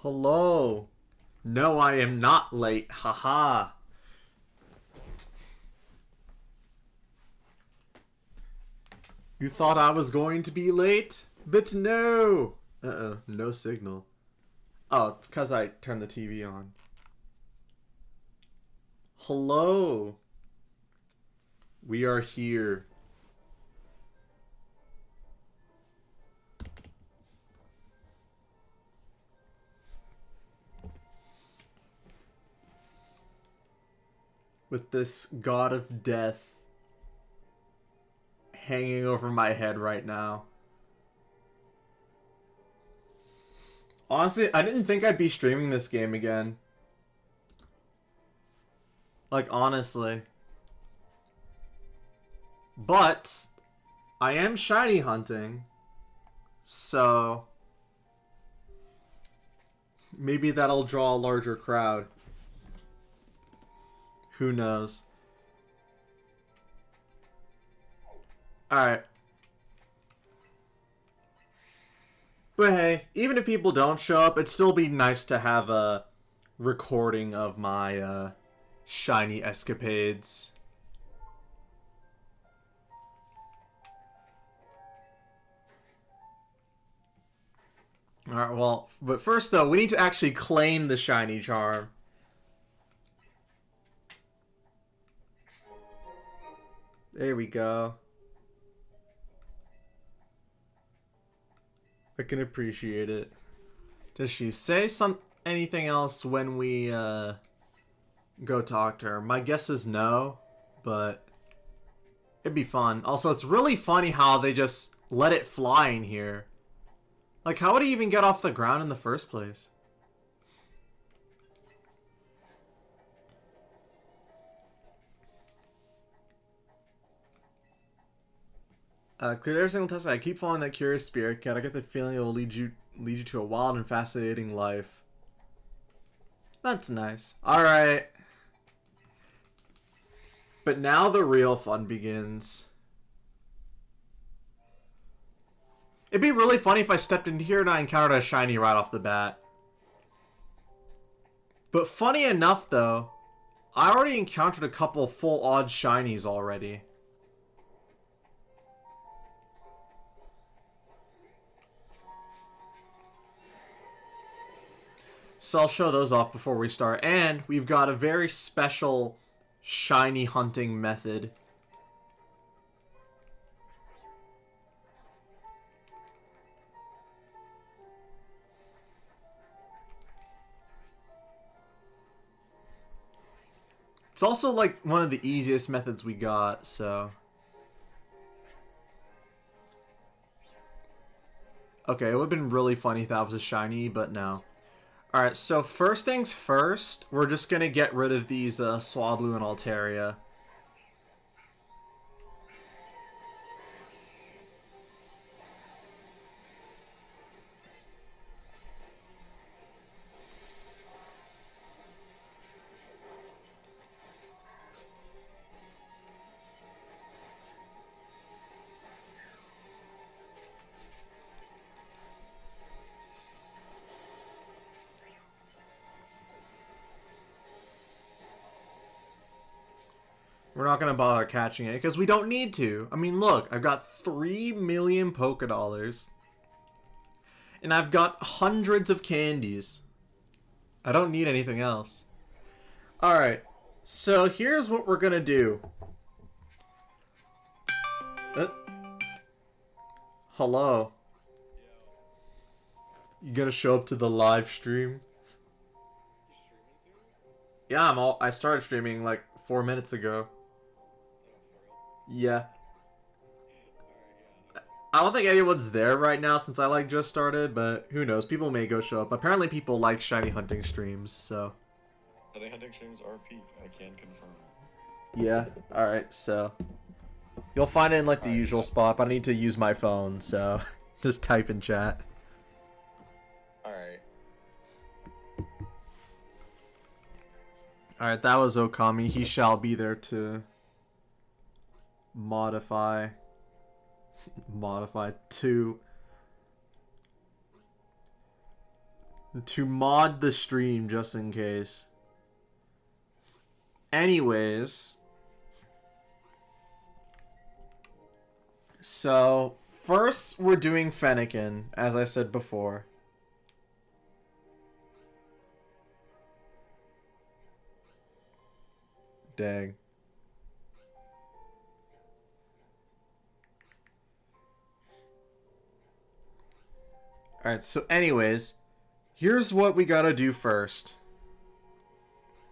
Hello. No, I am not late. Haha. You thought I was going to be late? But no. Uh-oh. No signal. Oh, it's because I turned the TV on. Hello. We are here. With this god of death hanging over my head right now. Honestly, I didn't think I'd be streaming this game again. Like, honestly. But I am shiny hunting. So maybe that'll draw a larger crowd. Who knows? Alright. But hey, even if people don't show up, it'd still be nice to have a recording of my shiny escapades. Alright, well, but first though, we need to actually claim the shiny charm. There we go. I can appreciate it. Does she say anything else when we go talk to her? My guess is no, but it'd be fun. Also, it's really funny how they just let it fly in here. Like, how would he even get off the ground in the first place? Cleared every single test. I keep following that curious spirit cat. I get the feeling it will lead you to a wild and fascinating life. That's nice. Alright. But now the real fun begins. It'd be really funny if I stepped into here and I encountered a shiny right off the bat. But funny enough though, I already encountered a couple full odd shinies already. So I'll show those off before we start. And we've got a very special shiny hunting method. It's also like one of the easiest methods we got, so. Okay, it would have been really funny if that was a shiny, but no. Alright, so first things first, we're just going to get rid of these Swablu and Altaria. We're not going to bother catching it because we don't need to. I mean, look, I've got 3 million Poké Dollars. And I've got hundreds of candies. I don't need anything else. Alright, so here's what we're going to do. Hello. You gonna show up to the live stream? Yeah, I started streaming like 4 minutes ago. Yeah. I don't think anyone's there right now since I like just started, but who knows? People may go show up. Apparently people like shiny hunting streams, so. Shiny hunting streams are peak, I can confirm. Yeah, alright, so. You'll find it in like the usual spot, but I need to use my phone, so just type in chat. Alright. Alright, that was Okami. He shall be there to modify to To mod the stream just in case. Anyways. So, first we're doing Fennekin, as I said before. Dang. Alright, so anyways, here's what we gotta do first.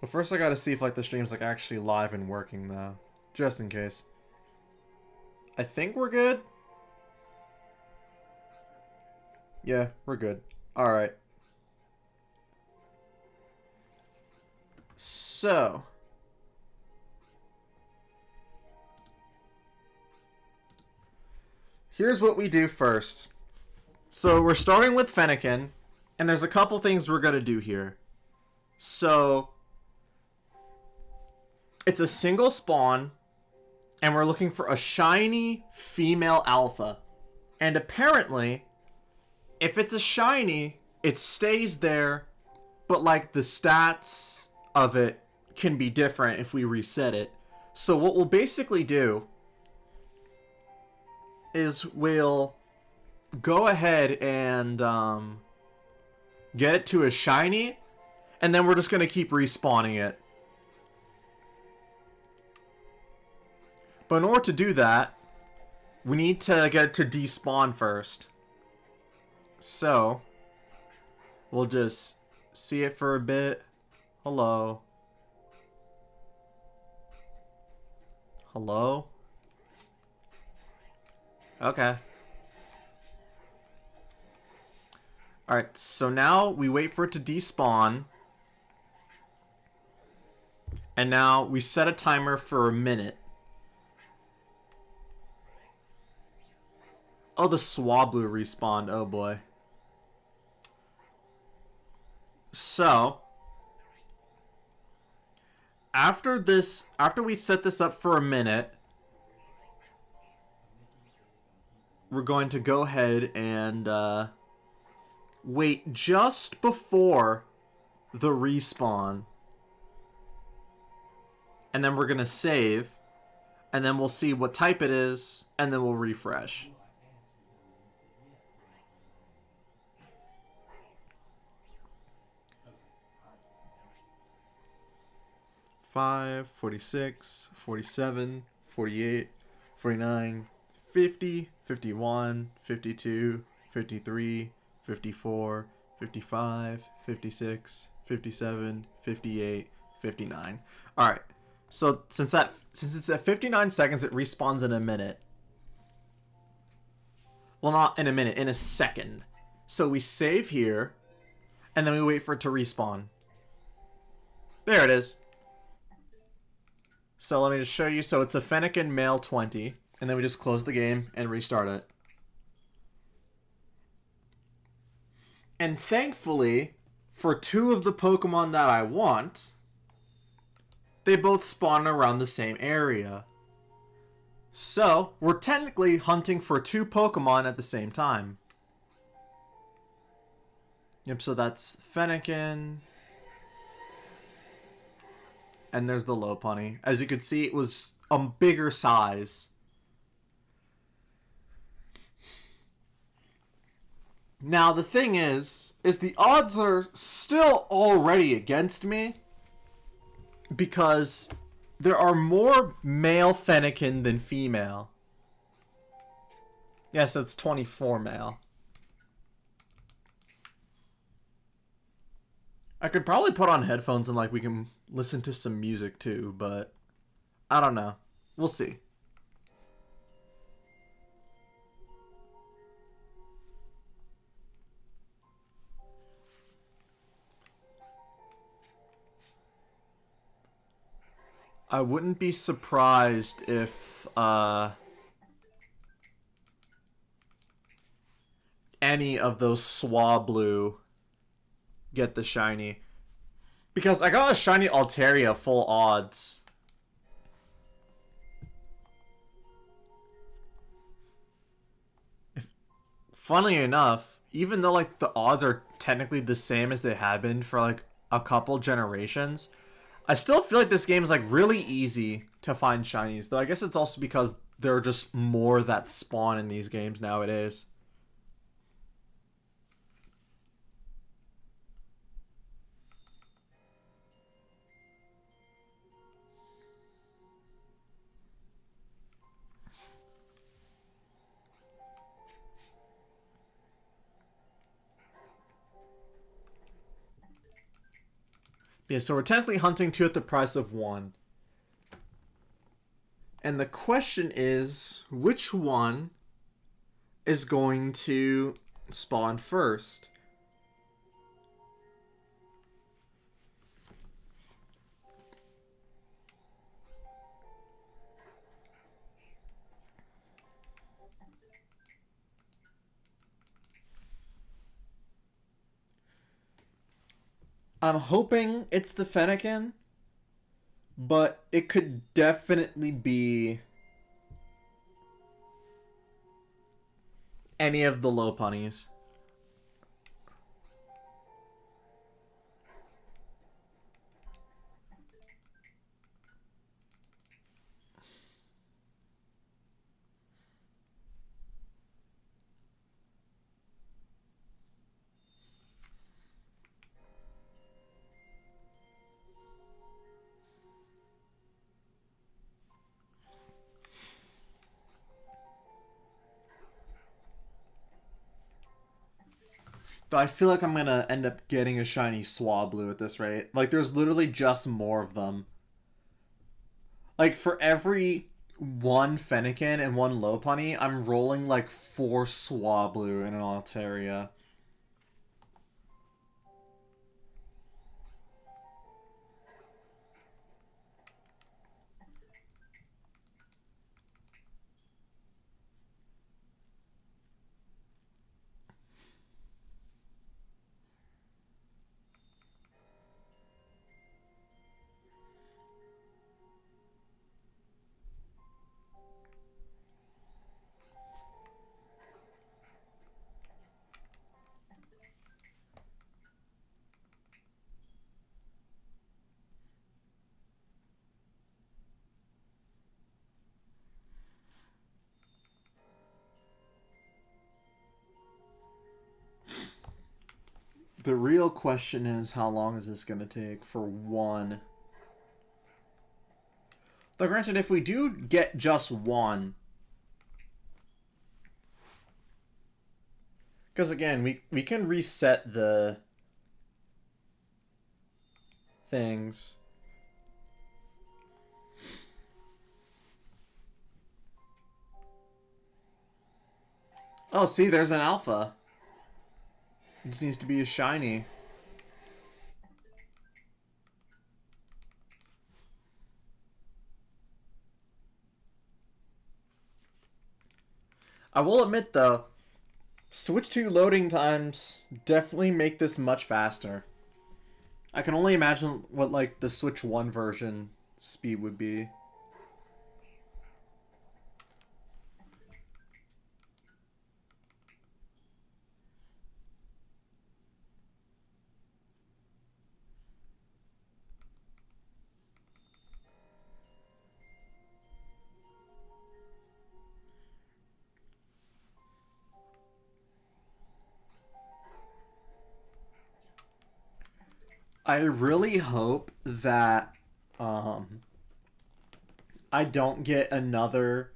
Well, first I gotta see if like the stream's like actually live and working though. Just in case. I think we're good. Yeah, we're good. Alright. So. Here's what we do first. So we're starting with Fennekin, and there's a couple things we're going to do here. So, it's a single spawn, and we're looking for a shiny female alpha. And apparently, if it's a shiny, it stays there, but like the stats of it can be different if we reset it. So what we'll basically do is we'll go ahead and get it to a shiny, and then we're just going to keep respawning it. But in order to do that, we need to get it to despawn first. So, we'll just see it for a bit. Hello. Hello? Okay. Alright, so now we wait for it to despawn. And now we set a timer for a minute. Oh, the Swablu respawned. Oh boy. So, after we set this up for a minute, we're going to go ahead and wait just before the respawn. And then we're going to save. And then we'll see what type it is. And then we'll refresh. Five, 46, 47, 48, 49, 50, 51, 52, 53, 54, 55, 56, 57, 58, 59. Alright, so since it's at 59 seconds, it respawns in a minute. Well, not in a minute, in a second. So we save here, and then we wait for it to respawn. There it is. So let me just show you. So it's a Fennekin male 20, and then we just close the game and restart it. And thankfully, for two of the Pokemon that I want, they both spawn around the same area. So, we're technically hunting for two Pokemon at the same time. Yep, so that's Fennekin. And there's the Lopunny. As you can see, it was a bigger size. Now, the thing is the odds are still already against me. Because there are more male Fennekin than female. Yes, that's 24 male. I could probably put on headphones and like we can listen to some music too, but I don't know. We'll see. I wouldn't be surprised if any of those Swablu get the shiny. Because I got a shiny Altaria full odds. Funnily enough, even though like the odds are technically the same as they had been for like a couple generations, I still feel like this game is like really easy to find shinies. Though I guess it's also because there are just more that spawn in these games nowadays. Yeah, so we're technically hunting two at the price of one. And the question is, which one is going to spawn first? I'm hoping it's the Fennekin, but it could definitely be any of the Lopunnies. But I feel like I'm gonna end up getting a shiny Swablu at this rate. Like, there's literally just more of them. Like, for every one Fennekin and one Lopunny, I'm rolling like 4 Swablu in an Altaria. The real question is, how long is this gonna take for one? Though granted, if we do get just one, because again, we can reset the things. Oh, see, there's an alpha. It just needs to be a shiny. I will admit, though, Switch 2 loading times definitely make this much faster. I can only imagine what, like, the Switch 1 version speed would be. I really hope that I don't get another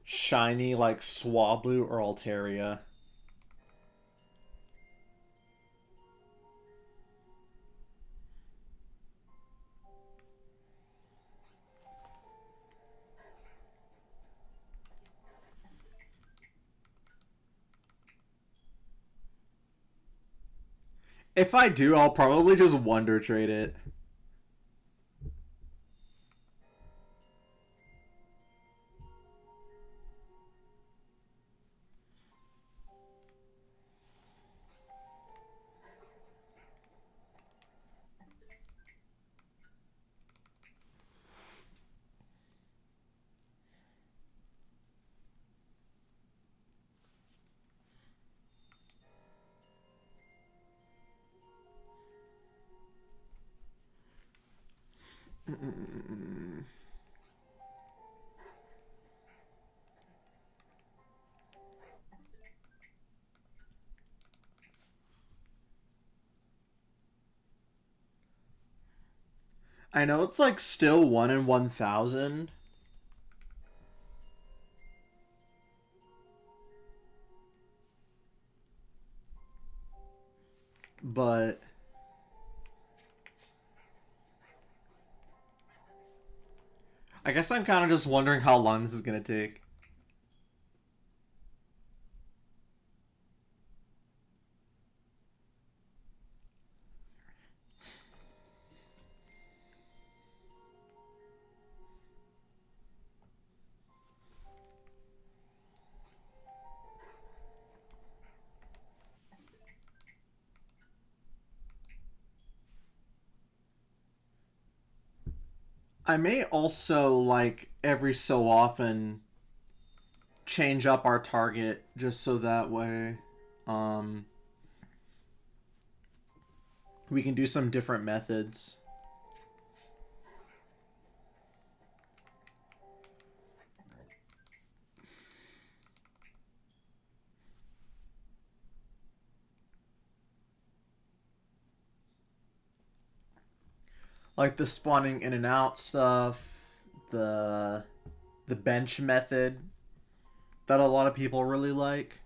shiny like Swablu or Altaria. If I do, I'll probably just Wonder Trade it. I know it's like still 1 in 1,000. But I guess I'm kind of just wondering how long this is going to take. I may also, like, every so often change up our target just so that way um, we can do some different methods. Like the spawning in and out stuff, the bench method that a lot of people really like.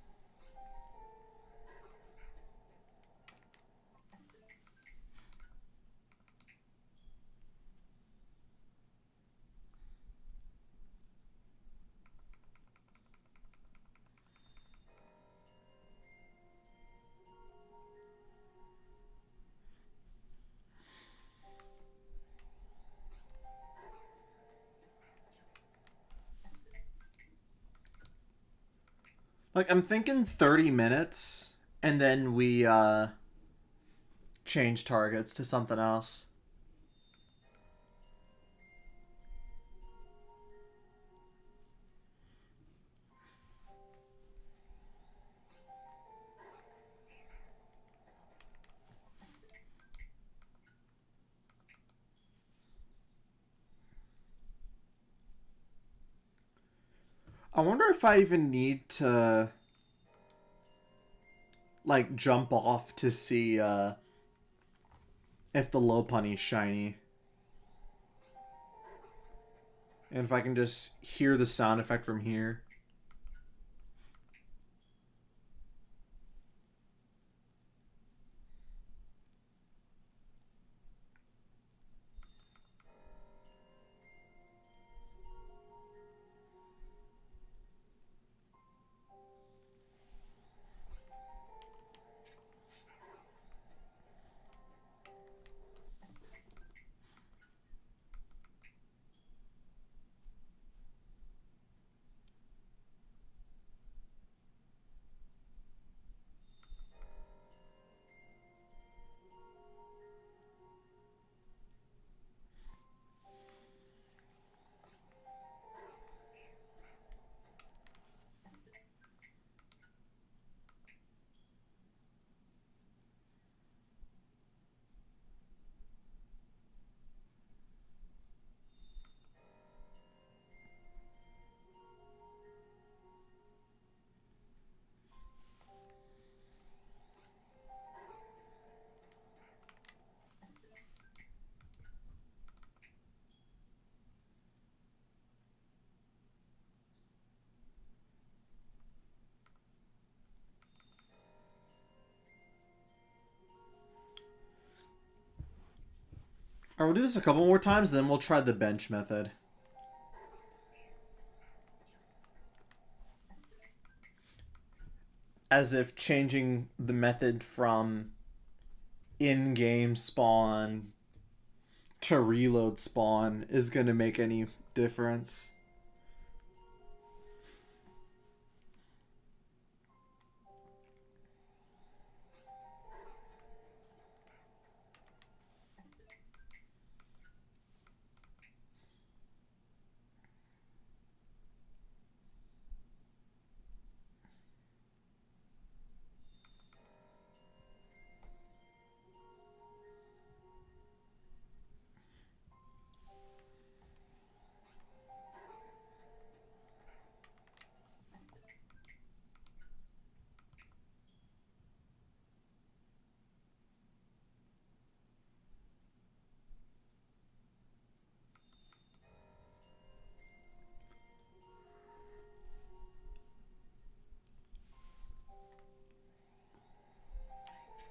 Like I'm thinking 30 minutes and then we change targets to something else. I wonder if I even need to like jump off to see if the low punny's shiny. And if I can just hear the sound effect from here. Alright, we'll do this a couple more times, then we'll try the bench method. As if changing the method from in-game spawn to reload spawn is going to make any difference.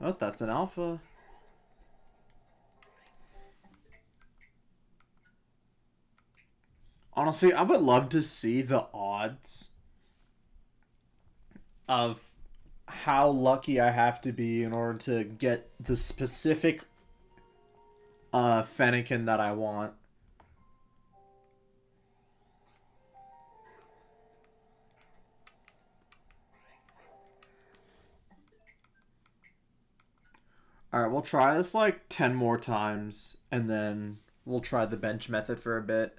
Oh, that's an alpha. Honestly, I would love to see the odds of how lucky I have to be in order to get the specific Fennekin that I want. Alright, we'll try this like 10 more times, and then we'll try the bench method for a bit.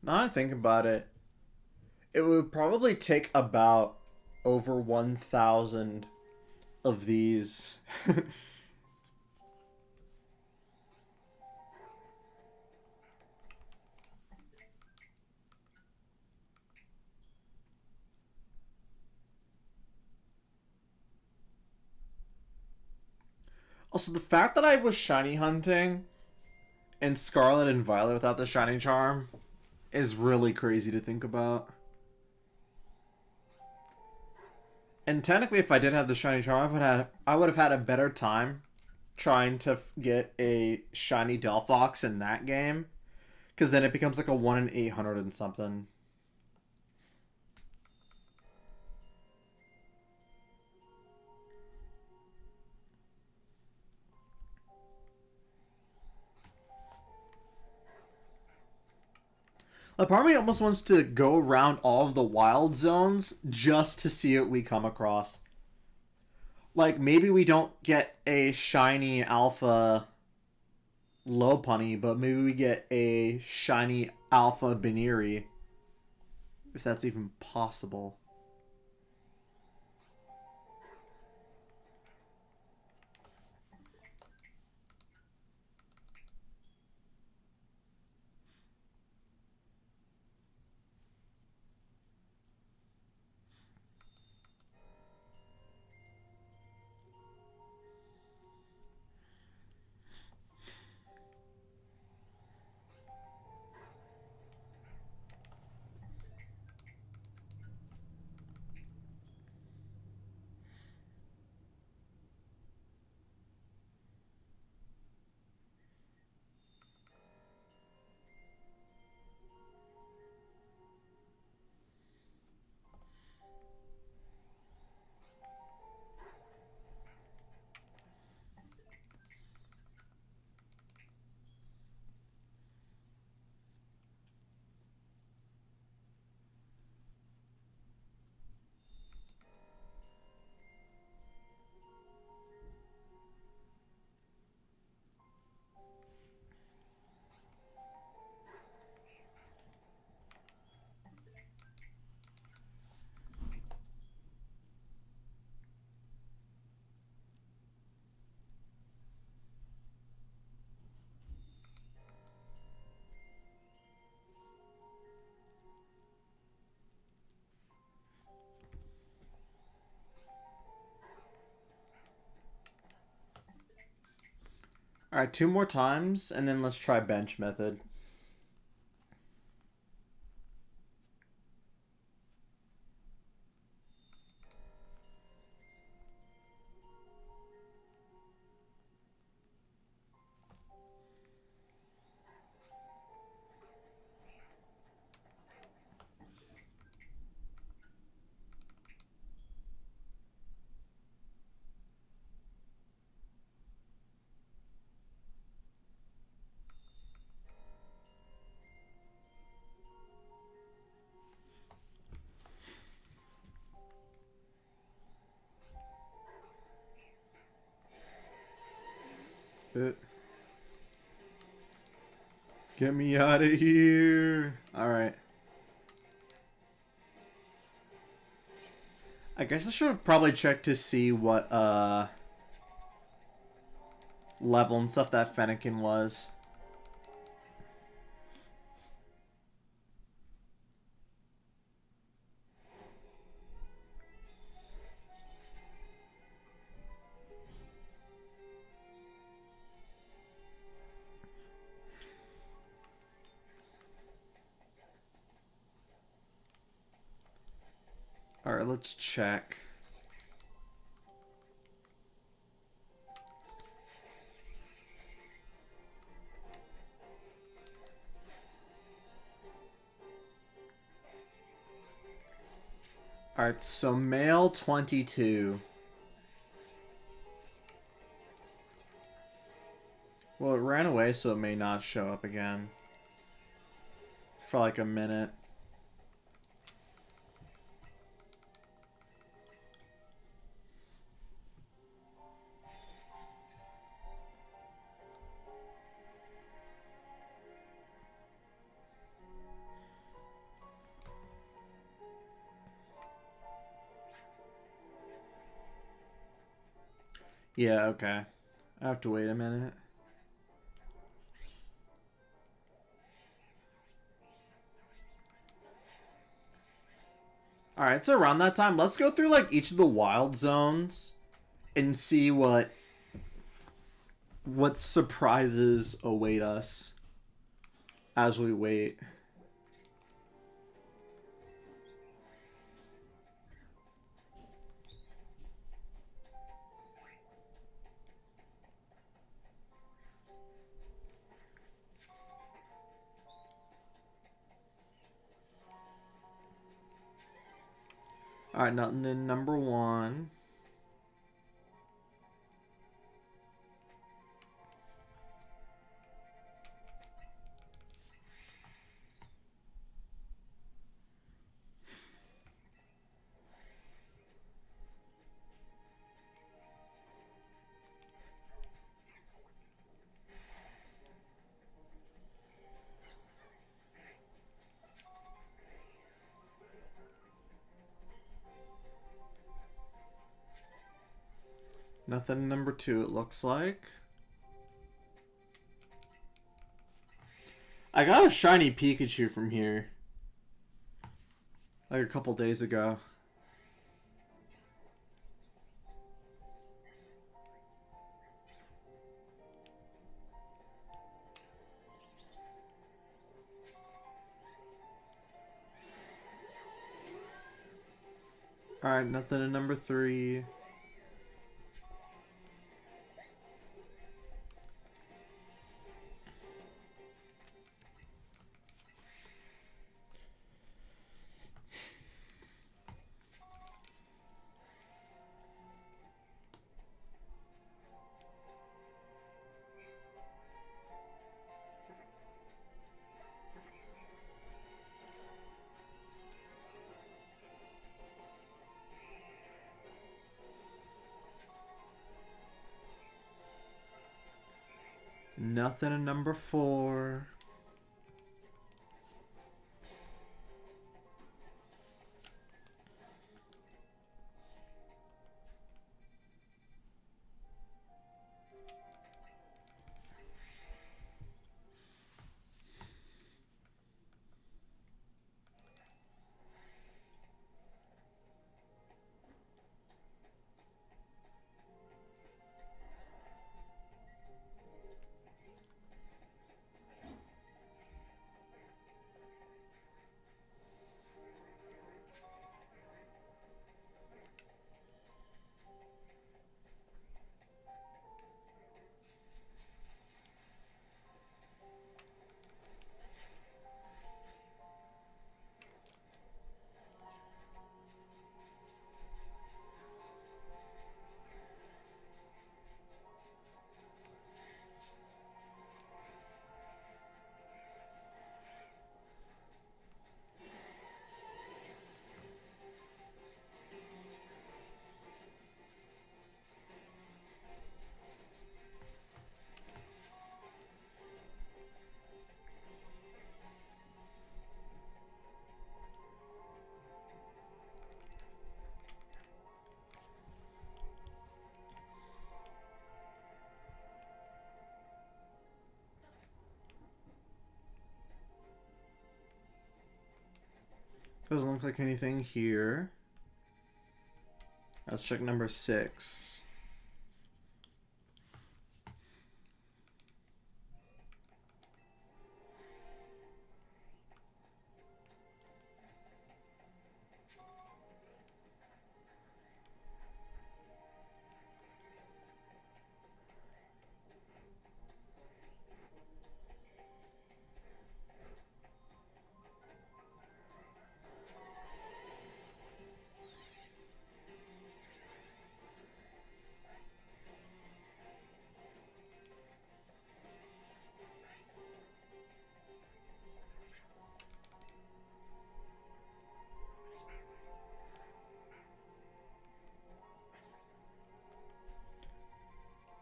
Now I think about it, it would probably take about over 1,000 of these. Also, the fact that I was shiny hunting in Scarlet and Violet without the shiny charm is really crazy to think about. And technically, if I did have the shiny charm, I would have had a better time trying to get a shiny Delphox in that game, because then it becomes like a 1 in 800 and something. Like, part of me almost wants to go around all of the wild zones just to see what we come across. Like, maybe we don't get a shiny alpha Lopunny, but maybe we get a shiny alpha Baniri. If that's even possible. Alright, 2 more times, and then let's try bench method. it. Get me out of here. Alright. I guess I should have probably checked to see what level and stuff that Fennekin was. Alright, let's check. Alright, so male 22. Well, it ran away, so it may not show up again. For like a minute. Yeah, okay. I have to wait a minute. Alright, so around that time, let's go through like each of the wild zones and see what surprises await us as we wait. Alright, nothing in number 1. Nothing in number 2, it looks like. I got a shiny Pikachu from here. Like a couple days ago. Alright, nothing in number 3. Nothing in number 4. Doesn't look like anything here. Let's check number 6.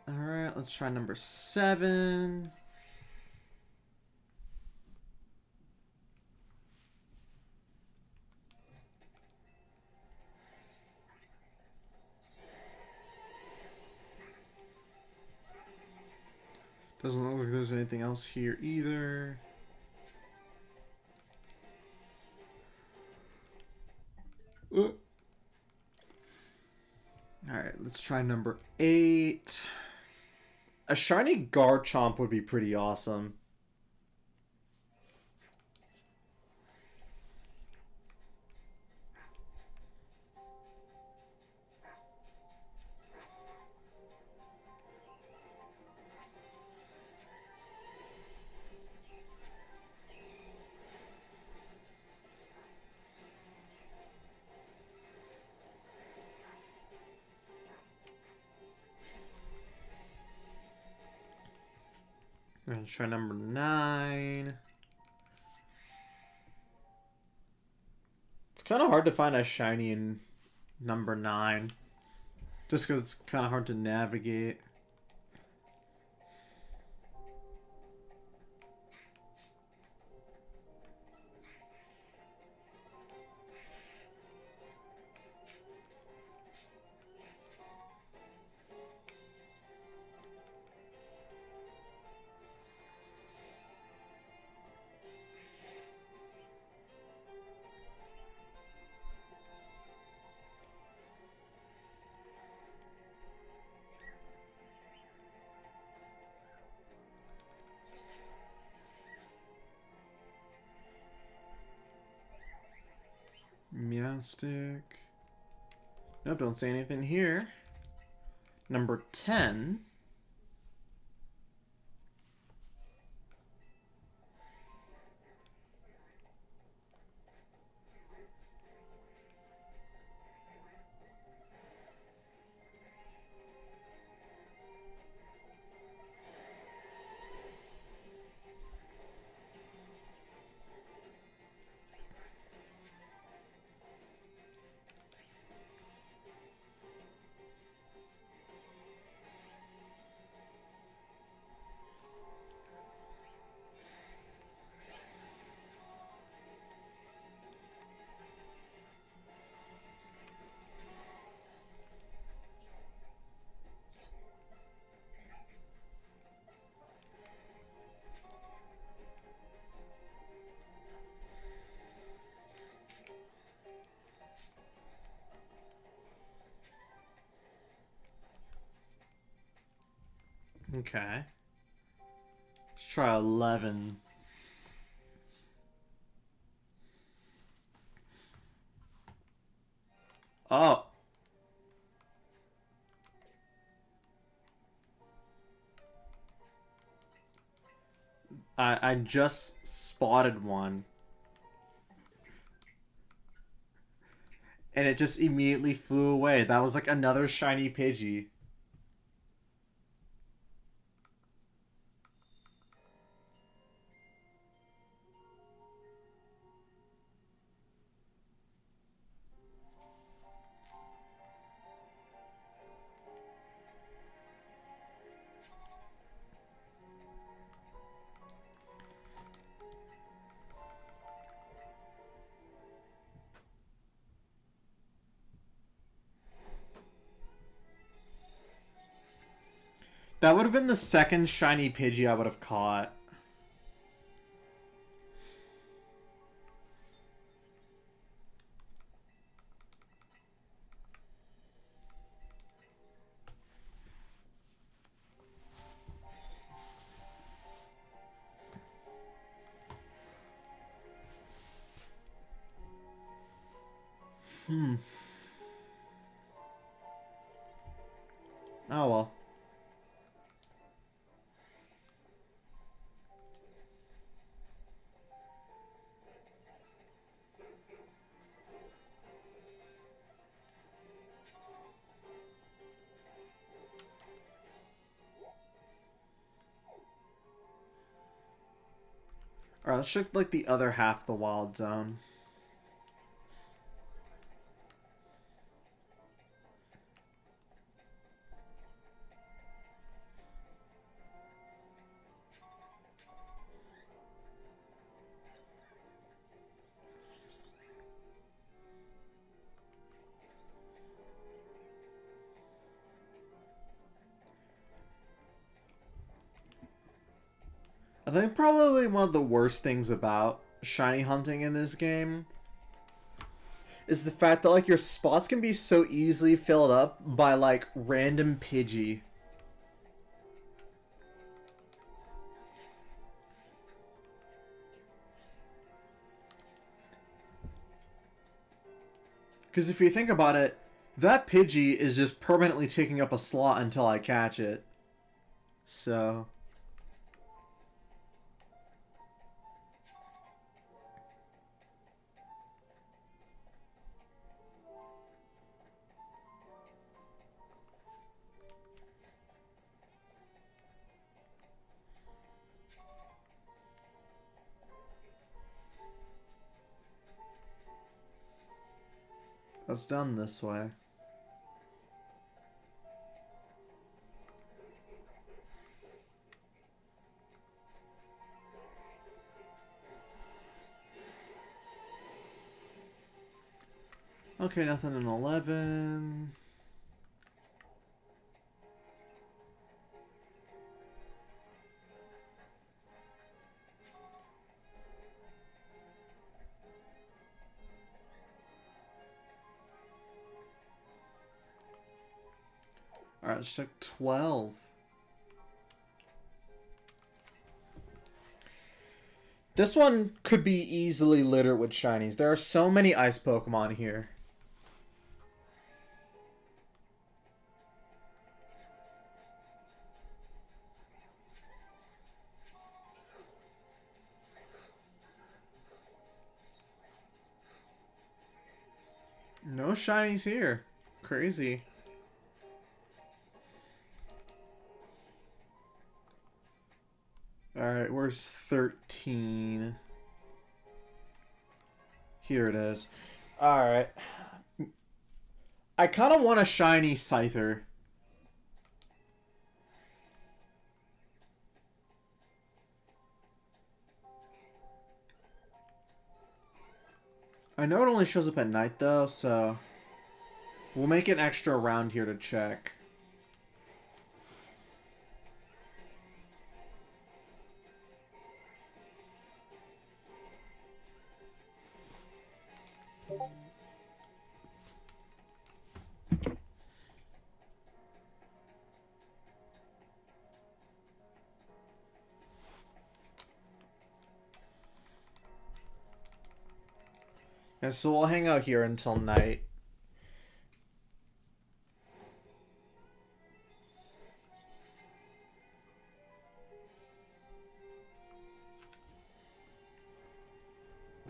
Alright, let's try number 7. Doesn't look like there's anything else here either. Alright, let's try number 8. A shiny Garchomp would be pretty awesome. Let's try number 9. It's kind of hard to find a shiny in number 9. Just because it's kind of hard to navigate. Meowstick. Nope, don't say anything here. Number 10. Okay. Let's try 11. Oh. I just spotted one. And it just immediately flew away. That was like another shiny Pidgey. That would have been the second shiny Pidgey I would have caught. Oh well. Alright, let's check like the other half of the wild zone. I think probably one of the worst things about shiny hunting in this game is the fact that like your spots can be so easily filled up by like random Pidgey. Because if you think about it, that Pidgey is just permanently taking up a slot until I catch it. So... it's done this way. Okay, nothing in 11. Alright, let's check 12. This one could be easily littered with shinies. There are so many ice Pokemon here. No shinies here. Crazy. Alright, where's 13? Here it is. Alright. I kind of want a shiny Scyther. I know it only shows up at night though, so we'll make an extra round here to check. And so we'll hang out here until night.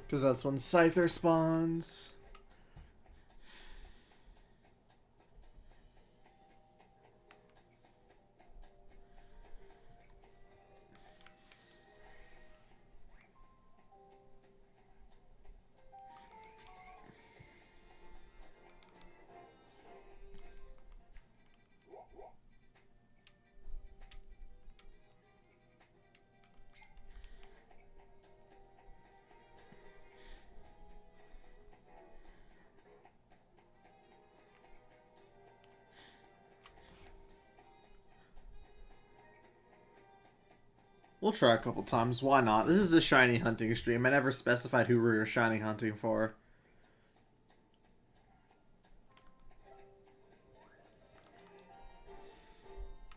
Because that's when Scyther spawns. We'll try a couple times. Why not? This is a shiny hunting stream. I never specified who we were shiny hunting for.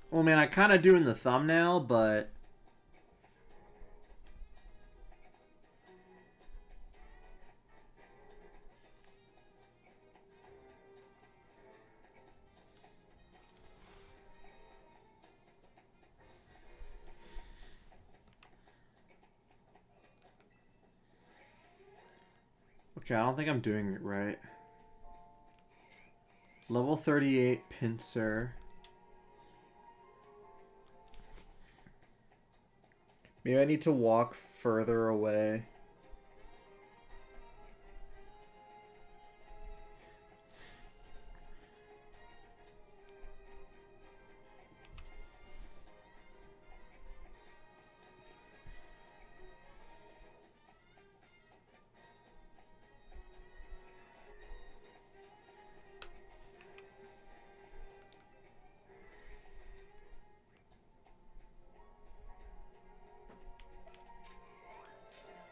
Well, man, I kind of do in the thumbnail, but... Okay, I don't think I'm doing it right. Level 38 pincer. Maybe I need to walk further away.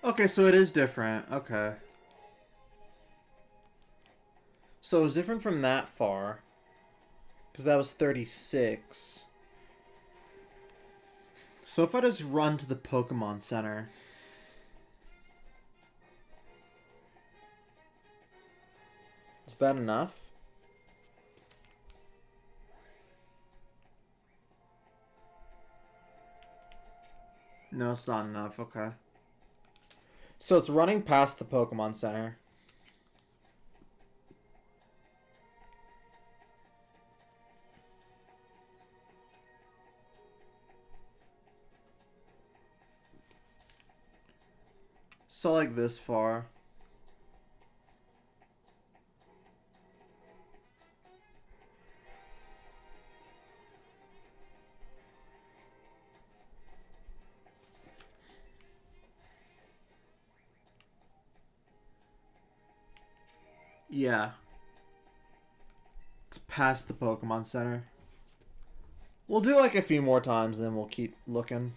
Okay, so it is different. Okay. So it was different from that far. Because that was 36. So if I just run to the Pokemon Center. Is that enough? No, it's not enough. Okay. So it's running past the Pokemon Center. So like this far. Yeah. It's past the Pokemon Center. We'll do like a few more times, then we'll keep looking.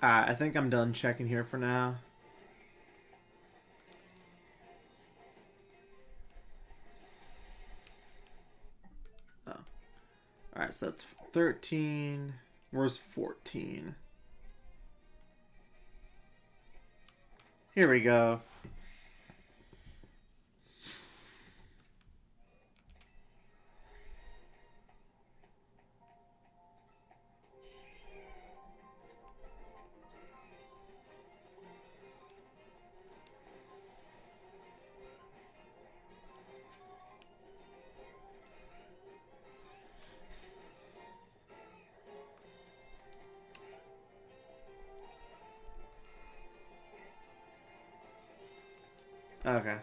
Alright, I think I'm done checking here for now. Oh. Alright, so that's 13. Where's 14? Here we go. Okay.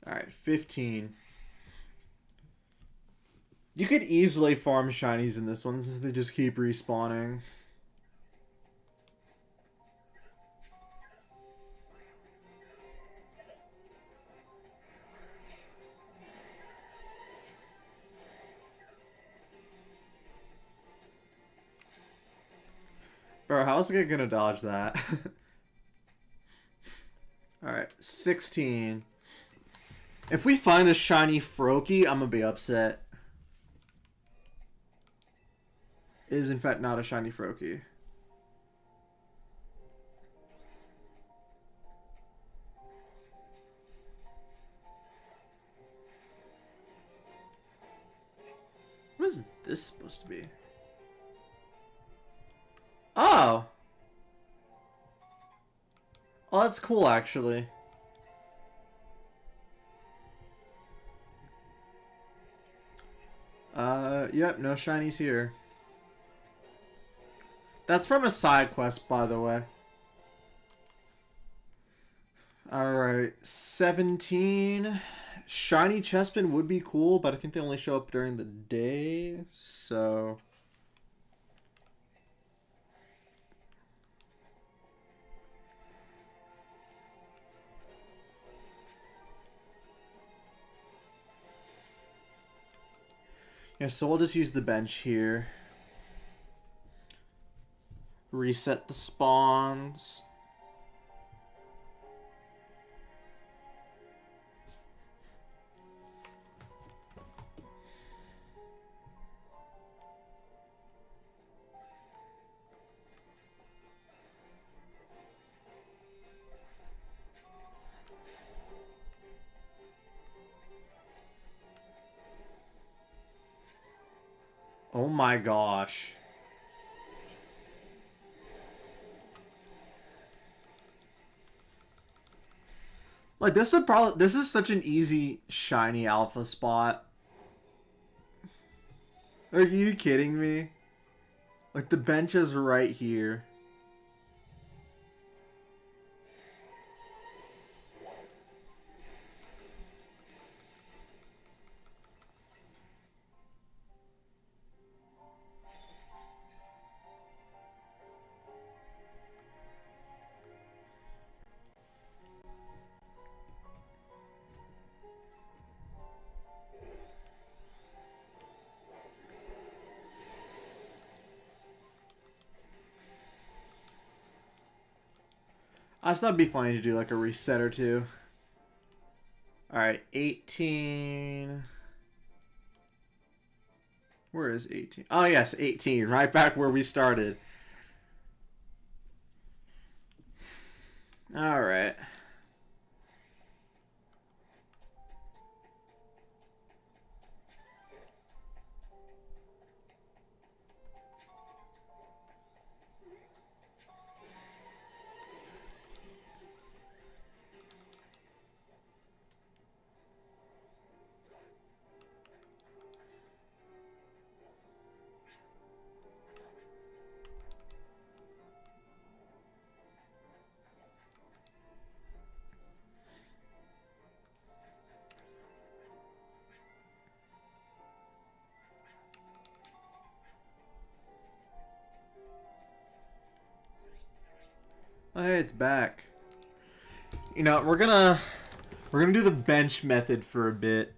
Alright, 15. You could easily farm shinies in this one since they just keep respawning. Bro, how's it gonna dodge that? Alright, 16. If we find a shiny Froakie, I'm gonna be upset. It is in fact not a shiny Froakie. What is this supposed to be? Oh! Oh, that's cool, actually. Yep, no shinies here. That's from a side quest, by the way. Alright, 17. Shiny Chespin would be cool, but I think they only show up during the day, so... Yeah, so we'll just use the bench here. Reset the spawns. Oh my gosh. Like this is such an easy shiny alpha spot. Are you kidding me? Like the bench is right here. I thought it'd be funny to do like a reset or two. Alright, 18. Where is 18? Oh, yes, 18. Right back where we started. Alright. Oh, hey, it's back. You know, we're gonna do the bench method for a bit.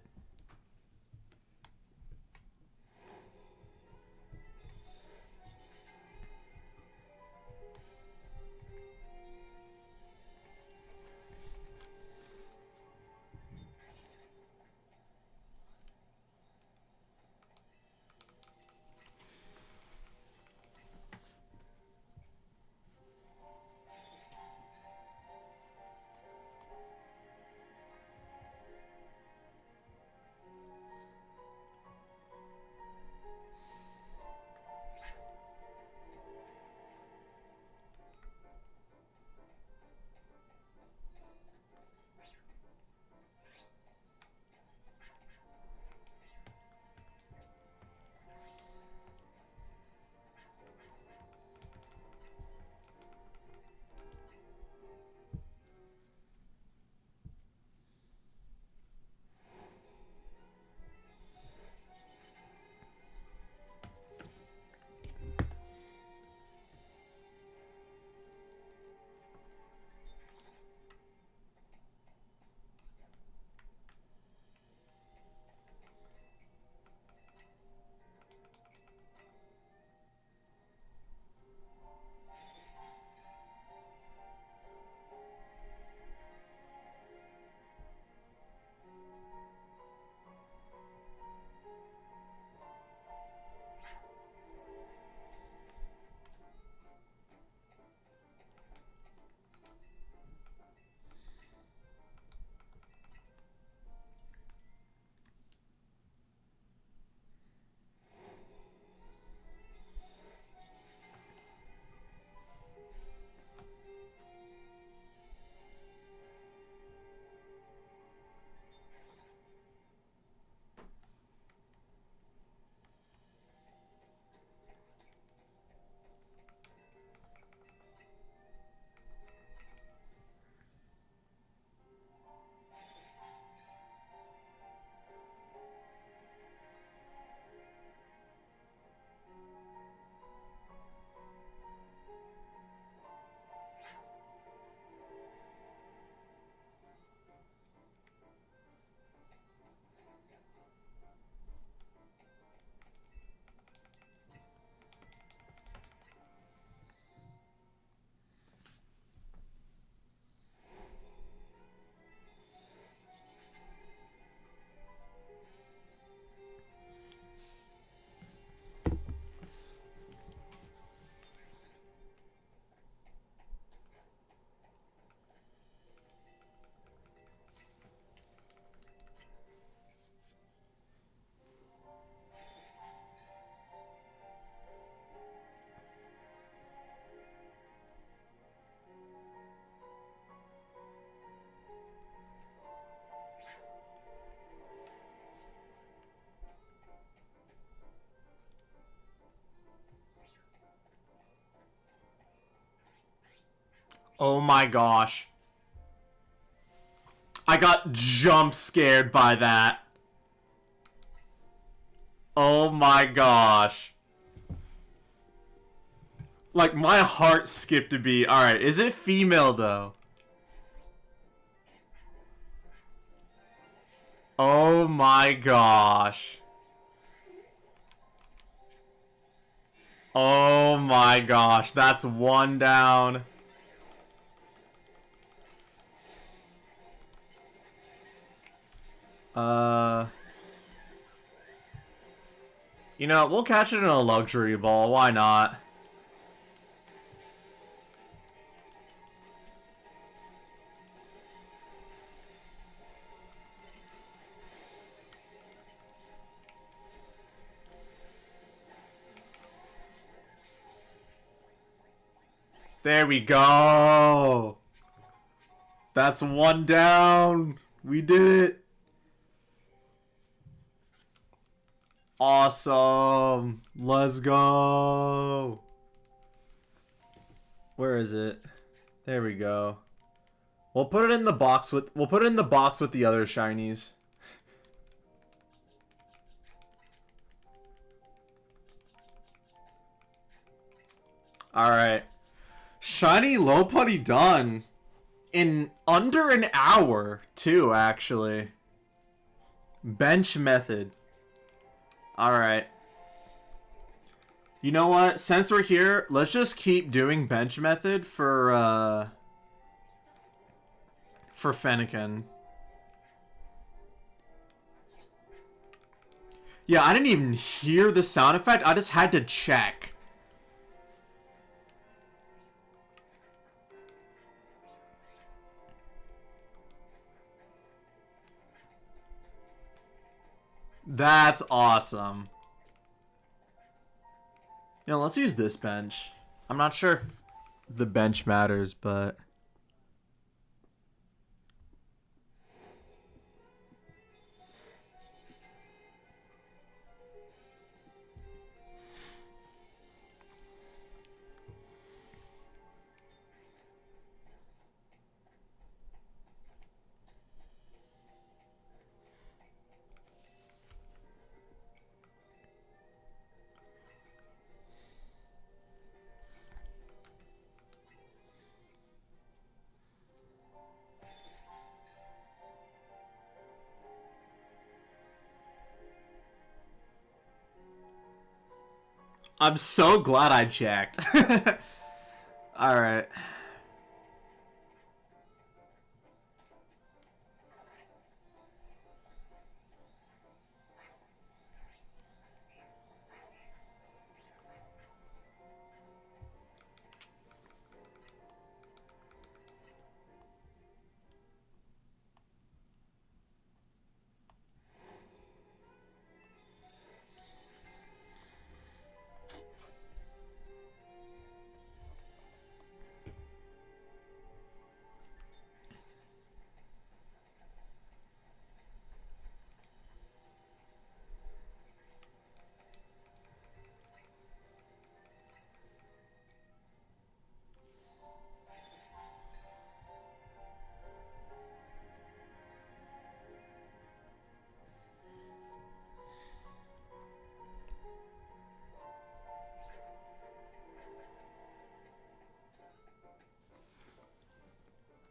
Oh my gosh. I got jump scared by that. Oh my gosh. Like, my heart skipped a beat. Alright, is it female, though? Oh my gosh. Oh my gosh. That's one down. You know, we'll catch it in a luxury ball. Why not? There we go. That's one down. We did it. Awesome. Let's go. Where is it? There we go. We'll put it in the box with the other shinies. All right. Shiny Lopunny done. In under an hour, too, actually. Bench method. Alright. You know what? Since we're here, let's just keep doing bench method for Fennekin. Yeah, I didn't even hear the sound effect. I just had to check. That's awesome. You know, let's use this bench. I'm not sure if the bench matters, but... I'm so glad I checked. Alright.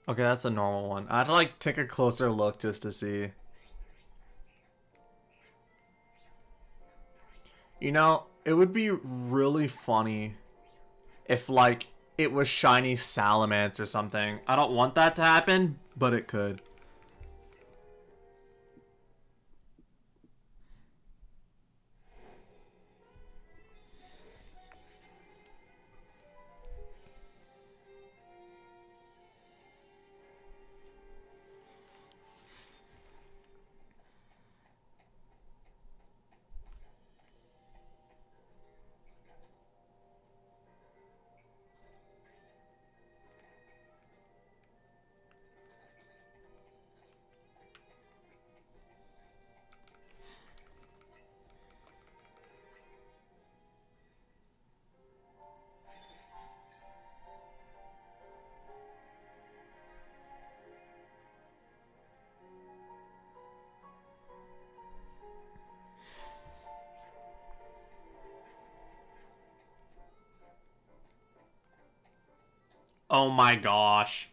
Okay, that's a normal one. I had to like take a closer look just to see. You know, it would be really funny if like it was shiny Salamence or something. I don't want that to happen, but it could. Oh my gosh.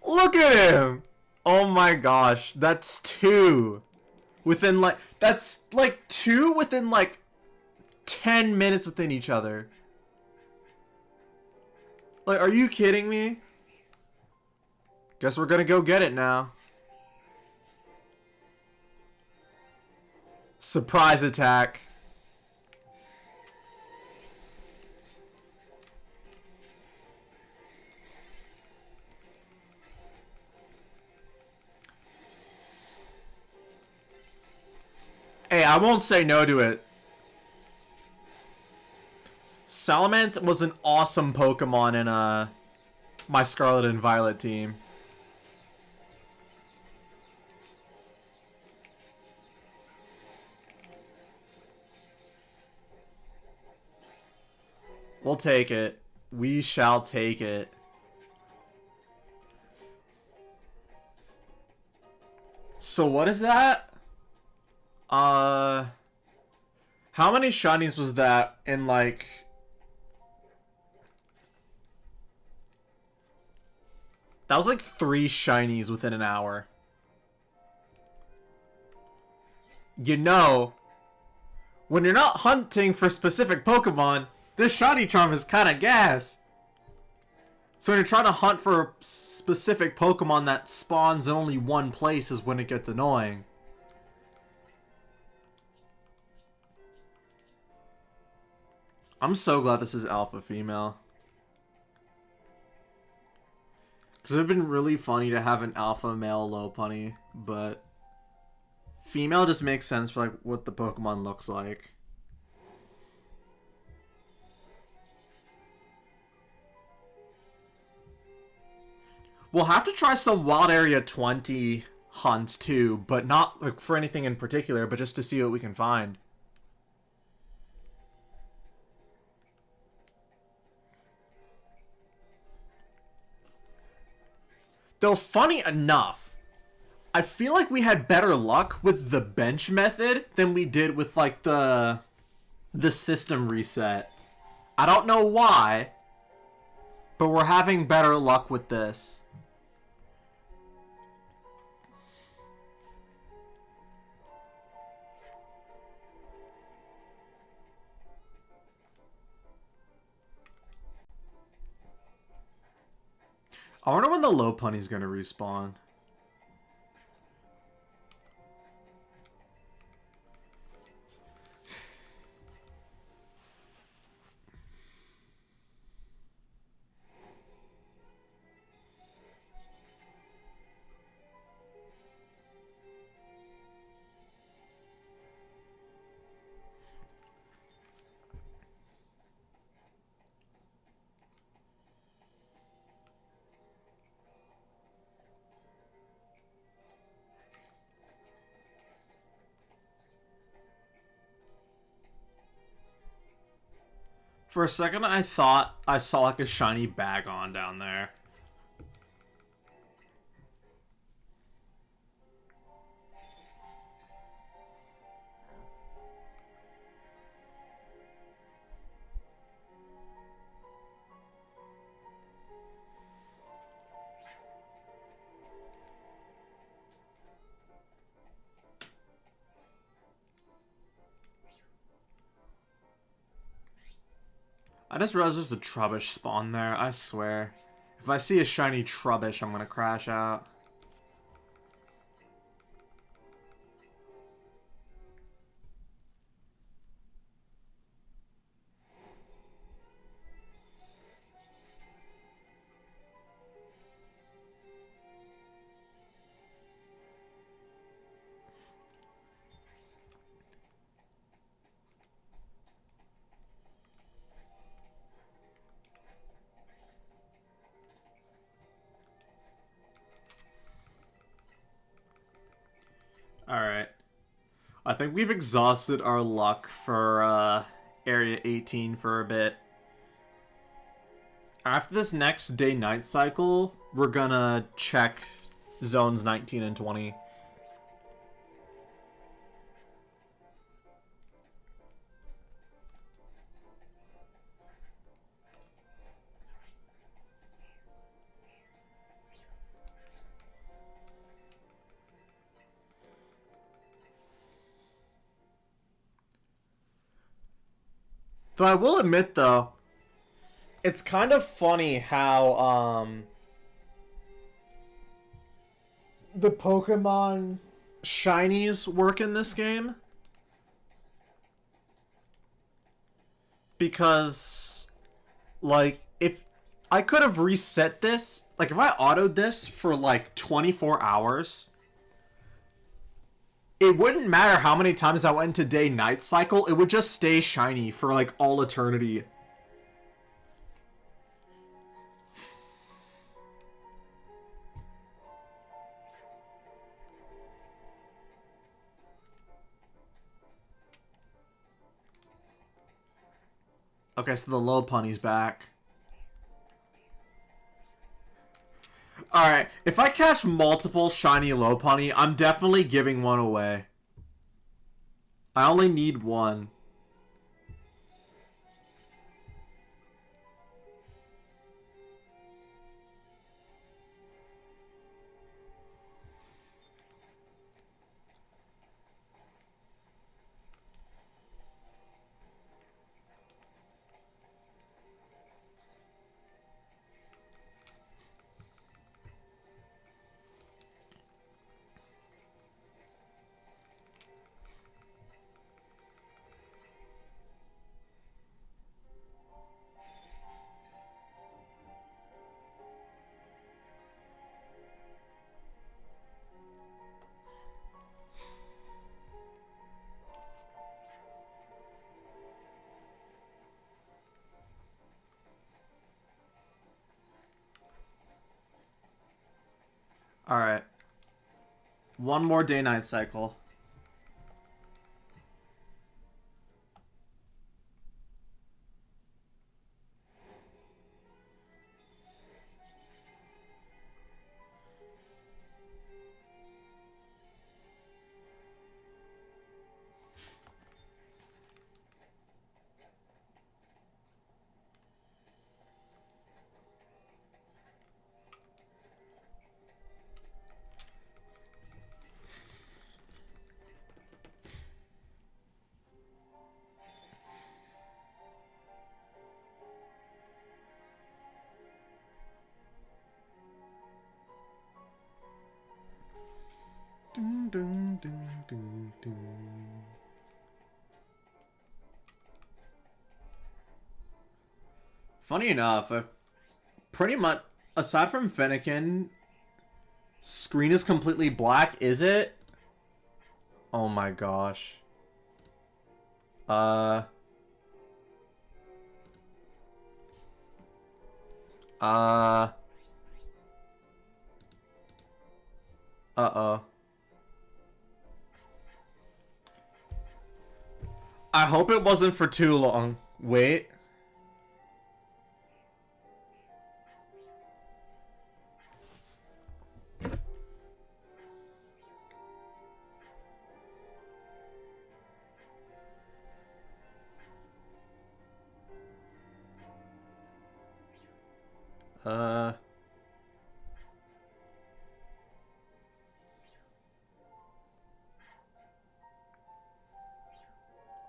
Look at him! Oh my gosh, that's 2. Within like, that's like 2 within like 10 minutes within each other. Like, are you kidding me? Guess we're gonna go get it now. Surprise attack. Hey, I won't say no to it. Salamence was an awesome Pokemon in my Scarlet and Violet team. We'll take it. We shall take it. So what is that? How many shinies was that in like... That was like 3 shinies within an hour. You know, when you're not hunting for specific Pokemon, this shiny charm is kind of gas. So when you're trying to hunt for a specific Pokemon that spawns in only one place is when it gets annoying. I'm so glad this is alpha female. Because it would have been really funny to have an alpha male Lopunny, but female just makes sense for like what the Pokemon looks like. We'll have to try some Wild Area 20 hunts too, but not like for anything in particular, but just to see what we can find. Though funny enough, I feel like we had better luck with the bench method than we did with like the system reset. I don't know why, but we're having better luck with this. I wonder when the Lopunny's gonna respawn. For a second, I thought I saw like a shiny Bagon down there. I just realized there's a Trubbish spawn there, I swear. If I see a shiny Trubbish, I'm gonna crash out. Alright. I think we've exhausted our luck for Area 18 for a bit. After this next day-night cycle, we're gonna check zones 19 and 20. Though I will admit, though, it's kind of funny how, the Pokemon shinies work in this game. Because, like, if I could have reset this, like, if I autoed this for, like, 24 hours, it wouldn't matter how many times I went into day-night cycle, it would just stay shiny for, like, all eternity. Okay, so the Lopunny's back. Alright, if I catch multiple shiny Lopunny, I'm definitely giving one away. I only need one. Alright. One more day-night cycle. Dun, dun, dun, dun, dun. Funny enough, I've pretty much, aside from Fennekin, screen is completely black, is it? Oh my gosh. Uh-oh. I hope it wasn't for too long. Wait.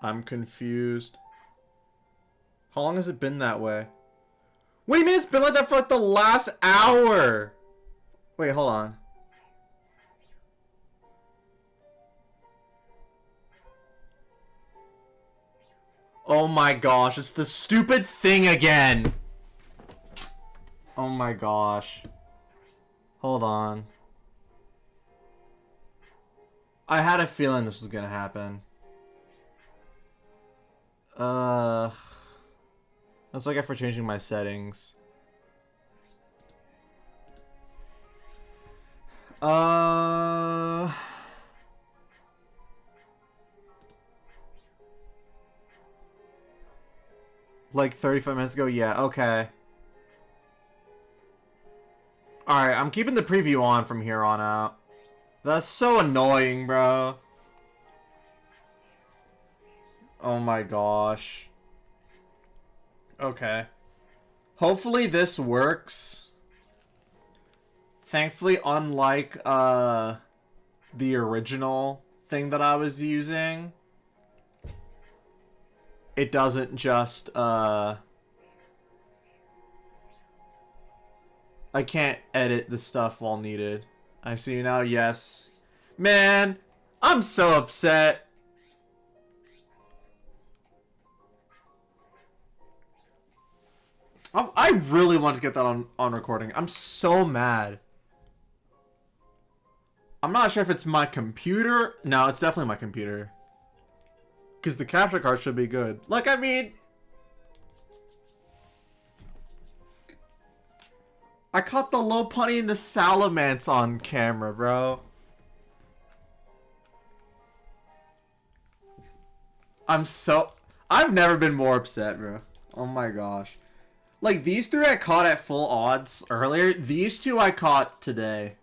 I'm confused. How long has it been that way? Wait a minute, it's been like that for like the last hour! Wait, hold on. Oh my gosh, it's the stupid thing again! Oh my gosh. Hold on. I had a feeling this was gonna happen. That's what I get for changing my settings. Like 35 minutes ago? Yeah, okay. Alright, I'm keeping the preview on from here on out. That's so annoying, bro. Oh my gosh. Okay. Hopefully this works. Thankfully, unlike, the original thing that I was using. it doesn't just, I can't edit the stuff while needed. I see you now, yes. Man, I'm so upset. I really want to get that on recording. I'm so mad. I'm not sure if it's my computer. No, it's definitely my computer. Because the capture card should be good. Like, I mean... I caught the low punny and the salamence on camera, bro. I've never been more upset, bro. Oh my gosh. Like, these three I caught at full odds earlier. These two I caught today.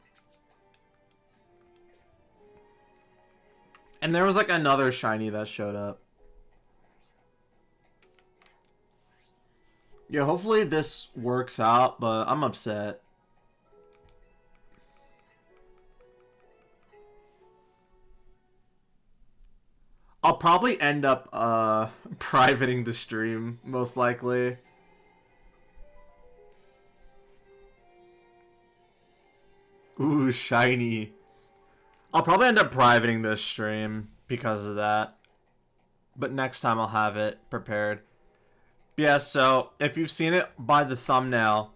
And there was, like, another shiny that showed up. Yeah, hopefully this works out, but I'm upset. I'll probably end up, privating the stream, most likely. Ooh, shiny. I'll probably end up privating this stream because of that. But next time I'll have it prepared. Yeah, so if you've seen it by the thumbnail,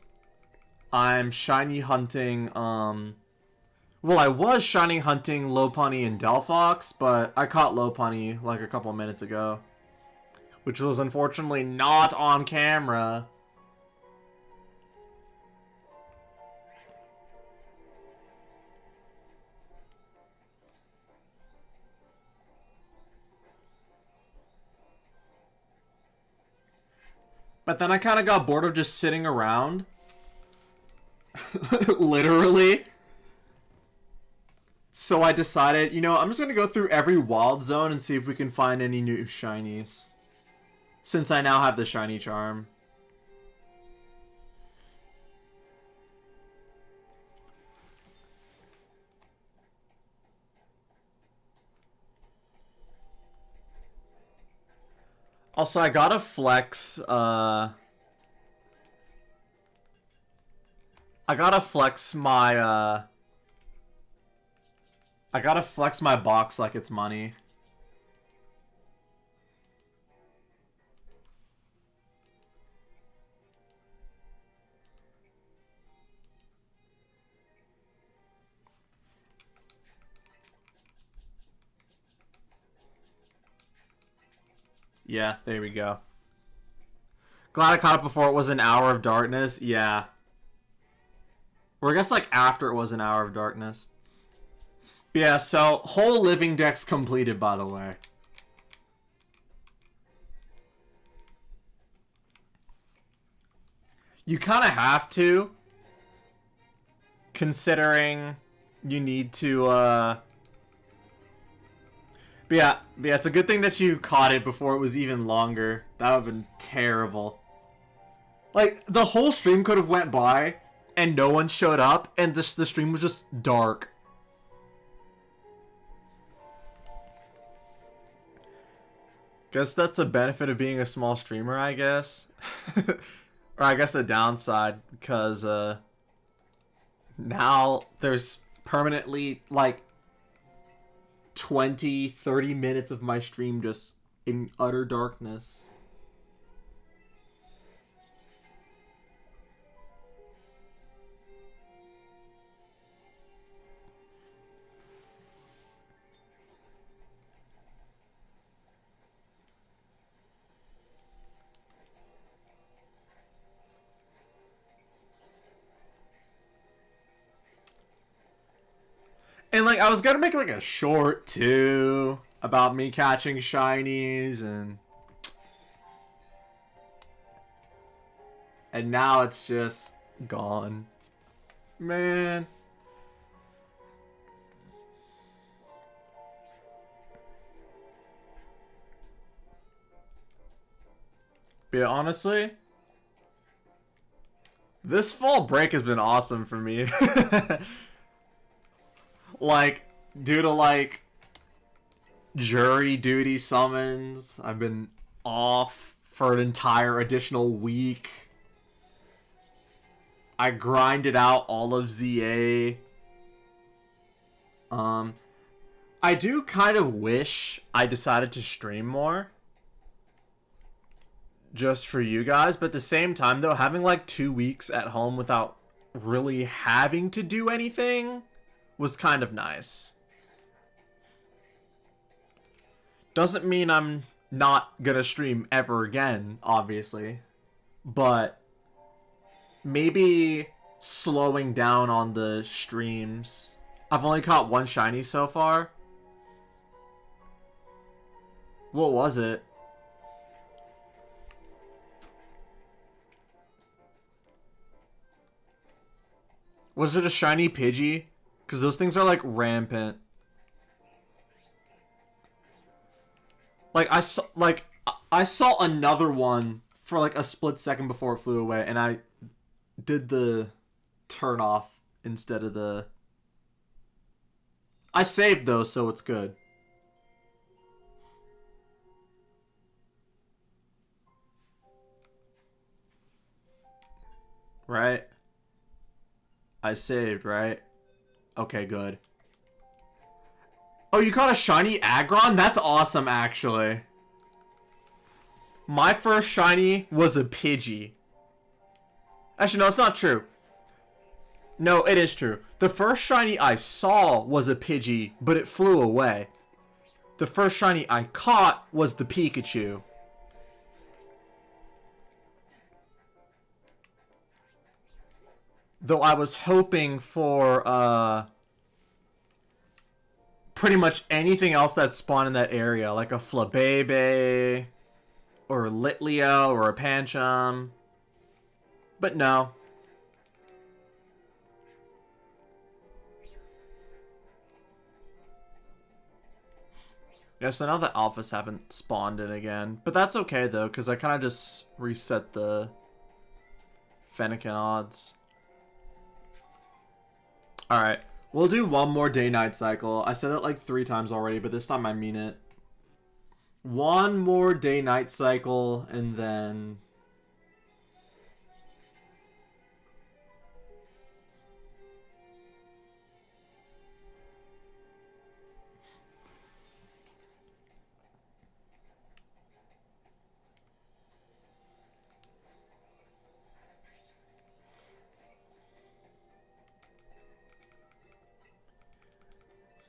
I'm shiny hunting, well, I was shiny hunting Lopunny and Delphox, but I caught Lopunny like a couple minutes ago. Which was unfortunately not on camera. But then I kind of got bored of just sitting around. Literally. So I decided, you know, I'm just going to go through every wild zone and see if we can find any new shinies. Since I now have the shiny charm. Also, I gotta flex, I gotta flex my, I gotta flex my box like it's money. Yeah, there we go. Glad I caught it before it was an hour of darkness. Yeah. Or I guess like after it was an hour of darkness. But yeah, so whole living deck's completed, by the way. You kind of have to. Considering you need to, But yeah, it's a good thing that you caught it before it was even longer. That would have been terrible. Like, the whole stream could have went by, and no one showed up, and the stream was just dark. Guess that's a benefit of being a small streamer, I guess. Or I guess a downside, because, now there's permanently, like, 20-30 minutes of my stream just in utter darkness. And, like, I was gonna make, like, a short, too, about me catching shinies, and now it's just gone. Man. But yeah, honestly, this fall break has been awesome for me. Like, due to, like, jury duty summons, I've been off for an entire additional week. I grinded out all of ZA. I do kind of wish I decided to stream more. Just for you guys. But at the same time, though, having like 2 weeks at home without really having to do anything was kind of nice. Doesn't mean I'm not gonna stream ever again, obviously. But maybe slowing down on the streams. I've only caught one shiny so far. What was it? Was it a shiny Pidgey? Because those things are like rampant. Like I saw another one for like a split second before it flew away, and I did the turn off instead of the... I saved those, so it's good. Right? I saved, right? Okay, good. Oh, you caught a shiny Aggron? That's awesome, actually. My first shiny was a Pidgey. Actually, no, it's not true. No, it is true. The first shiny I saw was a Pidgey, but it flew away. The first shiny I caught was the Pikachu. Though I was hoping for pretty much anything else that spawned in that area, like a Flabébé, or a Litleo, or a Pancham. But no. Yeah, so now the alphas haven't spawned in again. But that's okay, though, because I kind of just reset the Fennekin odds. Alright, we'll do one more day-night cycle. I said it like 3 times already, but this time I mean it. One more day-night cycle, and then...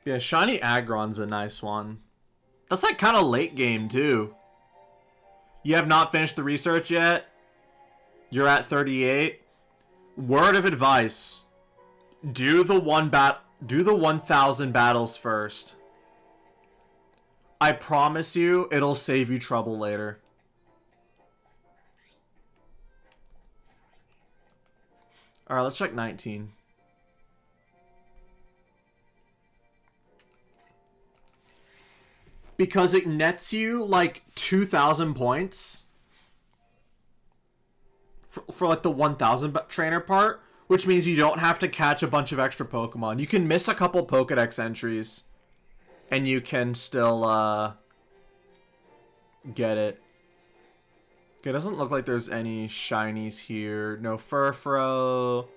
Yeah, shiny Aggron's a nice one. That's like kind of late game too. You have not finished the research yet? You're at 38? Word of advice. Do the 1,000 battles first. I promise you, it'll save you trouble later. Alright, let's check 19. Because it nets you like 2,000 points for like the 1,000 trainer part, which means you don't have to catch a bunch of extra Pokemon. You can miss a couple Pokedex entries and you can still get it. Okay, it doesn't look like there's any shinies here. No Furfrou,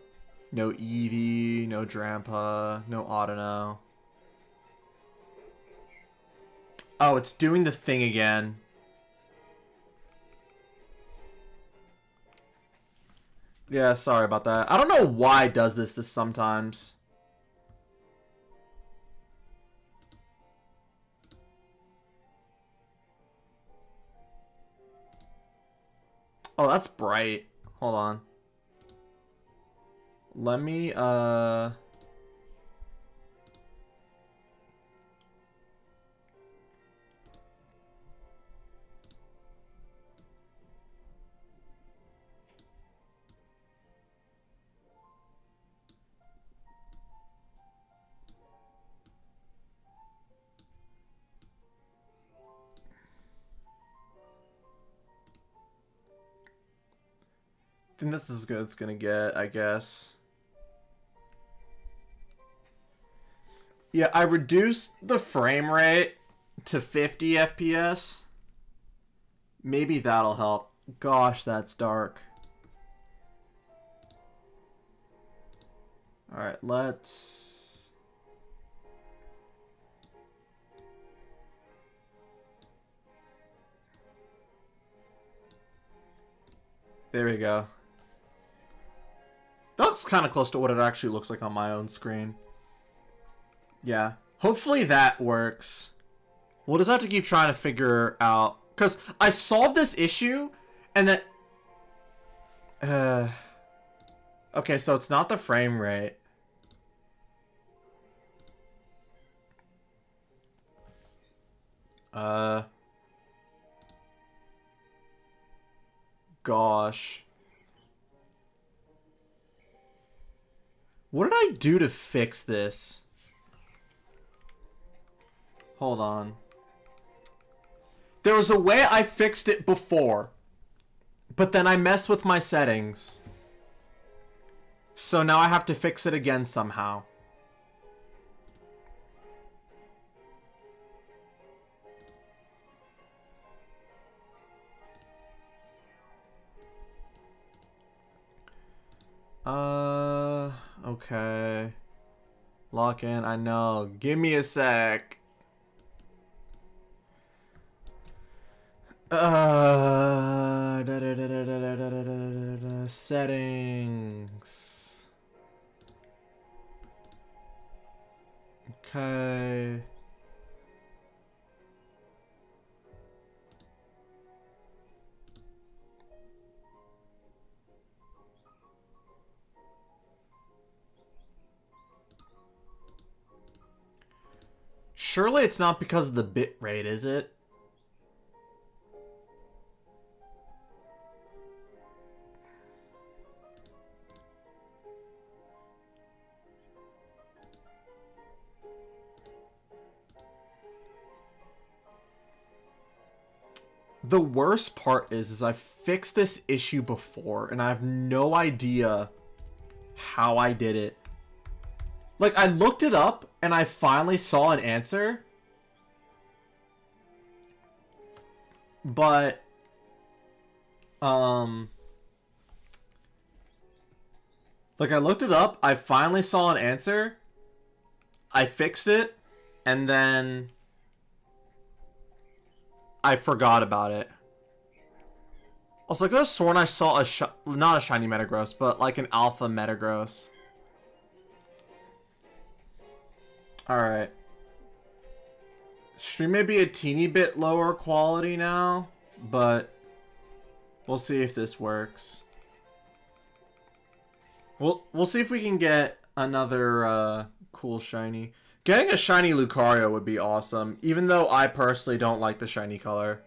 no Eevee, no Drampa, no Audino. Oh, it's doing the thing again. Yeah, sorry about that. I don't know why it does this sometimes. Oh, that's bright. Hold on. Let me, I think that's as good as it's gonna get, I guess. Yeah, I reduced the frame rate to 50 FPS. Maybe that'll help. Gosh, that's dark. Alright, let's... There we go. That looks kind of close to what it actually looks like on my own screen. Yeah. Hopefully that works. We'll just have to keep trying to figure out... Because I solved this issue, and then... Okay, so it's not the frame rate. Gosh. What did I do to fix this? Hold on. There was a way I fixed it before, but then I messed with my settings. So now I have to fix it again somehow. Okay. Lock in, I know. Give me a sec. Settings. Okay. Surely it's not because of the bit rate, is it? The worst part is I fixed this issue before, and I have no idea how I did it. Like, I looked it up, and I finally saw an answer. But, like, I looked it up, I finally saw an answer, I fixed it, and then I forgot about it. Also, I could have sworn I saw not a shiny Metagross, but like an alpha Metagross. Alright. Stream may be a teeny bit lower quality now, but we'll see if this works. We'll see if we can get another cool shiny. Getting a shiny Lucario would be awesome, even though I personally don't like the shiny color.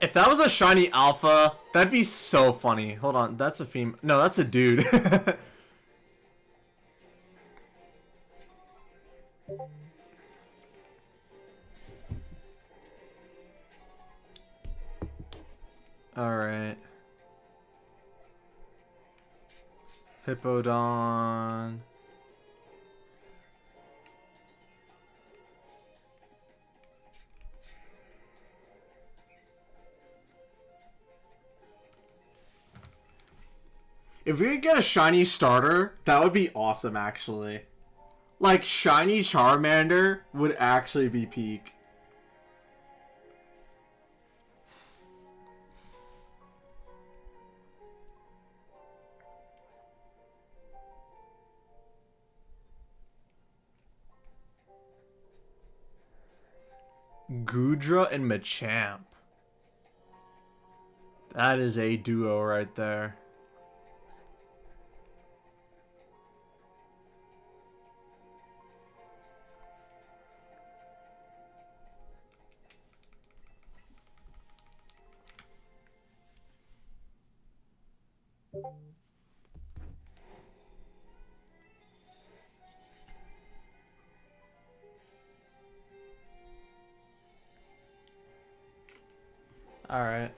If that was a shiny alpha, that'd be so funny. Hold on, that's a female. No, that's a dude. Alright. Hippodon. If we could get a shiny starter, that would be awesome, actually. Like, shiny Charmander would actually be peak. Goodra and Machamp. That is a duo right there. Alright.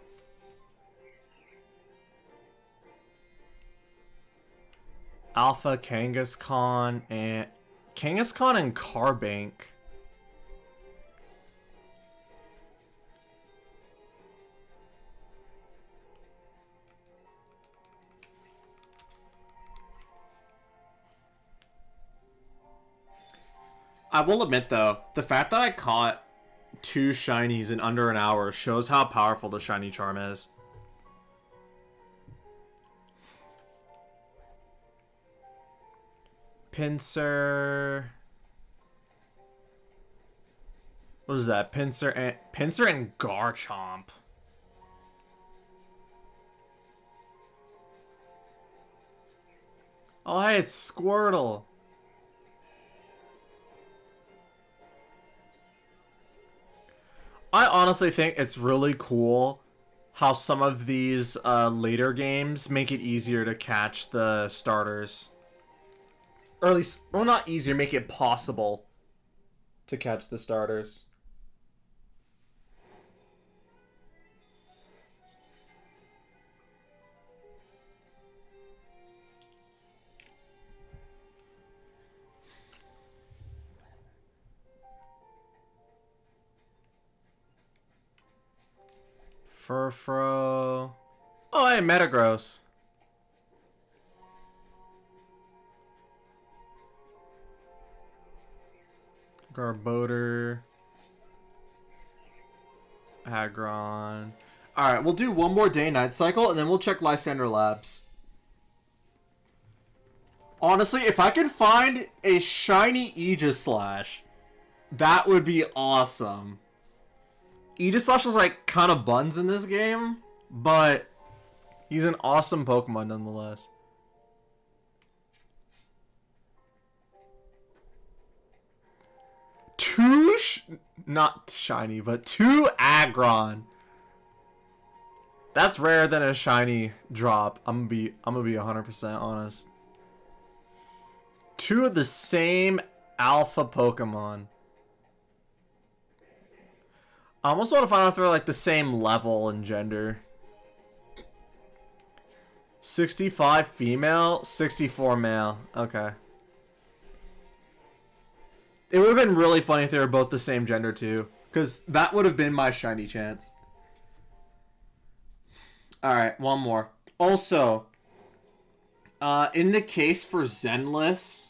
Alpha, Kangaskhan, and... Kangaskhan and Carbank. I will admit, though, the fact that I caught 2 shinies in under an hour shows how powerful the shiny charm is. Pinsir. What is that? Pinsir and Garchomp. Oh, hey, it's Squirtle. I honestly think it's really cool how some of these later games make it easier to catch the starters. Or at least, well, not easier, make it possible to catch the starters. Furfro. Oh, hey, Metagross. Garbodor. Aggron. Alright, we'll do one more day-night cycle, and then we'll check Lysander Labs. Honestly, if I can find a shiny Aegislash, that would be awesome. Aegislash is like kind of buns in this game, but he's an awesome Pokemon nonetheless. Not shiny, but 2 Aggron. That's rarer than a shiny drop. I'm gonna be 100% honest. 2 of the same alpha Pokemon. I almost want to find out if they're like the same level and gender. 65 female, 64 male. Okay. It would have been really funny if they were both the same gender too, because that would have been my shiny chance. Alright, one more. Also, in the case for Zenless,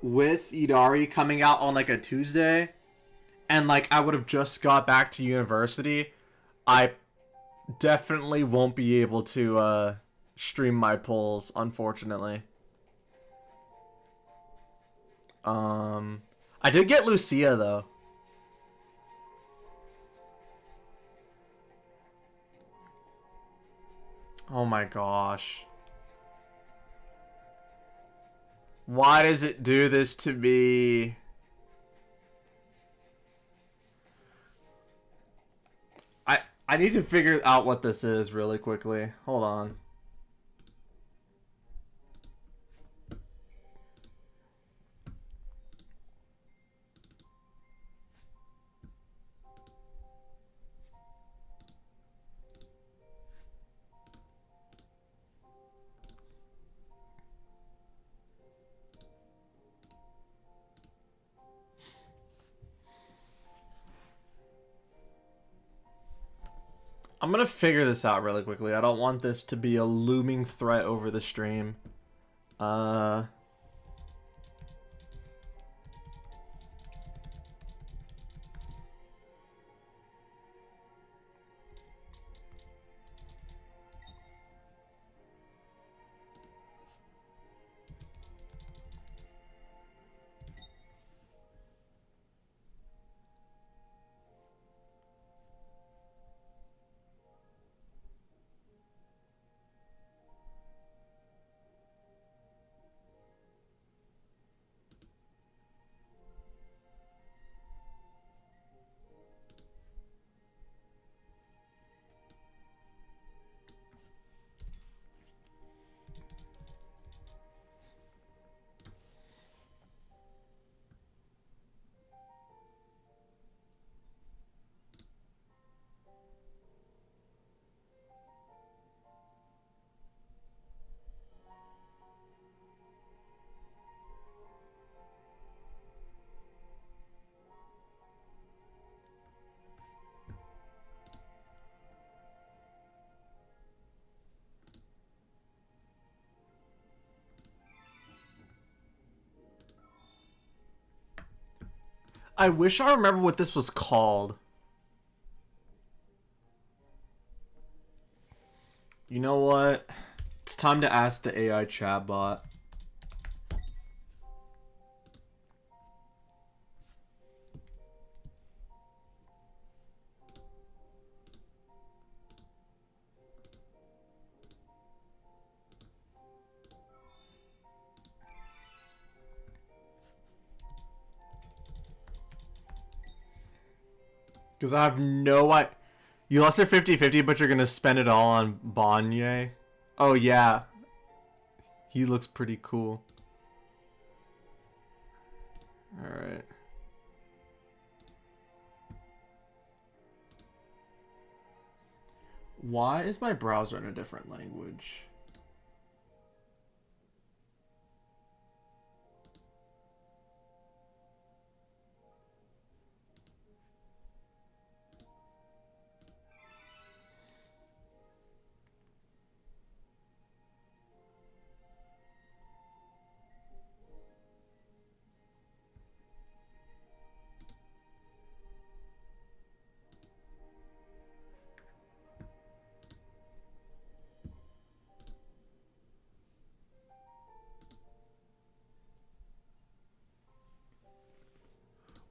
with Idari coming out on like a Tuesday, and like I would have just got back to university, I definitely won't be able to stream my polls, unfortunately. I did get Lucia though. Oh my gosh. Why does it do this to me? I need to figure out what this is really quickly. Hold on. I'm gonna figure this out really quickly. I don't want this to be a looming threat over the stream. I wish I remember what this was called. You know what? It's time to ask the AI chatbot. Because I have no idea. You lost your 50-50, but you're going to spend it all on Bonye. Oh, yeah. He looks pretty cool. Alright. Why is my browser in a different language?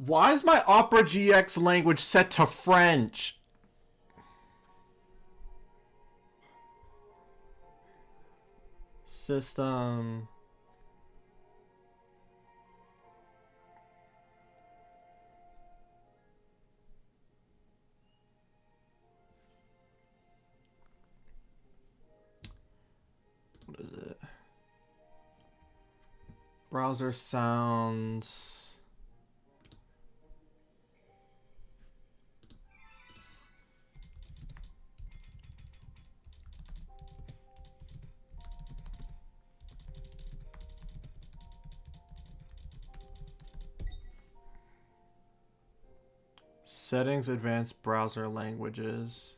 Why is my Opera GX language set to French? System. What is it? Browser sounds. Settings, advanced browser languages.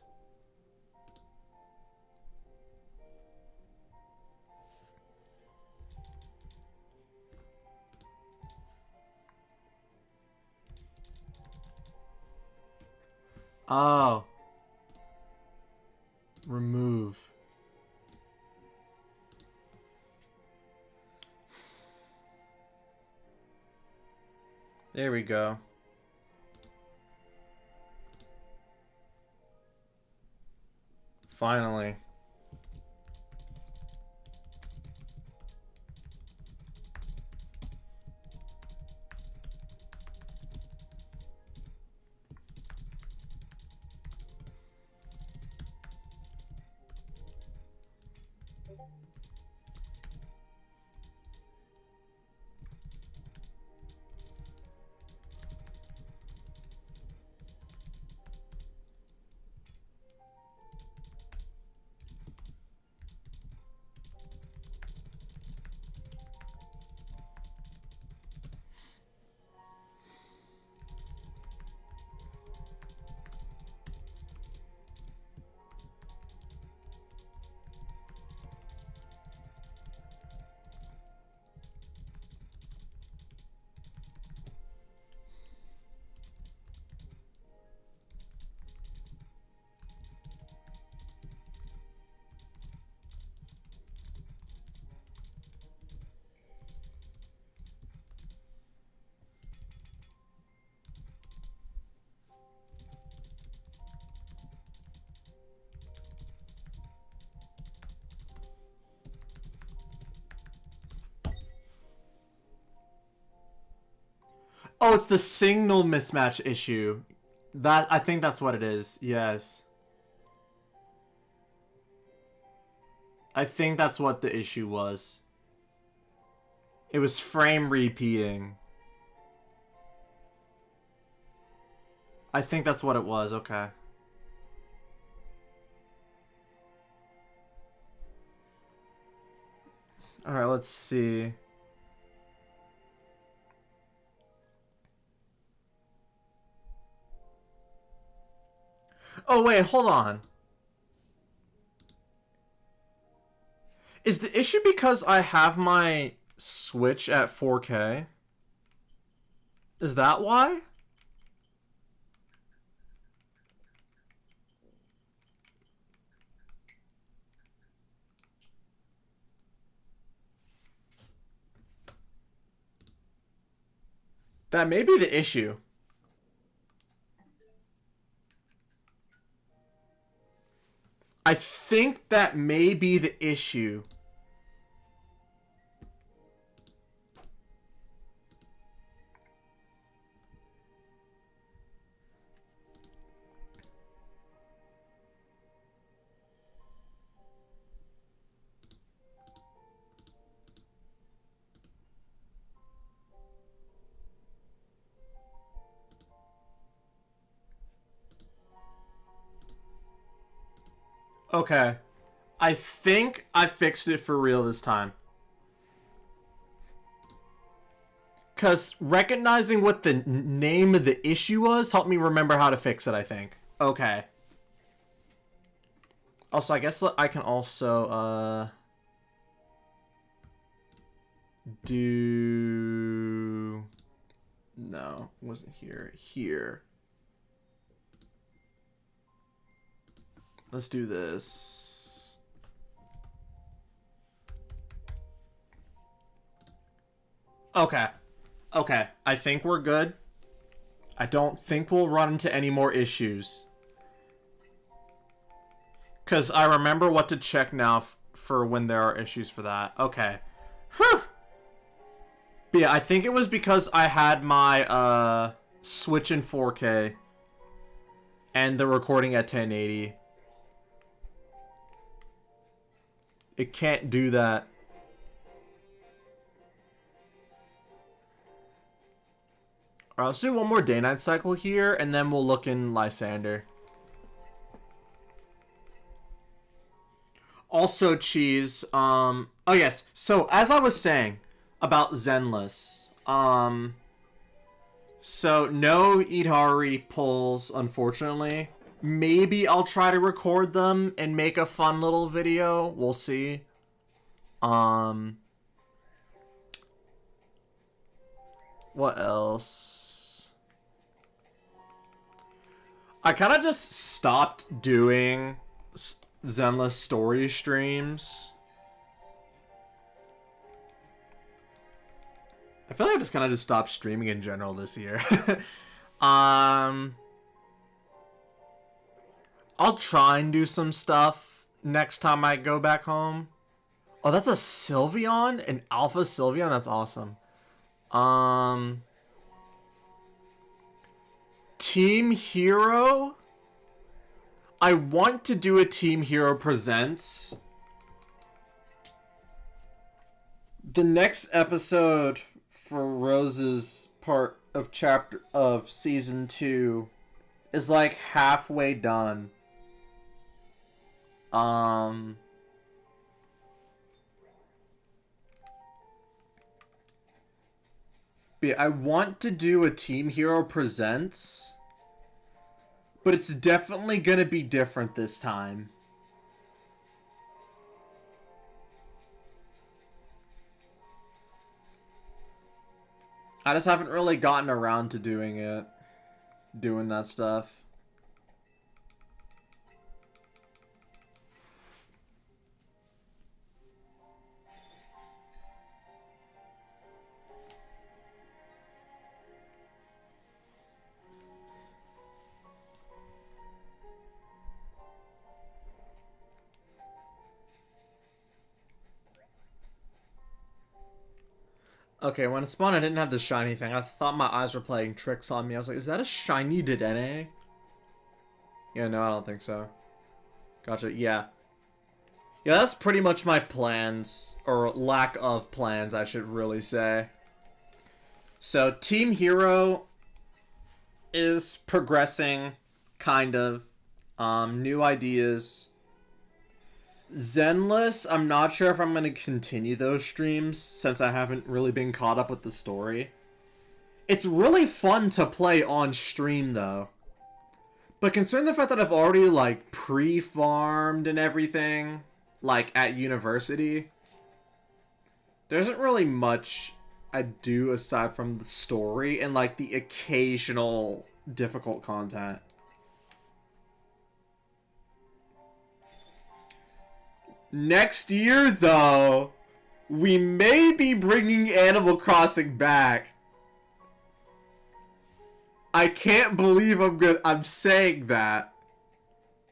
Oh. Remove. There we go. Finally. Oh, it's the signal mismatch issue. I think that's what it is. Yes. I think that's what the issue was. It was frame repeating. I think that's what it was. Okay. All right, let's see. Oh, wait, hold on. Is the issue because I have my Switch at 4K? Is that why? That may be the issue. I think that may be the issue. Okay. I think I fixed it for real this time. Because recognizing what the name of the issue was helped me remember how to fix it, I think. Okay. Also, I guess I can also, do... No, wasn't here. Here. Let's do this. Okay. Okay. I think we're good. I don't think we'll run into any more issues. Because I remember what to check now for when there are issues for that. Okay. Whew. But yeah, I think it was because I had my Switch in 4K. And the recording at 1080. It can't do that. Alright, let's do one more day-night cycle here, and then we'll look in Lysander. Also, Cheese, oh yes, so as I was saying about Zenless, so no Idari pulls, unfortunately. Maybe I'll try to record them and make a fun little video. We'll see. What else? I kind of just stopped doing Zenless story streams. I feel like I just kind of just stopped streaming in general this year. I'll try and do some stuff next time I go back home. Oh, that's a Sylveon? An Alpha Sylveon? That's awesome. Team Hero? I want to do a Team Hero Presents. The next episode for Rose's part of season 2 is like halfway done. But yeah, I want to do a Team Hero Presents, but it's definitely gonna be different this time. I just haven't really gotten around to doing that stuff. Okay, when it spawned, I didn't have the shiny thing. I thought my eyes were playing tricks on me. I was like, is that a shiny Dedenne? Yeah, no, I don't think so. Gotcha, yeah. Yeah, that's pretty much my plans, or lack of plans, I should really say. So, Team Hero is progressing, kind of. New ideas. Zenless, I'm not sure if I'm going to continue those streams since I haven't really been caught up with the story. It's really fun to play on stream though. But considering the fact that I've already like pre-farmed and everything, like at university, there isn't really much I do aside from the story and like the occasional difficult content. Next year, though, we may be bringing Animal Crossing back. I can't believe I'm saying that.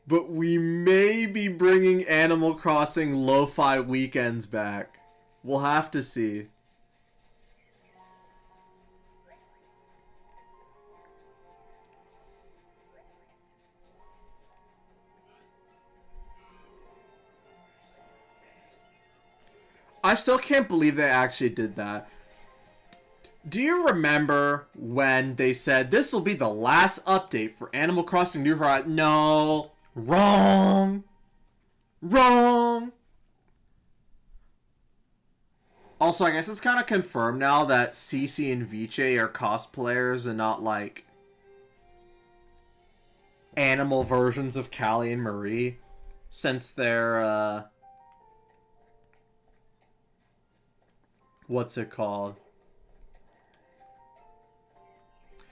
But we may be bringing Animal Crossing Lo-Fi Weekends back. We'll have to see. I still can't believe they actually did that. Do you remember when they said this will be the last update for Animal Crossing New Horizons? No. Wrong. Wrong. Also, I guess it's kind of confirmed now that Cece and Viche are cosplayers and not like animal versions of Callie and Marie, since they're what's it called?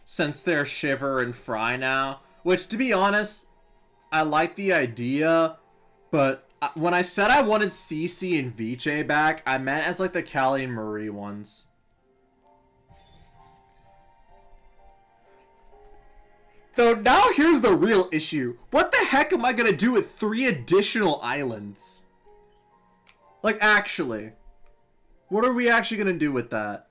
Since they're Shiver and Fry now, which, to be honest, I like the idea, but when I said I wanted Cece and Viche back, I meant as like the Callie and Marie ones. So now here's the real issue. What the heck am I gonna do with 3 additional islands? Like, actually. What are we actually gonna do with that?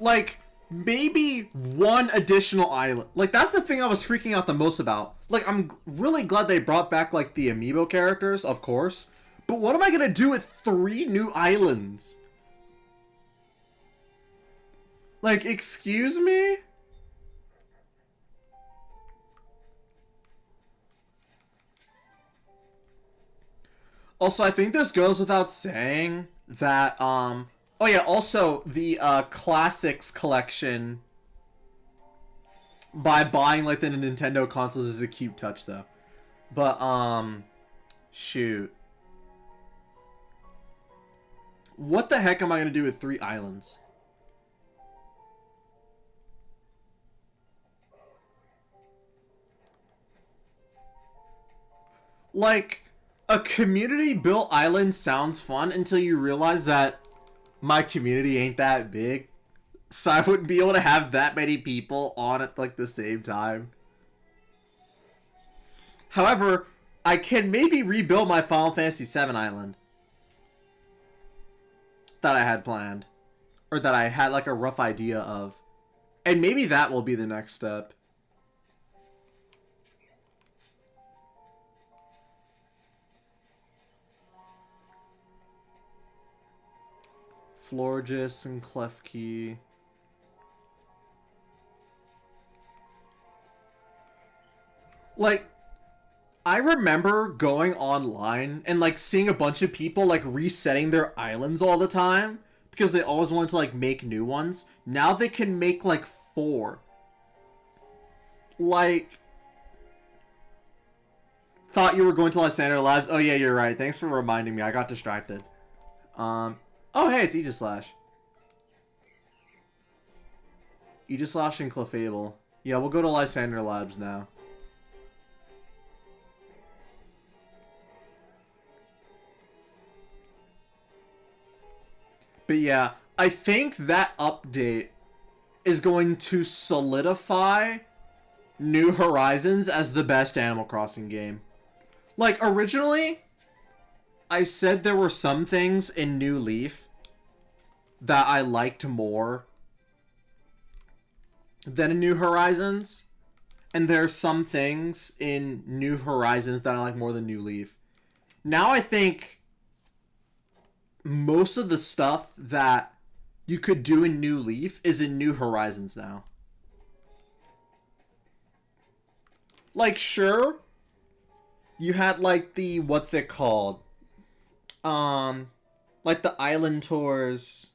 Like, maybe 1 additional island. Like, that's the thing I was freaking out the most about. Like, I'm really glad they brought back, like, the amiibo characters, of course. But what am I gonna do with 3 new islands? Like, excuse me? Also, I think this goes without saying that, oh yeah, also, the, Classics collection by buying, like, the Nintendo consoles is a cute touch, though. But, shoot. What the heck am I gonna do with 3 islands? Like, a community-built island sounds fun until you realize that my community ain't that big. So I wouldn't be able to have that many people on at, like, the same time. However, I can maybe rebuild my Final Fantasy VII island that I had planned. Or that I had, like, a rough idea of. And maybe that will be the next step. Florges and Klefki. Like, I remember going online and, like, seeing a bunch of people, like, resetting their islands all the time because they always wanted to, like, make new ones. Now they can make, like, 4. Like, thought you were going to Lysander Labs. Oh, yeah, you're right. Thanks for reminding me. I got distracted. Oh, hey, it's Aegislash. Aegislash and Clefable. Yeah, we'll go to Lysander Labs now. But yeah, I think that update is going to solidify New Horizons as the best Animal Crossing game. Like, originally, I said there were some things in New Leaf that I liked more than in New Horizons. And there are some things in New Horizons that I like more than New Leaf. Now I think most of the stuff that you could do in New Leaf is in New Horizons now. Like, sure, you had, like, the, what's it called? Like the island tours.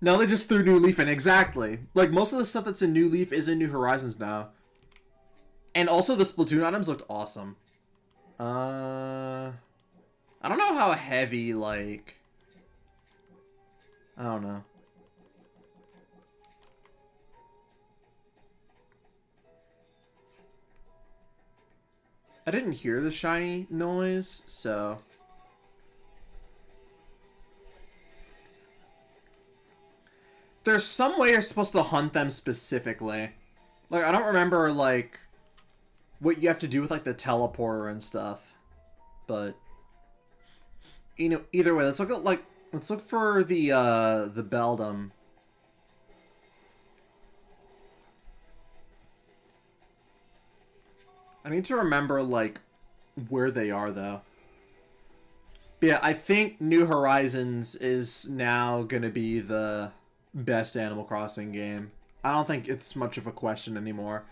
No, they just threw New Leaf in. Exactly. Like, most of the stuff that's in New Leaf is in New Horizons now. And also the Splatoon items looked awesome. I don't know how heavy, like... I don't know. I didn't hear the shiny noise, so... There's some way you're supposed to hunt them specifically. Like, I don't remember, like, what you have to do with, like, the teleporter and stuff. But, you know, either way, let's look at, like, let's look for the Beldum. I need to remember, like, where they are, though. But yeah, I think New Horizons is now gonna be the best Animal Crossing game. I don't think it's much of a question anymore.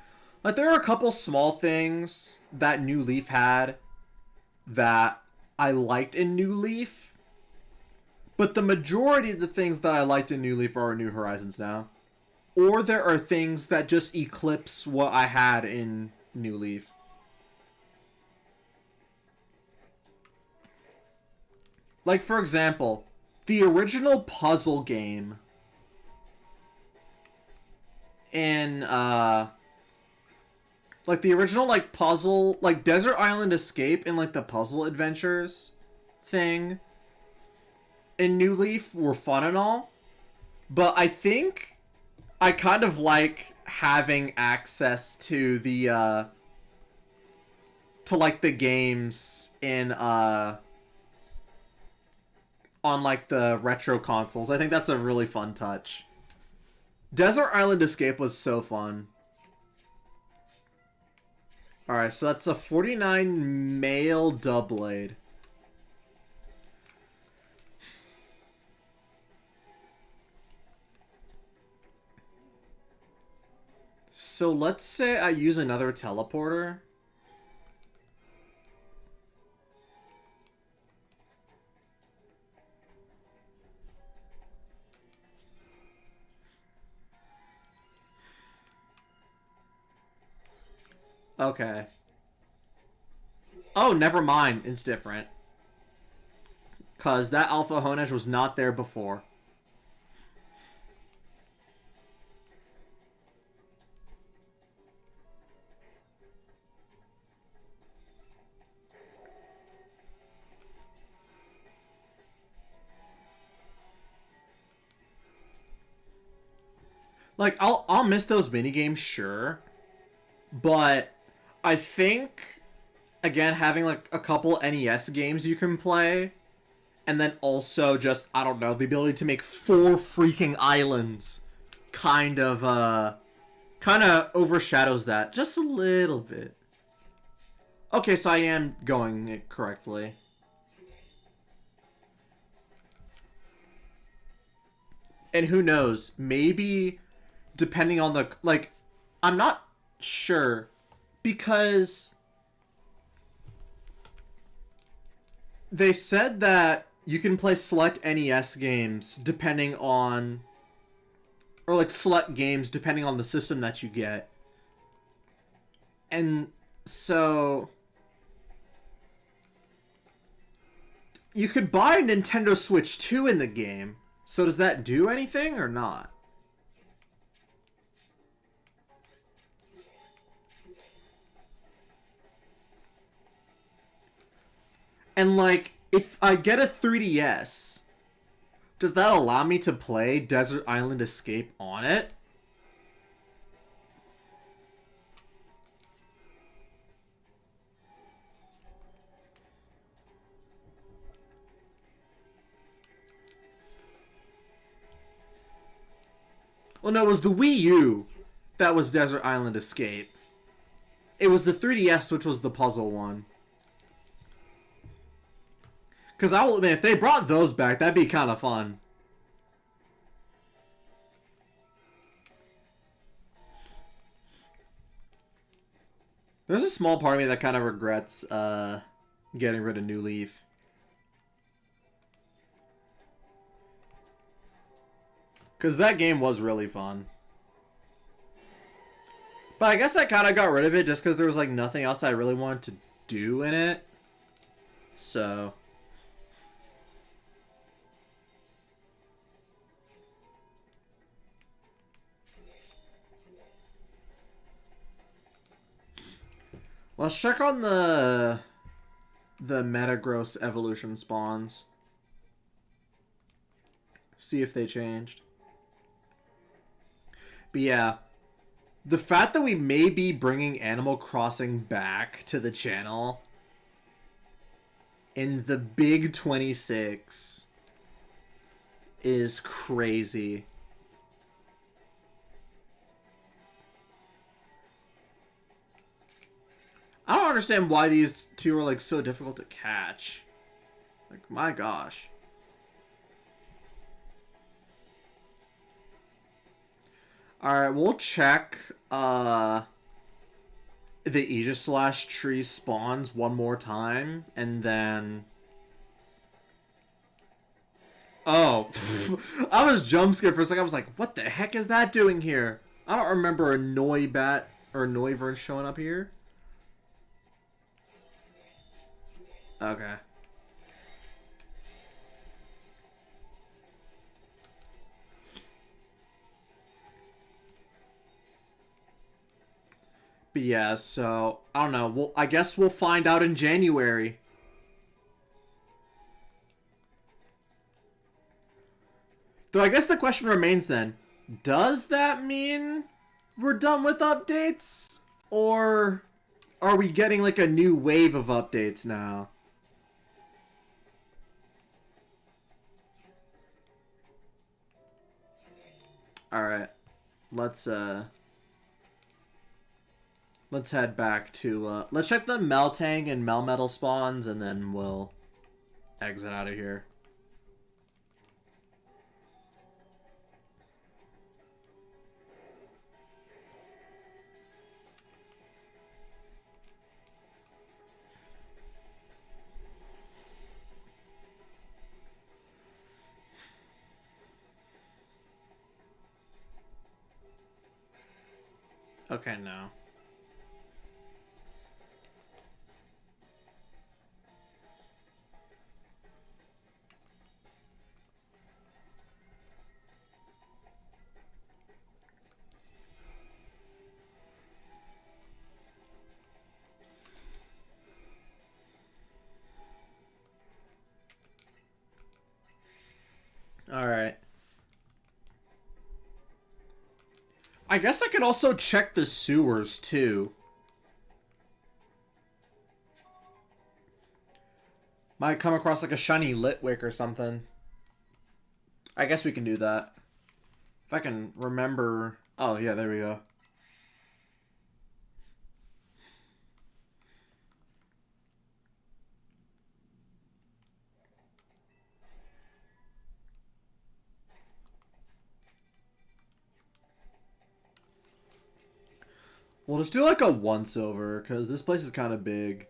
Like, there are a couple small things that New Leaf had that I liked in New Leaf, but the majority of the things that I liked in New Leaf are in New Horizons now. Or there are things that just eclipse what I had in New Leaf. Like, for example, the original puzzle game in, like, the original, like, puzzle, like, Desert Island Escape and, like, the Puzzle Adventures thing in New Leaf were fun and all, but I think I kind of like having access to the, to, like, the games in, on, like, the retro consoles. I think that's a really fun touch. Desert Island Escape was so fun. Alright, so that's a 49 male Doublade. So let's say I use another teleporter. Okay. Oh, never mind. It's different. Because that Alpha Honedge was not there before. Like, I'll miss those minigames, sure. But I think, again, having, like, a couple NES games you can play, and then also just, I don't know, the ability to make 4 freaking islands kind of overshadows that just a little bit. Okay, so I am going it correctly. And who knows, maybe depending on the, like, I'm not sure, because they said that you can play select NES games depending on, or like select games depending on the system that you get. And so you could buy a Nintendo Switch 2 in the game. So does that do anything or not? And, like, if I get a 3DS, does that allow me to play Desert Island Escape on it? Well, no, it was the Wii U that was Desert Island Escape. It was the 3DS which was the puzzle one. Because I will admit, if they brought those back, that'd be kind of fun. There's a small part of me that kind of regrets getting rid of New Leaf. Because that game was really fun. But I guess I kind of got rid of it just because there was like nothing else I really wanted to do in it. So... Let's check on the Metagross evolution spawns. See if they changed. But yeah, the fact that we may be bringing Animal Crossing back to the channel in the big 26 is crazy. I don't understand why these two are like so difficult to catch. Like, my gosh. Alright, we'll check the Aegislash tree spawns one more time, and then... Oh, I was jump scared for a second. I was like, what the heck is that doing here? I don't remember a Noibat or Noivern showing up here. Okay. But yeah, so, I don't know. Well, I guess we'll find out in January. Though I guess the question remains then, does that mean we're done with updates? Or are we getting like a new wave of updates now? Alright. Let's head back to let's check the Meltang and Melmetal spawns, and then we'll exit out of here. Okay, no. Alright. I guess I could also check the sewers, too. Might come across like a shiny Litwick or something. I guess we can do that. If I can remember... Oh, yeah, there we go. We'll just do like a once over, because this place is kind of big.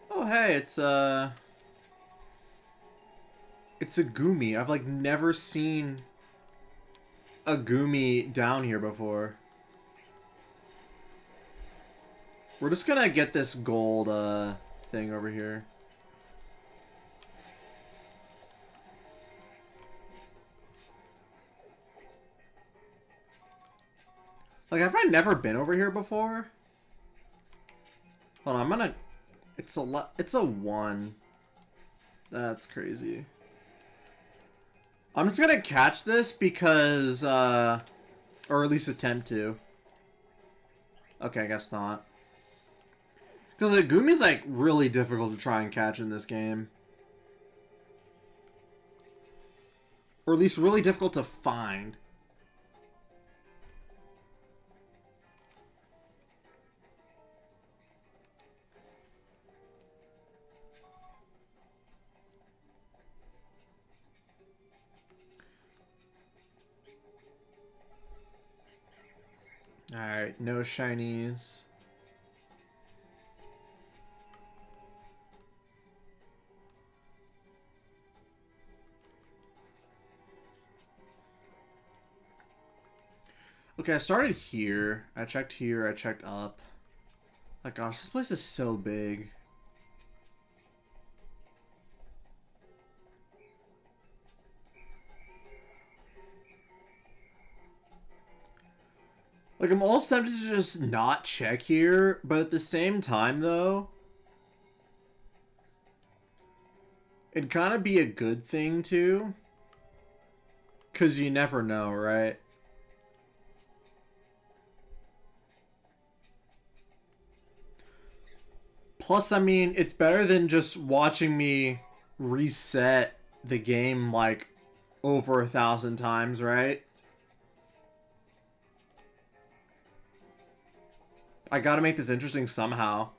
Oh, hey, it's a Gumi. I've like never seen a Gumi down here before. We're just gonna get this gold thing over here. Like, have I never been over here before? Hold on, I'm gonna... It's a 1. That's crazy. I'm just gonna catch this because, or at least attempt to. Okay, I guess not. Because the Gumi's, like, really difficult to try and catch in this game. Or at least really difficult to find. Alright, no shinies. Okay, I started here. I checked here. I checked up. My gosh, this place is so big. Like, I'm almost tempted to just not check here, but at the same time, though, it'd kind of be a good thing, too. Because you never know, right? Plus, I mean, it's better than just watching me reset the game, like, over 1,000 times, right? I gotta make this interesting somehow.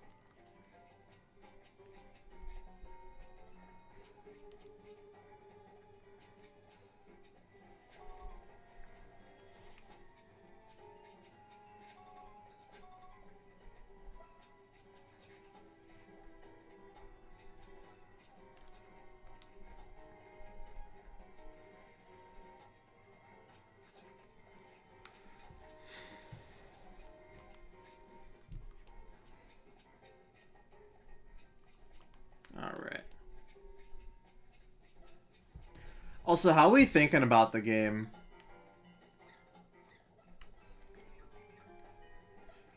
Alright. Also, how are we thinking about the game?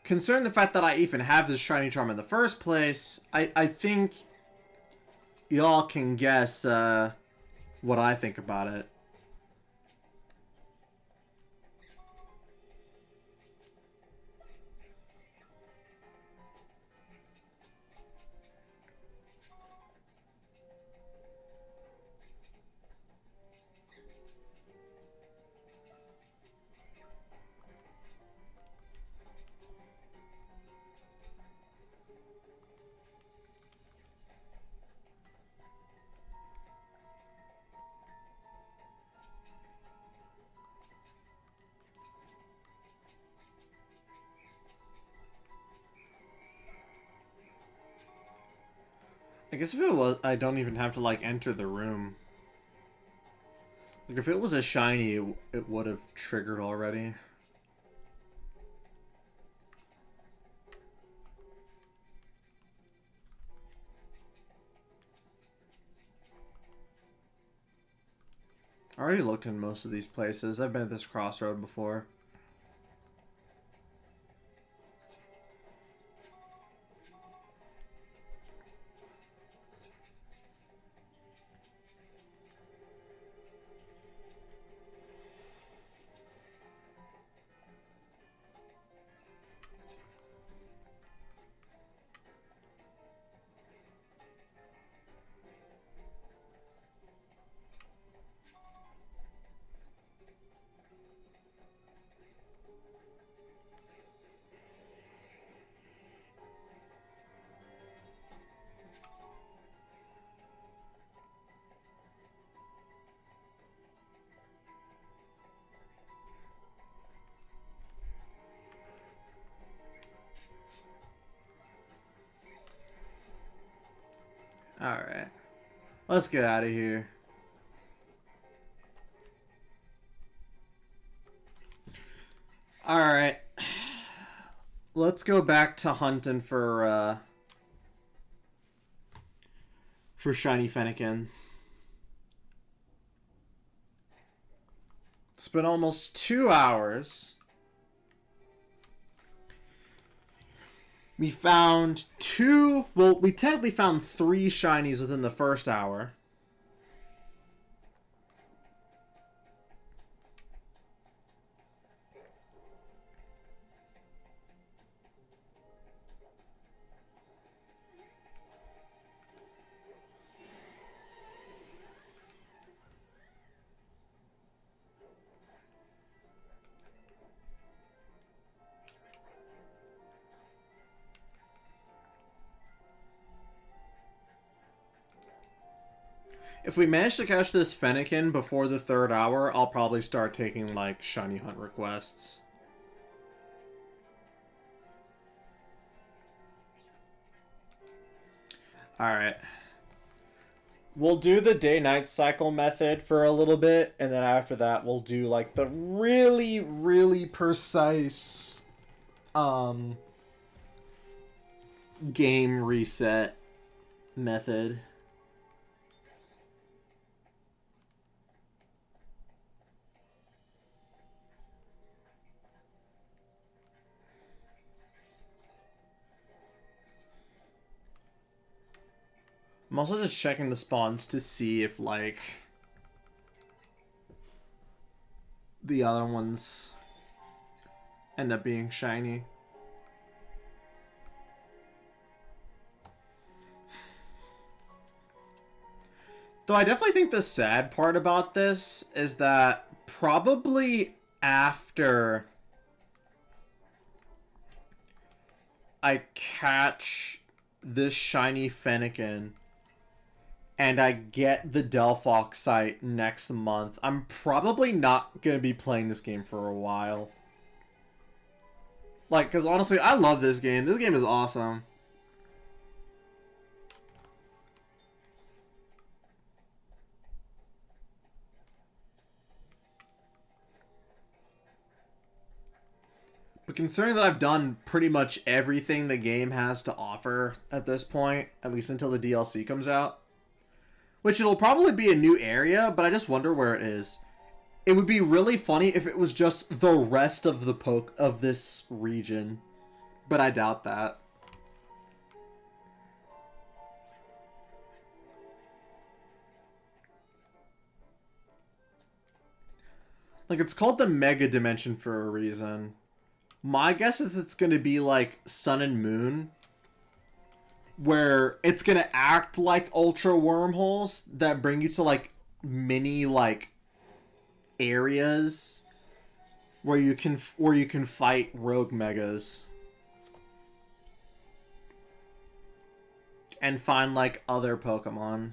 Considering the fact that I even have this shiny charm in the first place, I think y'all can guess what I think about it. I guess if it was, I don't even have to, like, enter the room. Like, if it was a shiny, it would have triggered already. I already looked in most of these places. I've been at this crossroad before. Alright. Let's get out of here. Alright. Let's go back to hunting for shiny Fennekin. It's been almost 2 hours. We found we technically found 3 shinies within the first hour. If we manage to catch this Fennekin before the 3rd hour, I'll probably start taking, like, shiny hunt requests. Alright. We'll do the day-night cycle method for a little bit, and then after that, we'll do like the really, really precise game reset method. I'm also just checking the spawns to see if, like, the other ones end up being shiny. Though I definitely think the sad part about this is that probably after I catch this shiny Fennekin and I get the Delphoxite next month, I'm probably not going to be playing this game for a while. Like, because honestly, I love this game. This game is awesome. But considering that I've done pretty much everything the game has to offer at this point, at least until the DLC comes out, which it'll probably be a new area, but I just wonder where it is. It would be really funny if it was just the rest of the of this region, but I doubt that. Like, it's called the Mega Dimension for a reason. My guess is it's going to be like Sun and Moon, where it's going to act like ultra wormholes that bring you to like mini like areas where you can fight rogue megas and find like other Pokemon.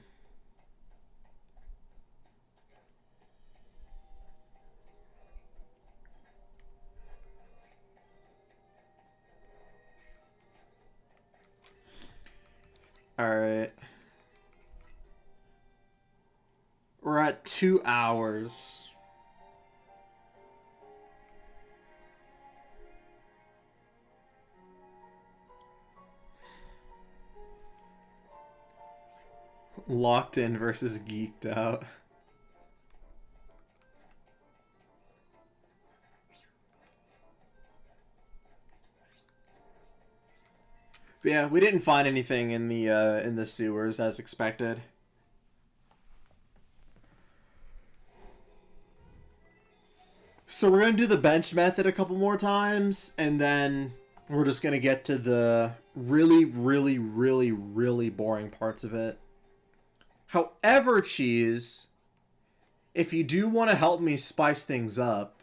Alright. We're at 2 hours. Locked in versus geeked out. But yeah, we didn't find anything in the sewers as expected. So we're gonna do the bench method a couple more times, and then we're just gonna get to the really, really, really, really boring parts of it. However, Cheese, if you do want to help me spice things up,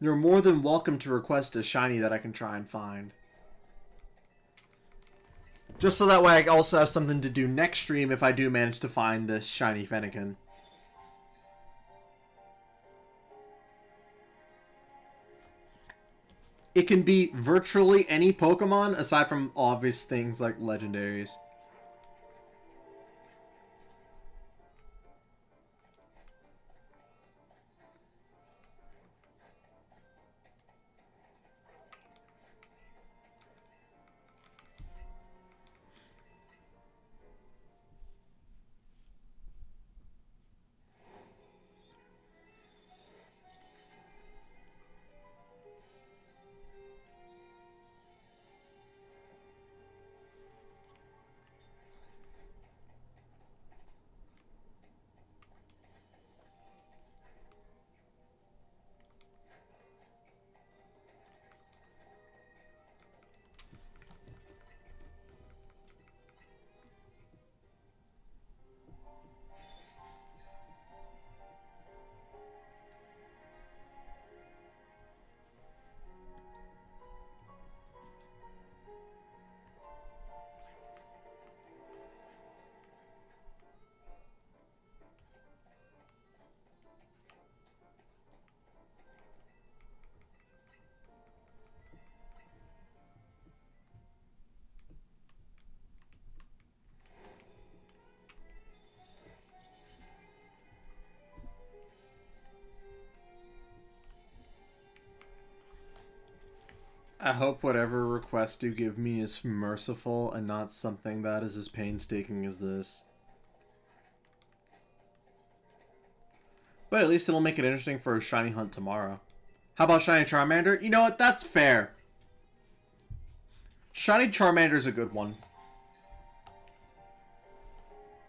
you're more than welcome to request a shiny that I can try and find. Just so that way I also have something to do next stream if I do manage to find this shiny Fennekin. It can be virtually any Pokemon aside from obvious things like legendaries. I hope whatever request you give me is merciful and not something that is as painstaking as this. But at least it'll make it interesting for a shiny hunt tomorrow. How about shiny Charmander? You know what? That's fair. Shiny Charmander's a good one.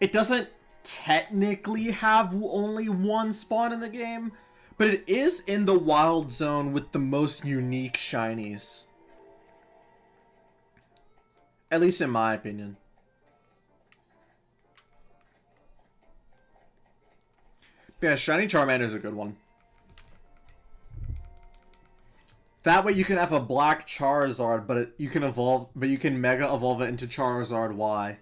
It doesn't technically have only one spawn in the game, but it is in the wild zone with the most unique shinies. At least in my opinion. Yeah, shiny Charmander's a good one. That way you can have a black Charizard, but you can Mega Evolve it into Charizard Y.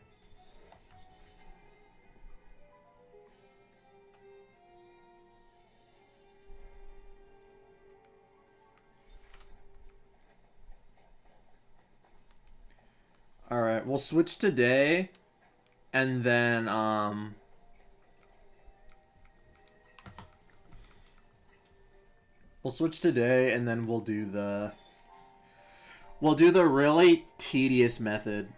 Alright, we'll switch today, and then, we'll switch today, and then we'll do the really tedious method.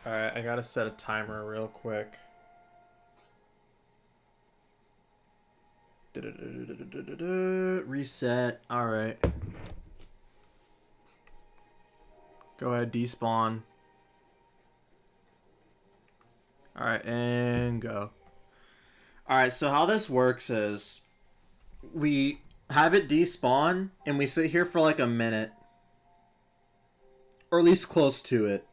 Alright, I gotta set a timer real quick. Reset. Alright. Go ahead, despawn. Alright, and go. Alright, so how this works is we have it despawn and we sit here for like a minute. Or at least close to it.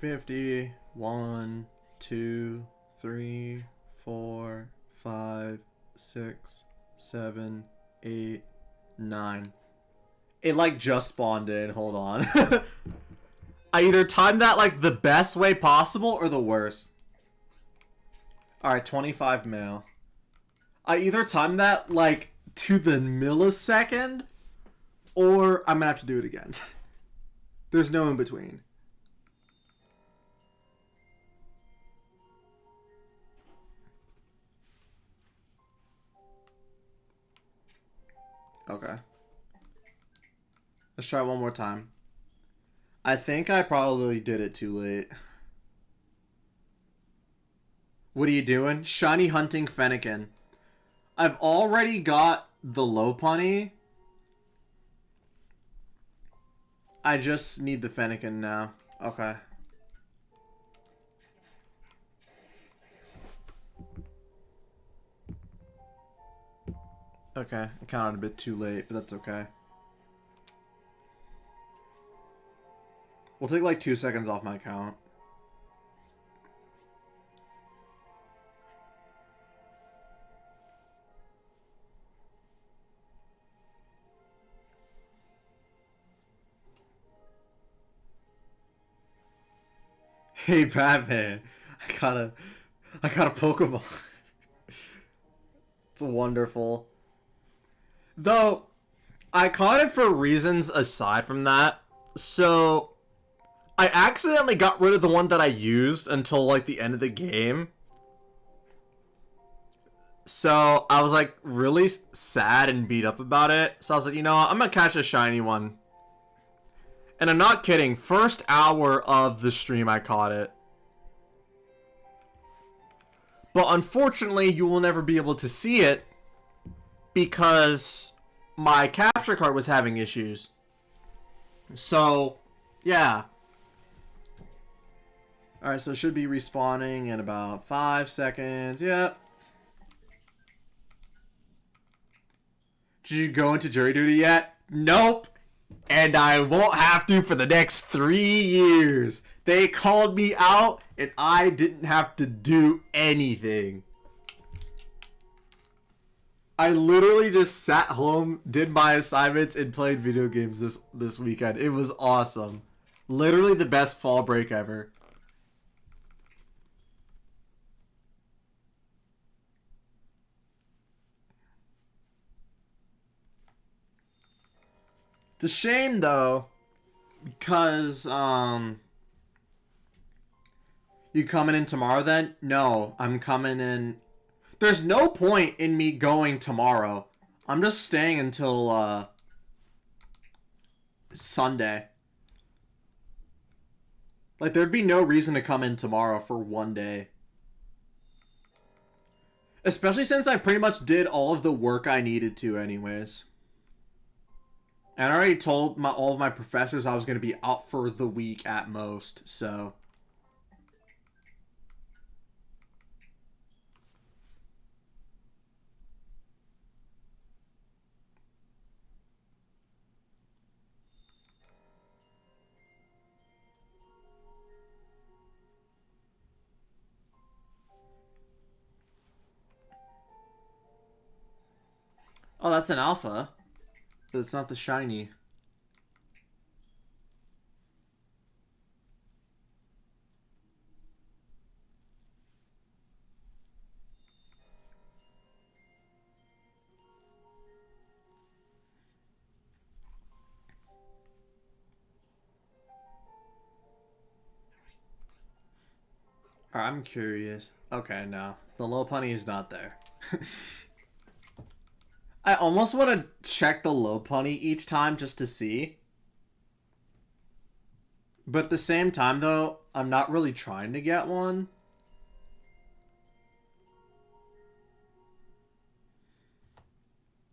$50, 1, 2, 3, 4, 5, 6, 7, 8, 9. It like just spawned in. Hold on. I either timed that like the best way possible or the worst. Alright, 25 mil. I either timed that like to the millisecond or I'm gonna have to do it again. There's no in between. Okay. Let's try one more time. I think I probably did it too late. What are you doing? Shiny hunting Fennekin. I've already got the Lopunny. I just need the Fennekin now. Okay. Okay, I counted a bit too late, but that's okay. We'll take like 2 seconds off my count. Hey Batman, I got a Pokemon. It's wonderful. Though, I caught it for reasons aside from that. So, I accidentally got rid of the one that I used until like the end of the game. So, I was like really sad and beat up about it. So I was like, you know what, I'm gonna catch a shiny one. And I'm not kidding. First hour of the stream, I caught it. But unfortunately, you will never be able to see it because my capture card was having issues. So, yeah. Alright, so it should be respawning in about 5 seconds. Yep. Did you go into jury duty yet? Nope. And I won't have to for the next 3 years. They called me out and I didn't have to do anything. I literally just sat home, did my assignments, and played video games this weekend. It was awesome. Literally the best fall break ever. It's a shame though, because you coming in tomorrow then? No, I'm coming in. There's no point in me going tomorrow. I'm just staying until Sunday. Like, there'd be no reason to come in tomorrow for one day. Especially since I pretty much did all of the work I needed to anyways. And I already told all of my professors I was going to be out for the week at most, so... Oh, that's an alpha. But it's not the shiny. I'm curious. Okay, no. The Lopunny is not there. I almost want to check the Lopunny each time just to see. But at the same time, though, I'm not really trying to get one.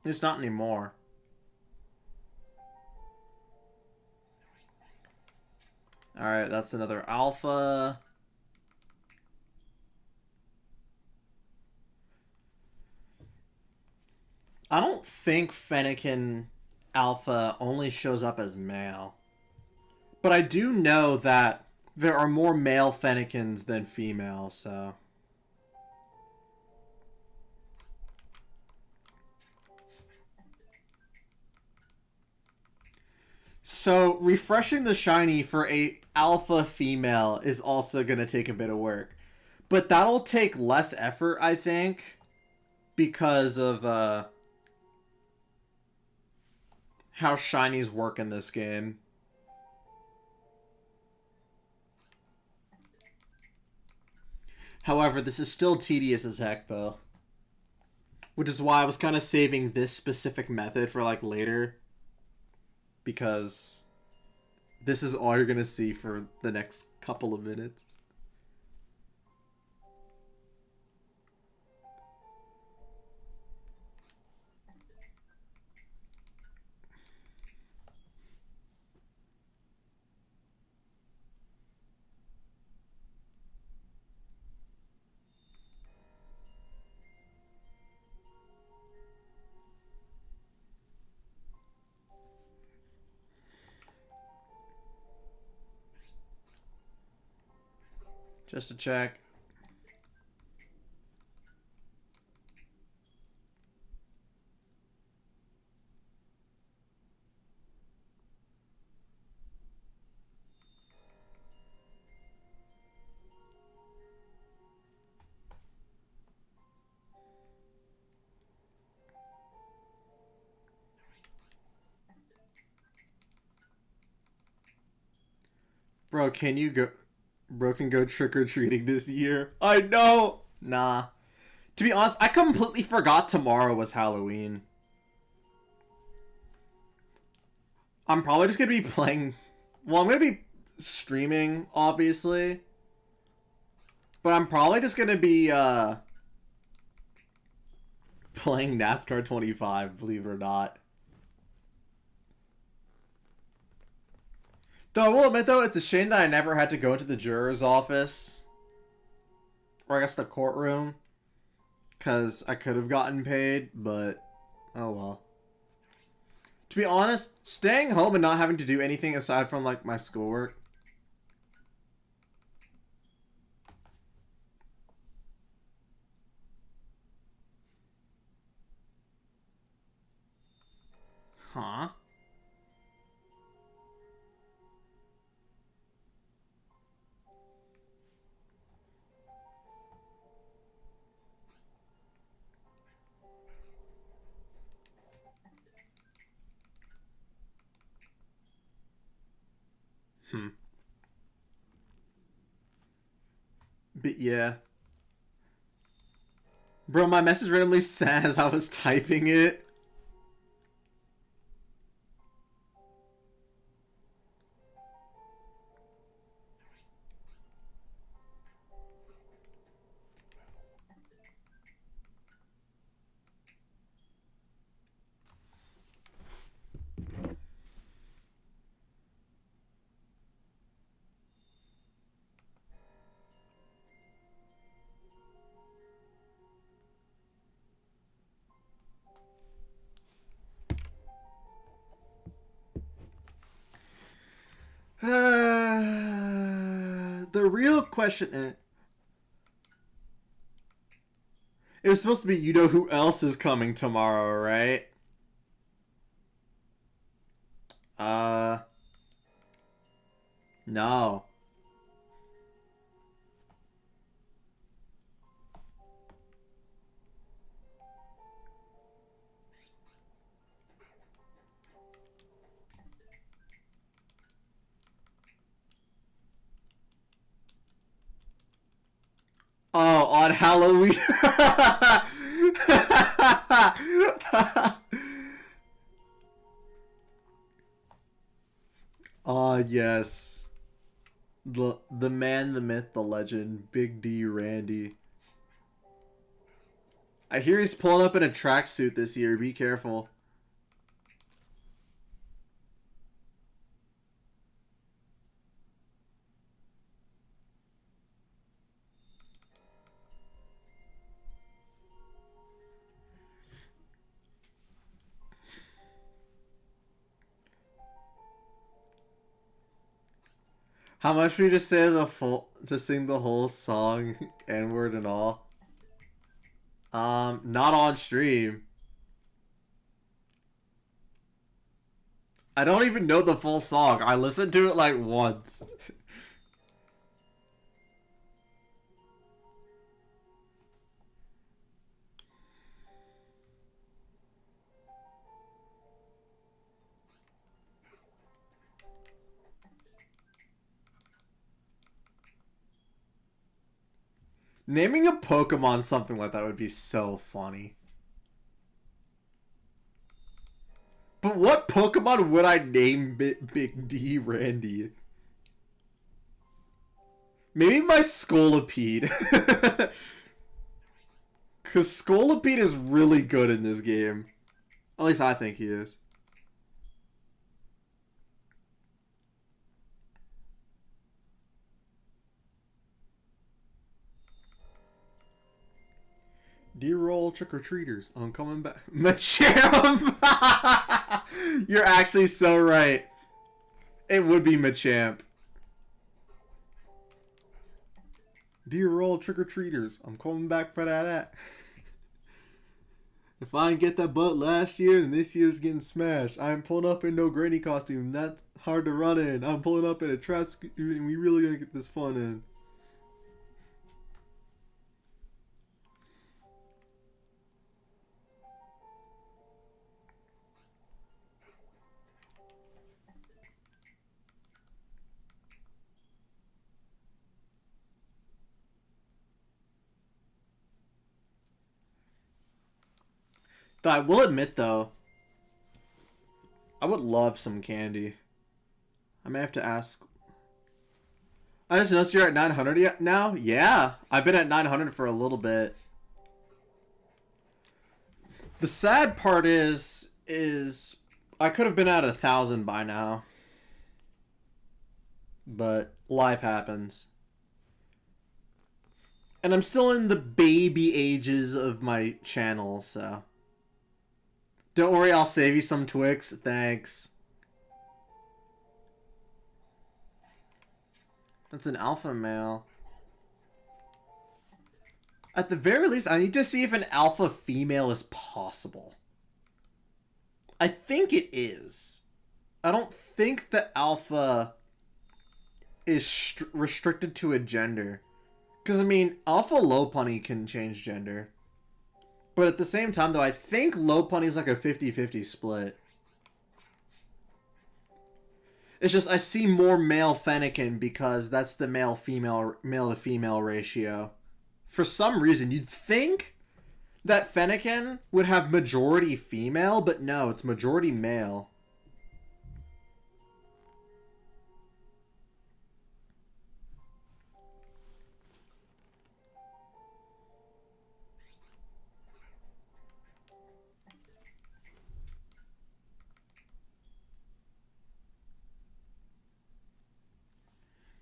It's not anymore. Alright, that's another alpha. I don't think Fennekin Alpha only shows up as male. But I do know that there are more male Fennekins than female, so... So, refreshing the shiny for a alpha female is also going to take a bit of work. But that'll take less effort, I think, because of how shinies work in this game. However, this is still tedious as heck, though. Which is why I was kind of saving this specific method for, like, later. Because this is all you're going to see for the next couple of minutes. Just to check. Bro, can you go... Bro can go trick-or-treating this year. I know! Nah. To be honest, I completely forgot tomorrow was Halloween. I'm probably just gonna be playing Well, I'm gonna be streaming, obviously. But I'm probably just gonna be playing NASCAR 25, believe it or not. Though I will admit though, it's a shame that I never had to go into the juror's office. Or I guess the courtroom. Cause I could have gotten paid, but oh well. To be honest, staying home and not having to do anything aside from like my schoolwork. Huh? Hmm. But yeah. Bro, my message randomly sat as I was typing it. The real question is, it was supposed to be you know who else is coming tomorrow, right? Uh, no. Oh, on Halloween. Ah, yes. The man, the myth, the legend, Big D Randy. I hear he's pulling up in a tracksuit this year. Be careful. How much we just say the full to sing the whole song, N word and all? Not on stream. I don't even know the full song. I listened to it like once. Naming a Pokemon something like that would be so funny. But what Pokemon would I name Big D Randy? Maybe my Scolipede. Because Scolipede is really good in this game. At least I think he is. Dear all trick-or-treaters, I'm coming back. Machamp! You're actually so right. It would be Machamp. Dear all trick-or-treaters, I'm coming back for that. If I didn't get that butt last year, then this year's getting smashed. I'm pulling up in no granny costume. That's hard to run in. I'm pulling up in a trash scoot, and we really gonna get this fun in. I will admit though, I would love some candy. may have to ask. I just noticed you're at 900 yet now? Yeah, I've been at 900 for a little bit. The sad part is I could have been at 1,000 by now. But life happens. And I'm still in the baby ages of my channel, so. Don't worry, I'll save you some Twix. Thanks. That's an alpha male. At the very least, I need to see if an alpha female is possible. I think it is. I don't think the alpha is restricted to a gender. Because, I mean, alpha Lopunny can change gender. But at the same time, though, I think Lopunny's like a 50-50 split. It's just I see more male Fennekin because that's the male-female, male-to-female ratio. For some reason, you'd think that Fennekin would have majority female, but no, it's majority male.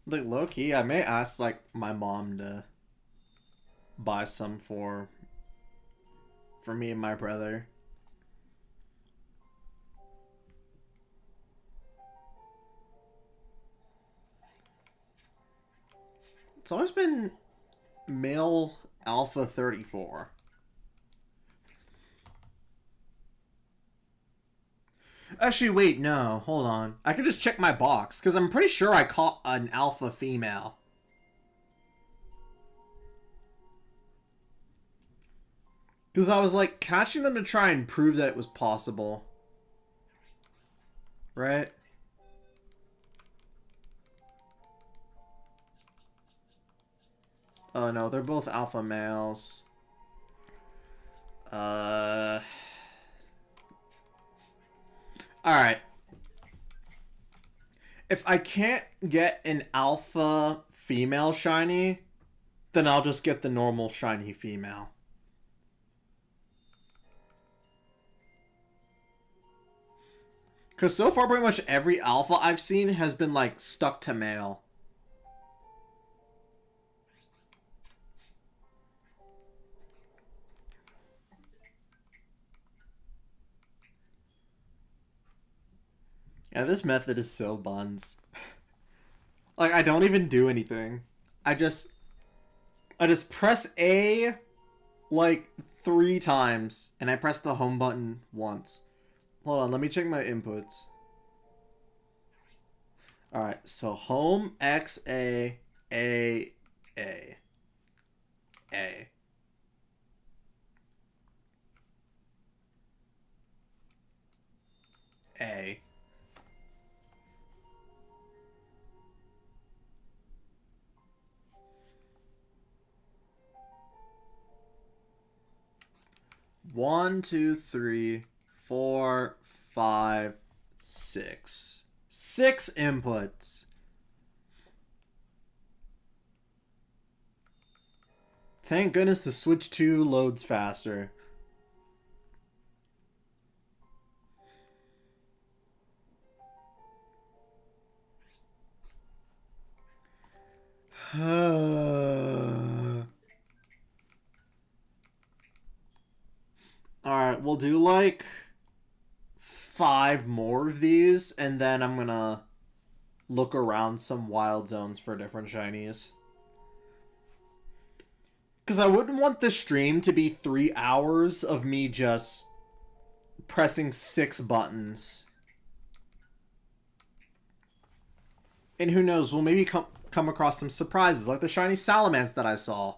Like, low-key, I may ask, like, my mom to buy some for me and my brother. It's always been male alpha 34. Actually, wait, no, hold on. I can just check my box, because I'm pretty sure I caught an alpha female. Because I was, like, catching them to try and prove that it was possible. Right? Oh, no, they're both alpha males. Alright. If I can't get an alpha female shiny, then I'll just get the normal shiny female. Because so far, pretty much every alpha I've seen has been, like, stuck to male. Yeah, this method is so buns. Like, I don't even do anything. I just press A, like, 3 times, and I press the home button once. Hold on, let me check my inputs. Alright, so home, X, A, A, A, A. A. One, two, three, 4, 5, 6. 6 inputs. Thank goodness the Switch 2 loads faster. Alright, we'll do like 5 more of these, and then I'm gonna look around some wild zones for different shinies. Because I wouldn't want the stream to be 3 hours of me just pressing 6 buttons. And who knows, we'll maybe come across some surprises, like the shiny Salamence that I saw.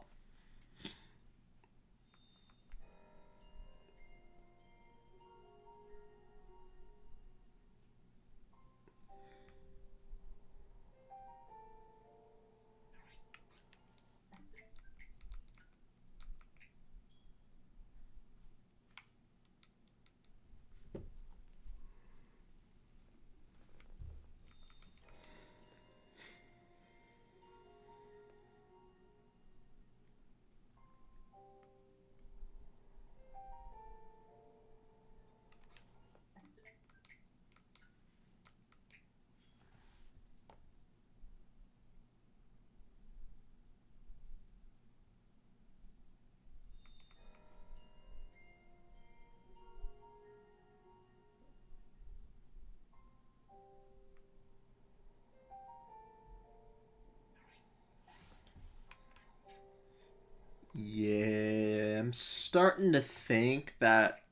Yeah, I'm starting to think that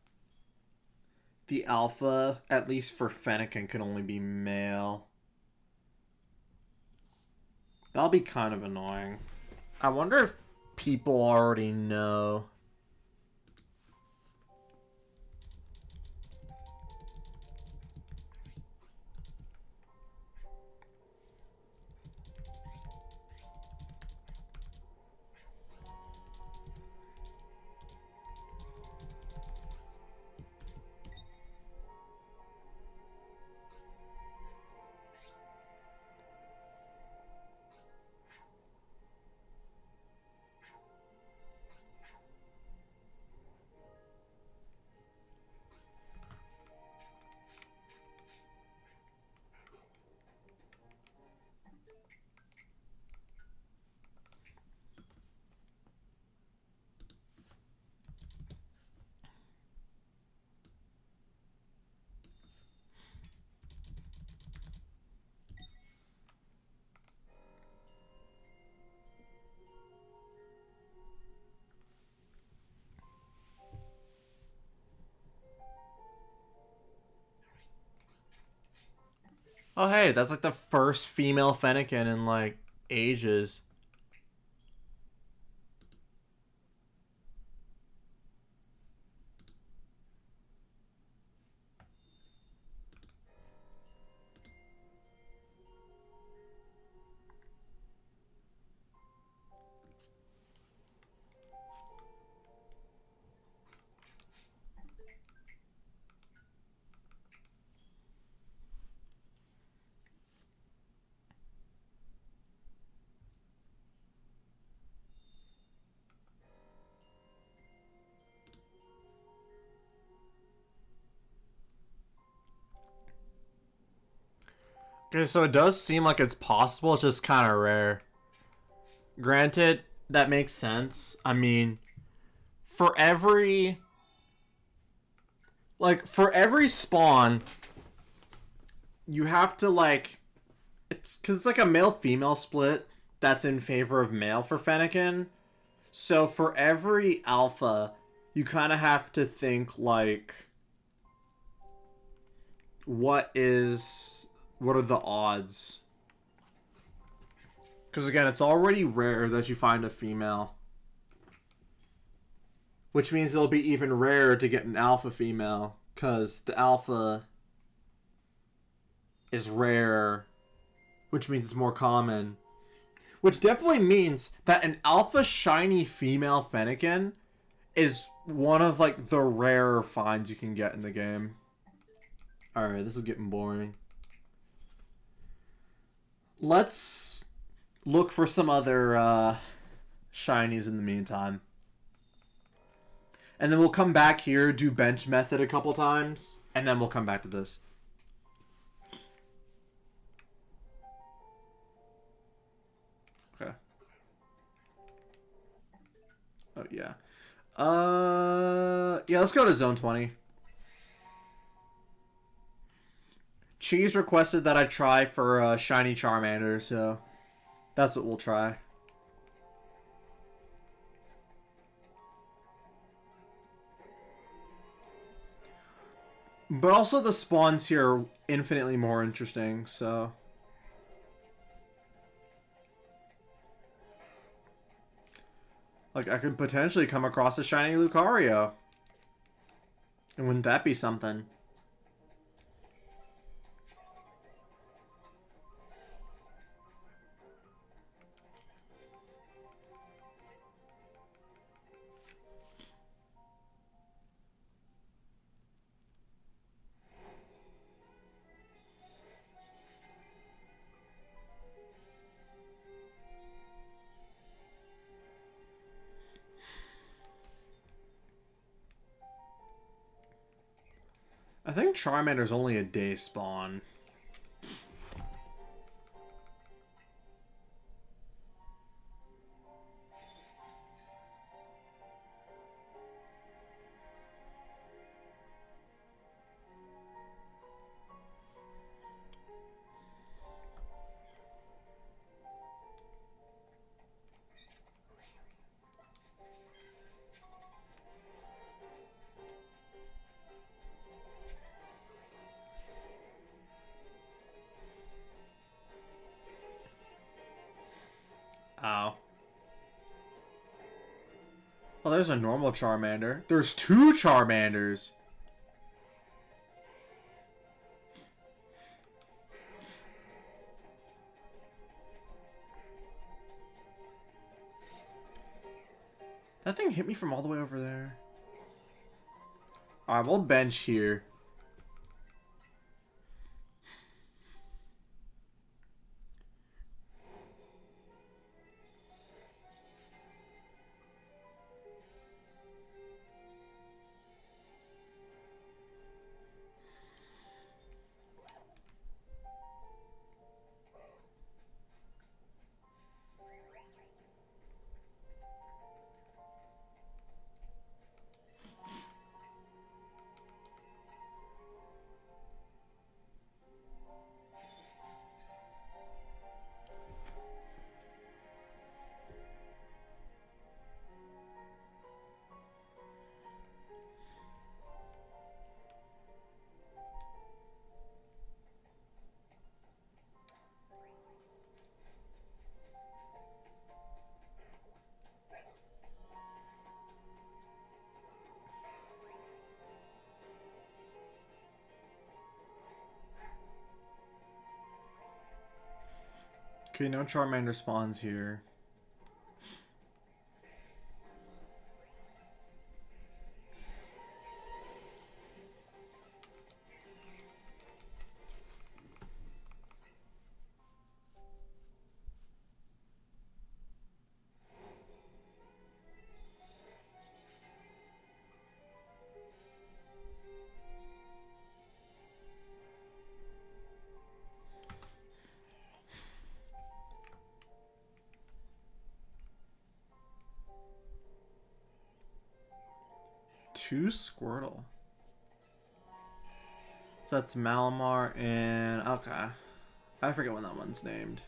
the alpha, at least for Fennekin, can only be male. That'll be kind of annoying. I wonder if people already know. Oh, hey, that's like the first female Fennekin in like ages. Okay, so it does seem like it's possible, it's just kind of rare. Granted, that makes sense. I mean, for every spawn, you have to like it's because it's like a male female split that's in favor of male for Fennekin. So for every alpha, you kind of have to think like, what are the odds? Because again, it's already rare that you find a female, which means it'll be even rarer to get an alpha female because the alpha is rare, which means it's more common. Which definitely means that an alpha shiny female Fennekin is one of like the rarer finds you can get in the game. Alright, this is getting boring. Let's look for some other shinies in the meantime. And then we'll come back here, do bench method a couple times, and then we'll come back to this. Okay. Oh, yeah. Yeah, let's go to Zone 20. Cheese requested that I try for Shiny Charmander, so that's what we'll try. But also the spawns here are infinitely more interesting, so... Like, I could potentially come across a shiny Lucario. And wouldn't that be something? I think Charmander's only a day spawn. Oh, there's a normal Charmander. There's 2 Charmanders. That thing hit me from all the way over there. Alright, we'll bench here. Okay, no Charmander spawns here. Two Squirtle. So that's Malamar and... Okay. I forget when that one's named.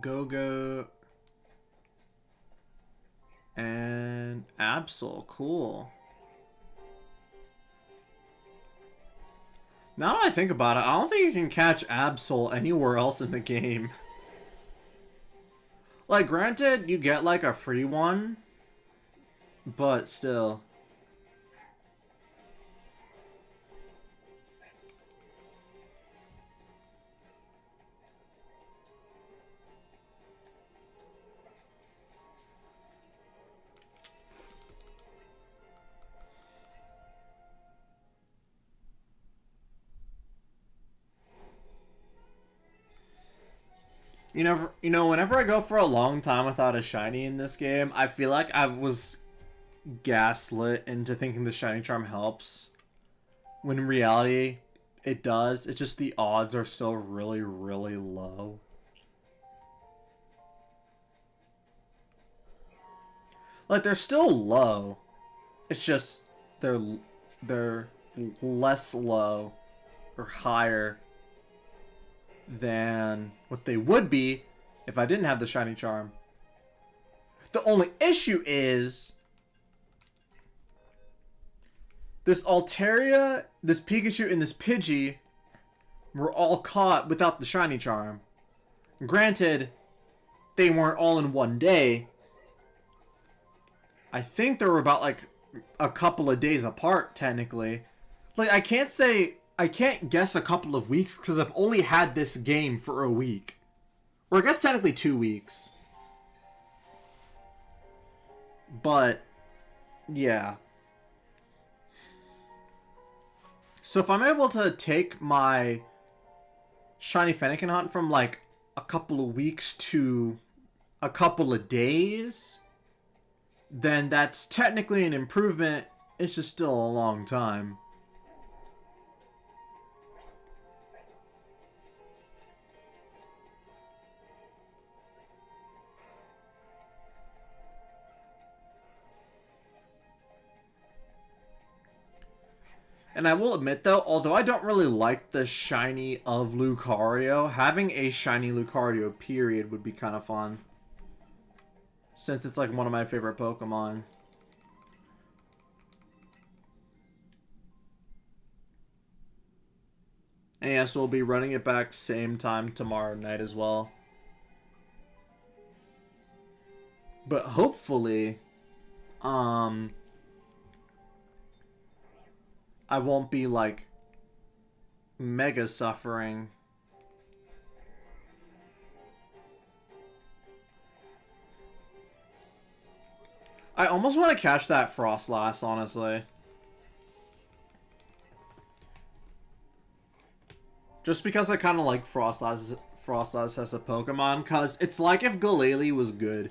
Go-Go... And Absol, cool. Now that I think about it, I don't think you can catch Absol anywhere else in the game. Like, granted, you get like a free one, but still. You know, whenever I go for a long time without a shiny in this game, I feel like I was gaslit into thinking the shiny charm helps. When in reality, it does. It's just the odds are still really, really low. Like, they're still low. It's just they're less low or higher than what they would be if I didn't have the shiny charm. The only issue is this Altaria, this Pikachu, and this Pidgey were all caught without the shiny charm. Granted, they weren't all in one day. I think they were about like a couple of days apart, technically. Like, I can't guess a couple of weeks because I've only had this game for a week. Or I guess technically 2 weeks. But, yeah. So if I'm able to take my shiny Fennekin hunt from like a couple of weeks to a couple of days, then that's technically an improvement. It's just still a long time. And I will admit though, although I don't really like the shiny of Lucario, having a shiny Lucario period would be kind of fun. Since it's like one of my favorite Pokemon. And yes, we'll be running it back same time tomorrow night as well. But hopefully, I won't be like mega suffering. I almost want to catch that Frostlass, honestly. Just because I kind of like Frostlass as a Pokemon, because it's like if Glalie was good.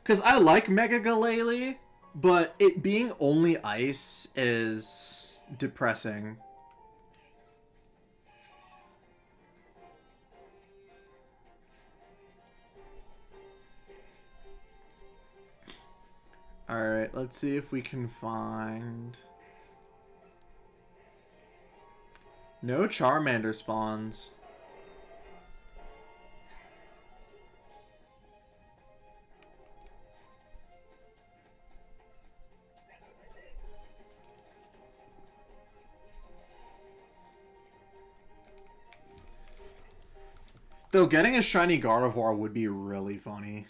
Because I like Mega Glalie, but it being only ice is depressing. Alright, let's see if we can find... No Charmander spawns. Though getting a shiny Gardevoir would be really funny.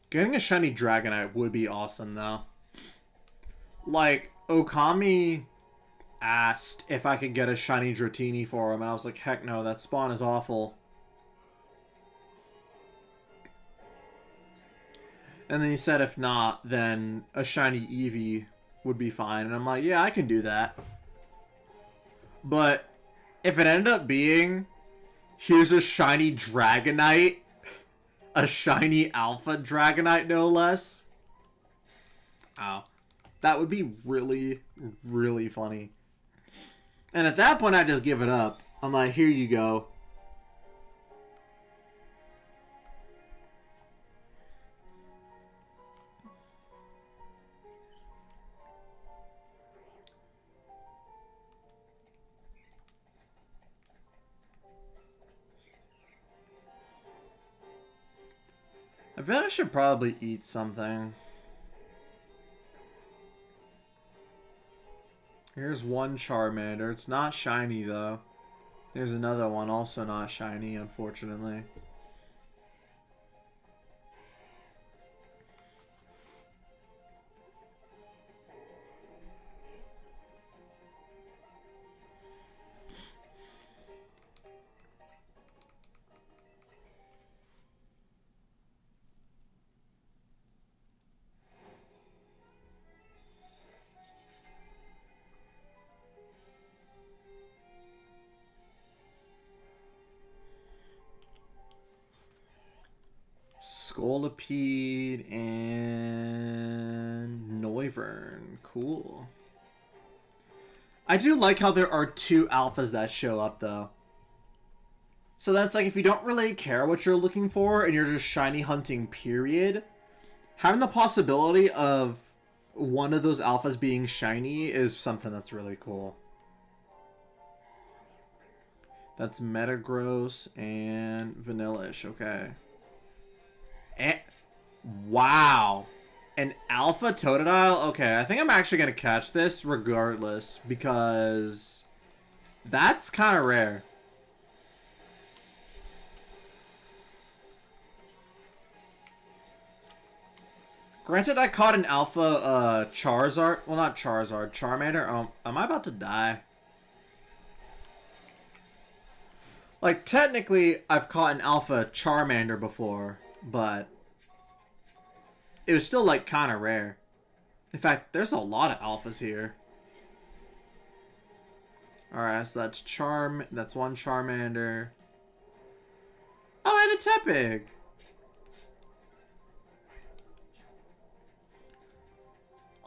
Getting a shiny Dragonite would be awesome, though. Like, Okami asked if I could get a shiny Dratini for him, and I was like, heck no, that spawn is awful. And then he said if not, then a shiny Eevee would be fine. And I'm like, yeah, I can do that. But if it ended up being, here's a shiny Dragonite, a shiny Alpha Dragonite, no less. Oh. That would be really, really funny. And at that point, I just give it up. I'm like, here you go. I feel like I should probably eat something. Here's one Charmander. It's not shiny, though. There's another one, also not shiny, unfortunately. Scolipede and Noivern. Cool. I do like how there are two alphas that show up, though. So that's like if you don't really care what you're looking for and you're just shiny hunting, period, having the possibility of one of those alphas being shiny is something that's really cool. That's Metagross and Vanillish. Okay. And, wow. An Alpha Totodile? Okay, I think I'm actually going to catch this regardless because that's kind of rare. Granted, I caught an Alpha Charizard. Well, not Charizard. Charmander. Am I about to die? Like, technically, I've caught an Alpha Charmander before, but it was still, like, kind of rare. In fact, there's a lot of alphas here. Alright, so that's one Charmander. Oh, and a Tepig!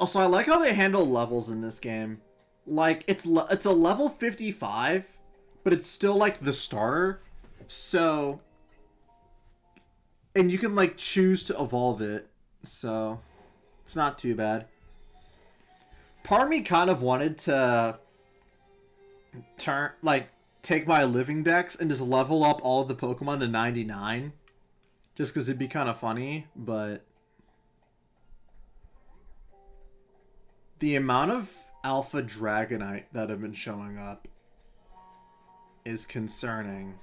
Also, I like how they handle levels in this game. Like, it's a level 55, but it's still, like, the starter. So, and you can, like, choose to evolve it. So, it's not too bad. Part of me kind of wanted to take my living dex and just level up all of the Pokemon to 99. Just because it'd be kind of funny, but the amount of Alpha Dragonite that have been showing up is concerning.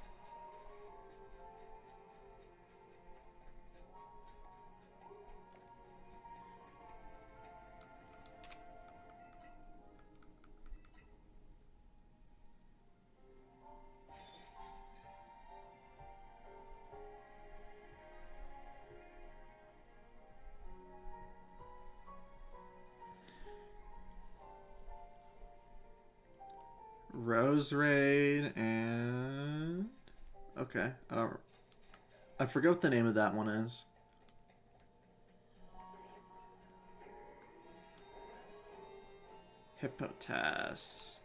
Rose Raid and... Okay, I forget what the name of that one is. Hippotas.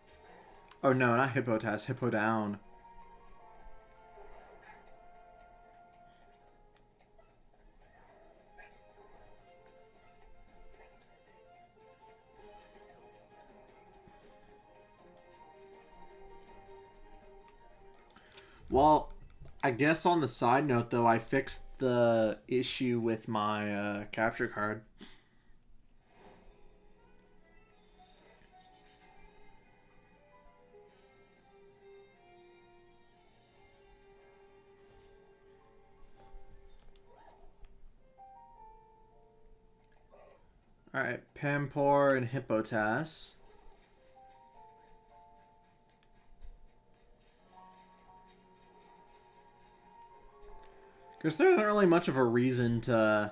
Oh no, not Hippotas, Hippodown. Well, I guess on the side note, though, I fixed the issue with my capture card. Alright, Pampor and Hippotas. Because there isn't really much of a reason to...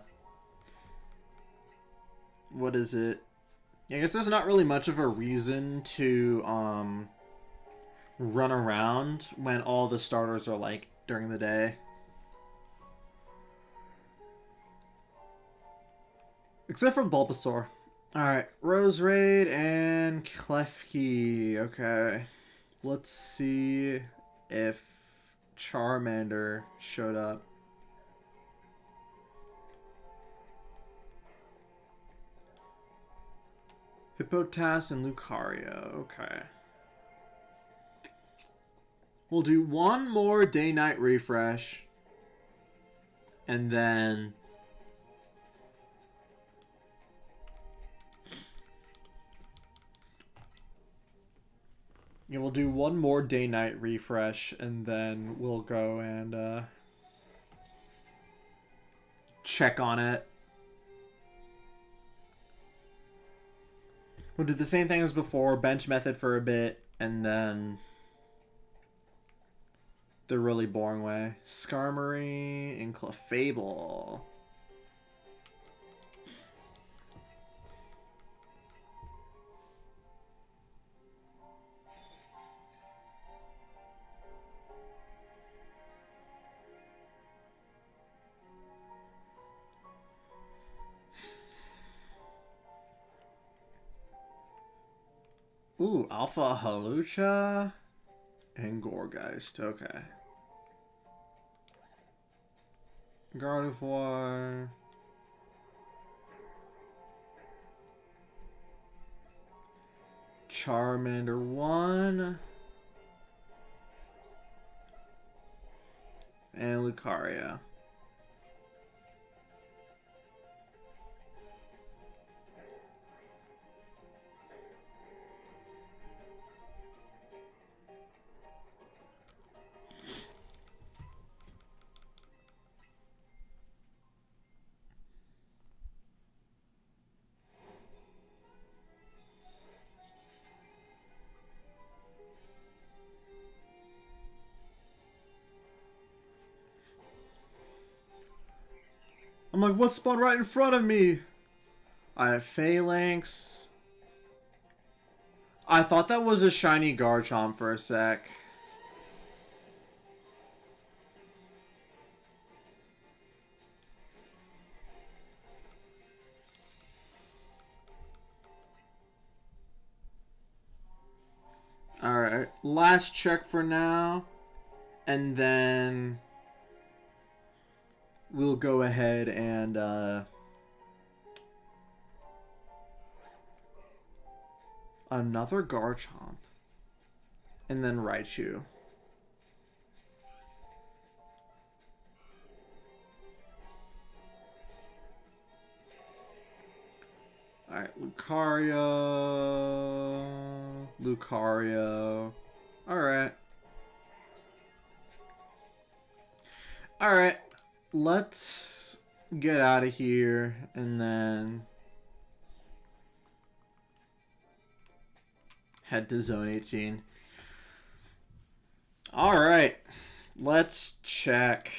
What is it? I guess there's not really much of a reason to run around when all the starters are like during the day. Except for Bulbasaur. Alright, Rose Raid and Klefki. Okay. Let's see if Charmander showed up. Hippotas and Lucario. Okay. We'll do one more day-night refresh. And then... Yeah, we'll do one more day-night refresh. And then we'll go and check on it. We'll do the same thing as before. Bench method for a bit. And then... the really boring way. Skarmory and Clefable. Ooh, Alpha Halucha and Gorgeist. Okay. Gardevoir. Charmander 1. And Lucario. I'm like, what spawned right in front of me? I have Phalanx. I thought that was a shiny Garchomp for a sec. Alright, last check for now. And then we'll go ahead and another Garchomp. And then Raichu. Alright, Lucario. Alright. Alright. Let's get out of here and then head to Zone 18. Alright. Let's check.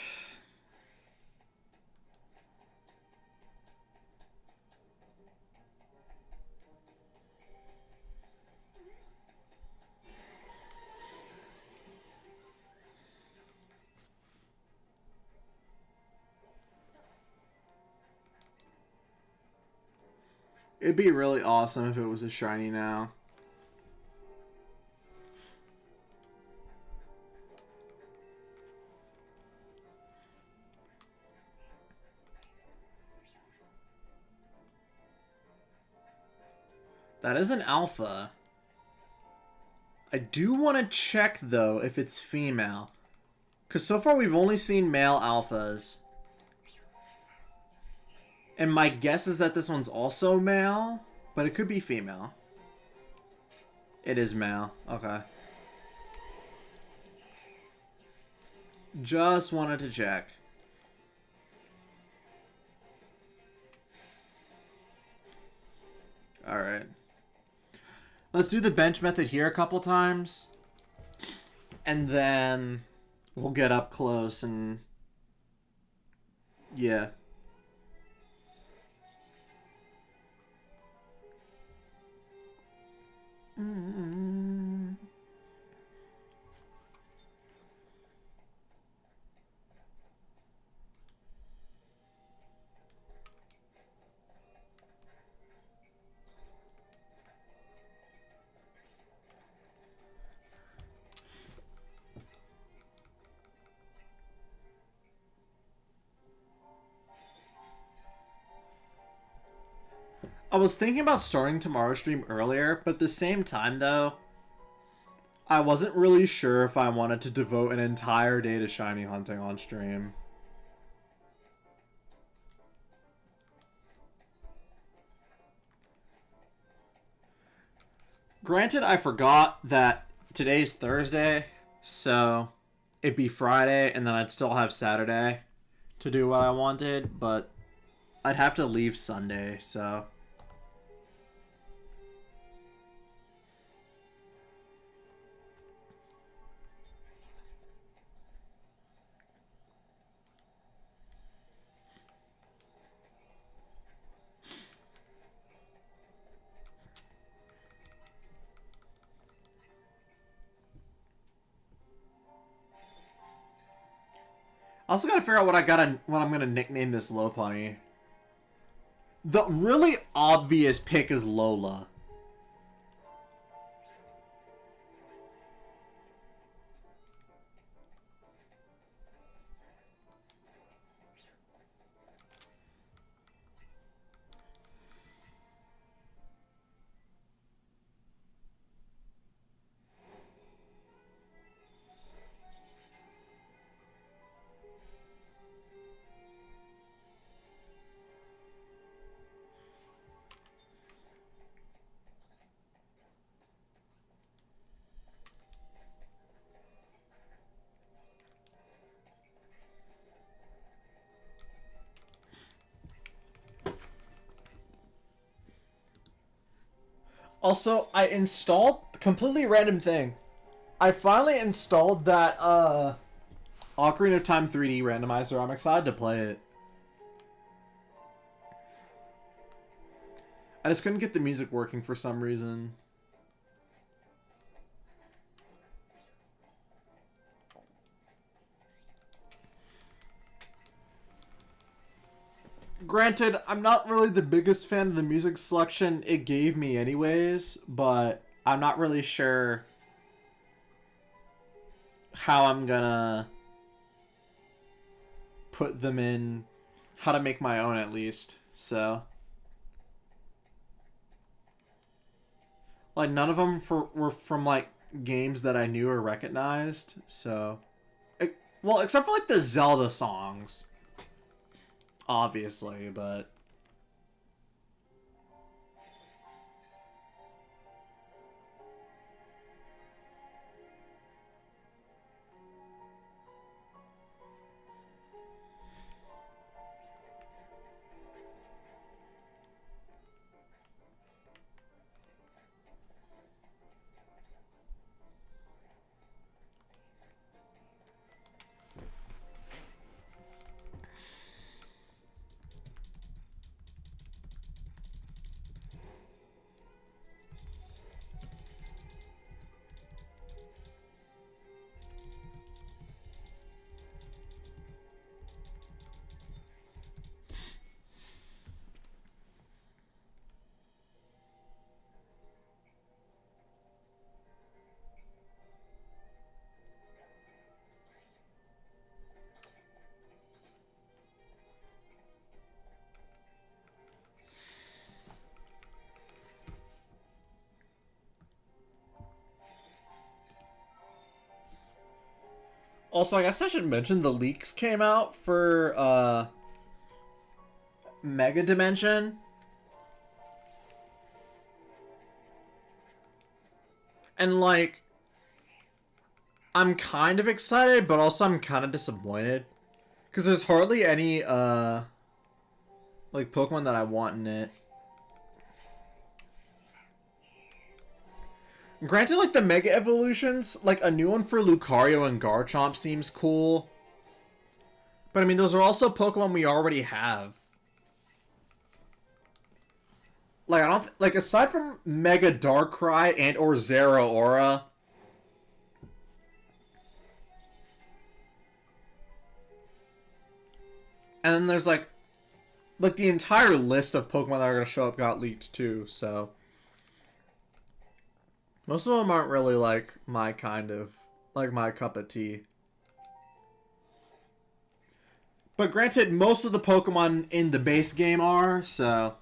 It'd be really awesome if it was a shiny now. That is an alpha. I do want to check, though, if it's female. Because so far we've only seen male alphas. And my guess is that this one's also male, but it could be female. It is male. Okay. Just wanted to check. Alright. Let's do the bench method here a couple times. And then we'll get up close and... yeah. I was thinking about starting tomorrow's stream earlier, but at the same time, though, I wasn't really sure if I wanted to devote an entire day to shiny hunting on stream. Granted, I forgot that today's Thursday, so it'd be Friday, and then I'd still have Saturday to do what I wanted, but I'd have to leave Sunday, so... I also gotta figure out what I'm gonna nickname this Lopunny. The really obvious pick is Lola. Also, I installed... completely random thing. I finally installed that, Ocarina of Time 3D randomizer. I'm excited to play it. I just couldn't get the music working for some reason. Granted, I'm not really the biggest fan of the music selection it gave me anyways, but I'm not really sure how I'm gonna put them in, how to make my own at least. So, like, none of them were from like games that I knew or recognized. So, well, except for like the Zelda songs, obviously, but. Also, I guess I should mention the leaks came out for Mega Dimension. And like I'm kind of excited, but also I'm kind of disappointed cuz there's hardly any like Pokemon that I want in it. Granted, like the Mega Evolutions, like a new one for Lucario and Garchomp seems cool. But I mean, those are also Pokemon we already have. Like I don't like aside from Mega Darkrai and or Zeraora. And then there's like the entire list of Pokemon that are gonna show up got leaked too, so most of them aren't really like my kind of like my cup of tea. But granted, most of the Pokemon in the base game are, so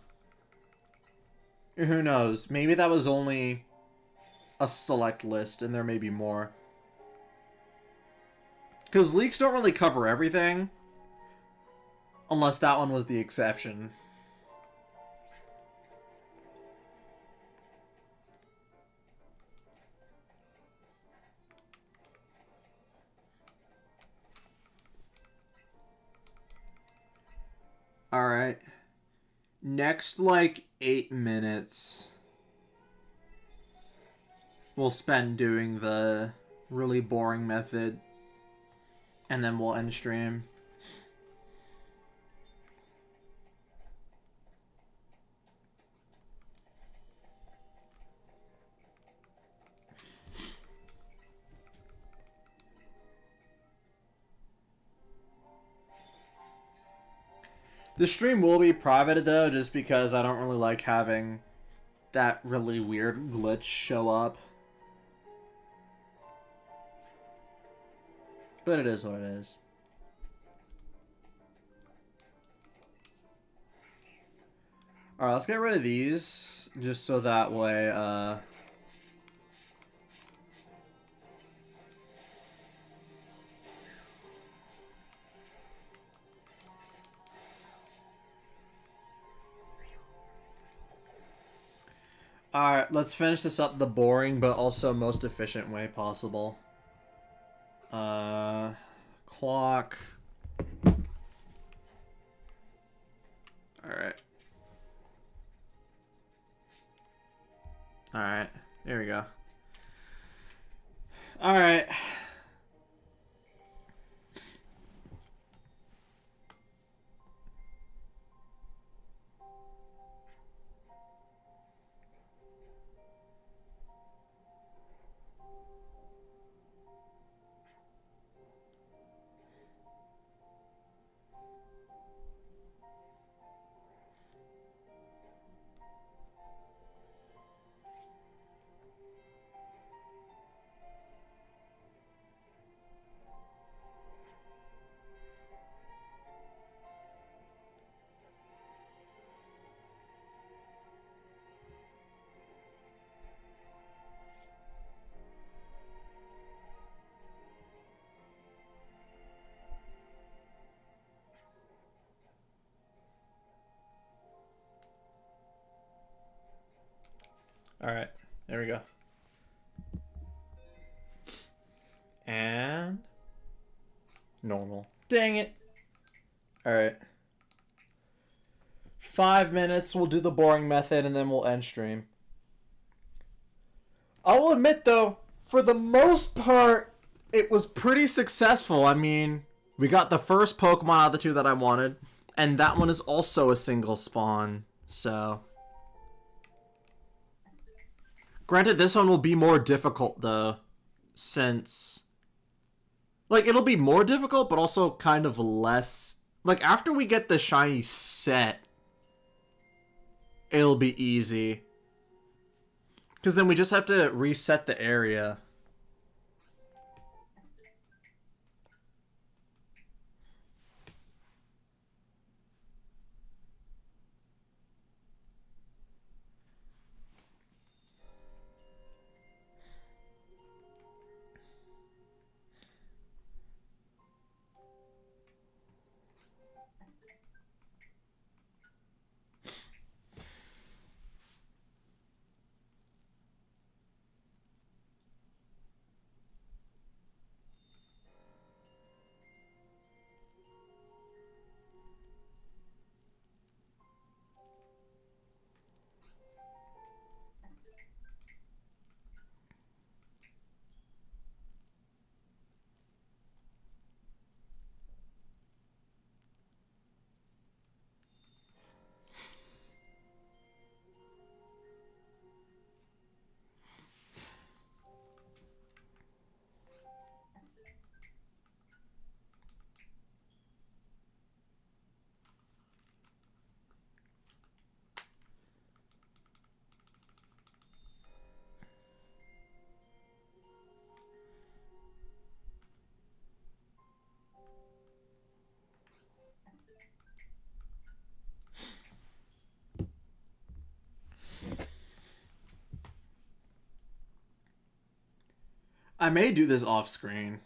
who knows? Maybe that was only a select list and there may be more. Because leaks don't really cover everything. Unless that one was the exception. Alright. Next, like, 8 minutes we'll spend doing the really boring method. And then we'll end stream. The stream will be private though, just because I don't really like having that really weird glitch show up. But it is what it is. Alright, let's get rid of these, just so that way, Alright, let's finish this up the boring but also most efficient way possible. Clock. Alright. Alright, there we go. Alright. Alright, there we go. And normal. Dang it. Alright. 5 minutes, we'll do the boring method, and then we'll end stream. I will admit, though, for the most part, it was pretty successful. I mean, we got the first Pokemon out of the two that I wanted, and that one is also a single spawn, so... Granted, this one will be more difficult, though, since... Like, it'll be more difficult, but also kind of less... Like, after we get the shiny set, it'll be easy. Because then we just have to reset the area. I may do this off screen.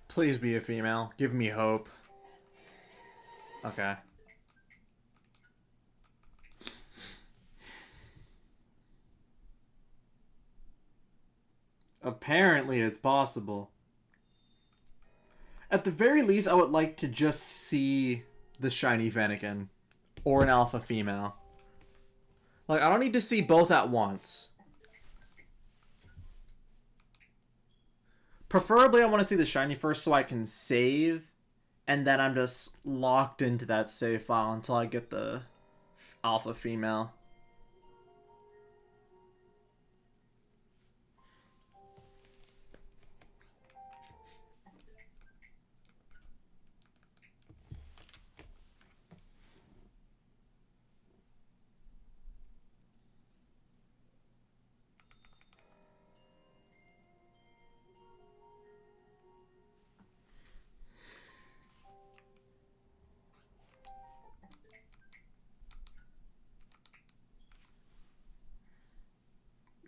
Please be a female. Give me hope. Okay. Apparently it's possible. At the very least, I would like to just see the shiny Fennekin. Or an alpha female. Like, I don't need to see both at once. Preferably, I want to see the shiny first so I can save. And then I'm just locked into that save file until I get the alpha female.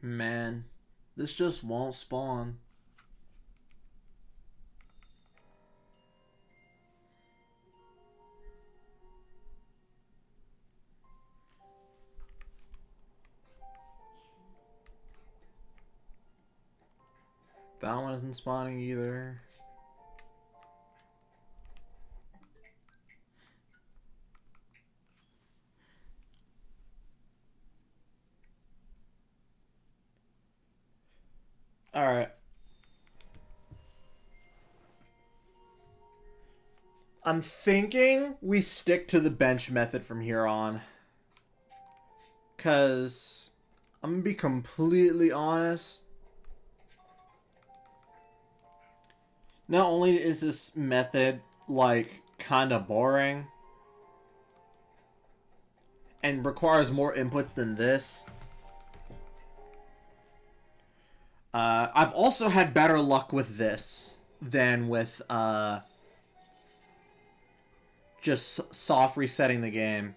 Man, this just won't spawn. That one isn't spawning either. Alright. I'm thinking we stick to the bench method from here on. Because I'm going to be completely honest. Not only is this method, like, kind of boring and requires more inputs than this, I've also had better luck with this than with just soft resetting the game.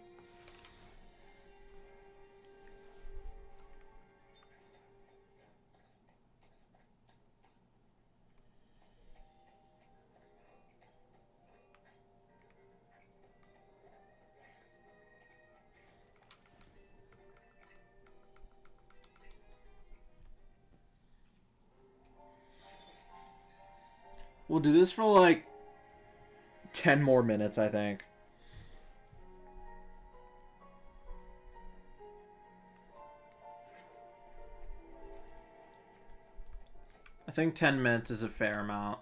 We'll do this for like 10 more minutes, I think. I think 10 minutes is a fair amount.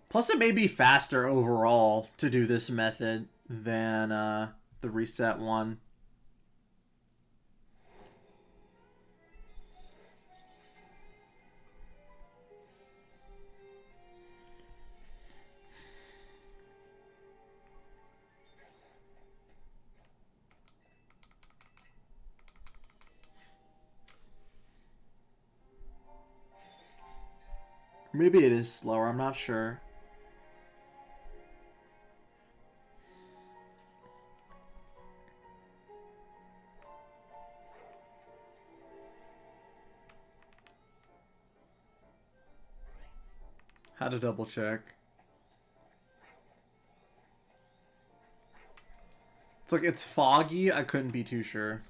Plus, it may be faster overall to do this method than the reset one. Maybe it is slower, I'm not sure. Had to double check. It's like it's foggy, I couldn't be too sure.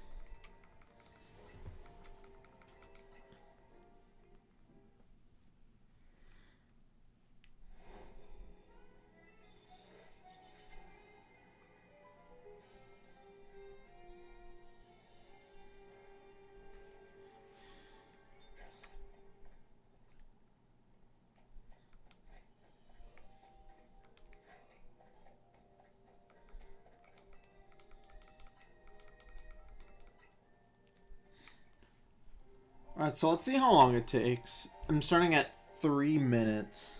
Alright, so let's see how long it takes. I'm starting at 3 minutes.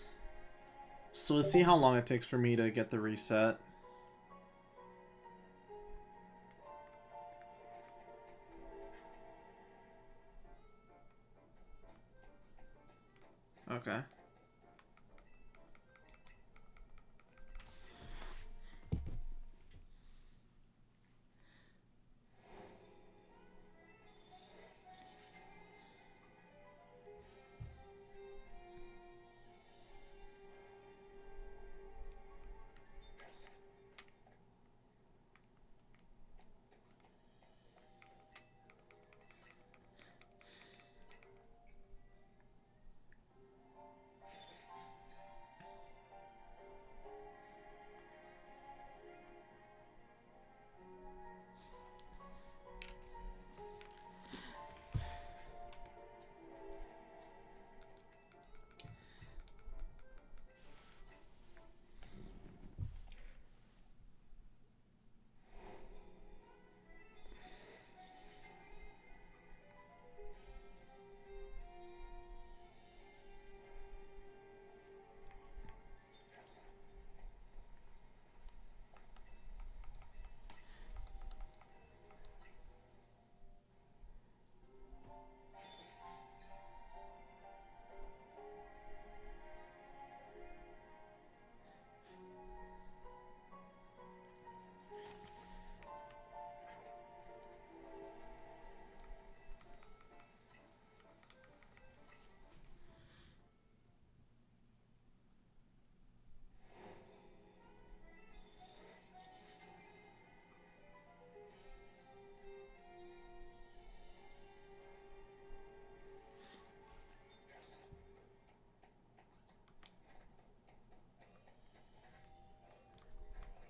So let's see how long it takes for me to get the reset. Okay.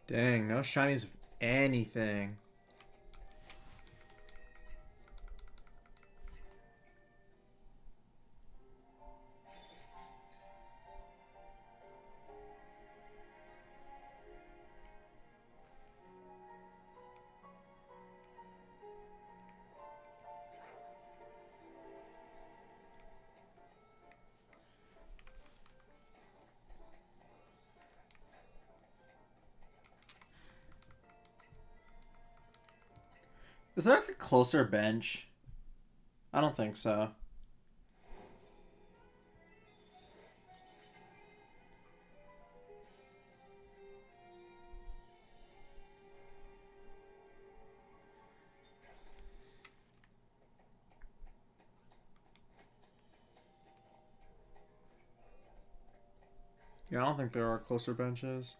Dang, no shinies of anything. Is there like a closer bench? I don't think so. Yeah, I don't think there are closer benches.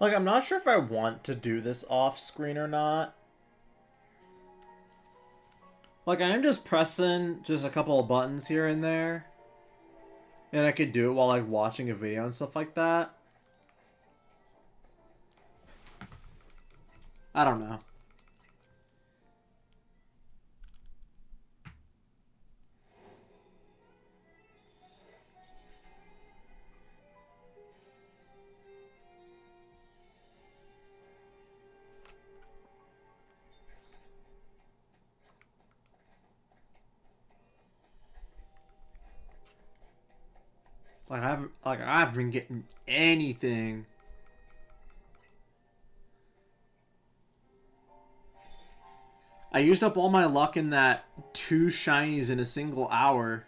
Like, I'm not sure if I want to do this off screen or not. Like, I am just pressing just a couple of buttons here and there. And I could do it while, like, watching a video and stuff like that. I don't know. I haven't been getting anything. I used up all my luck in that 2 shinies in a single hour.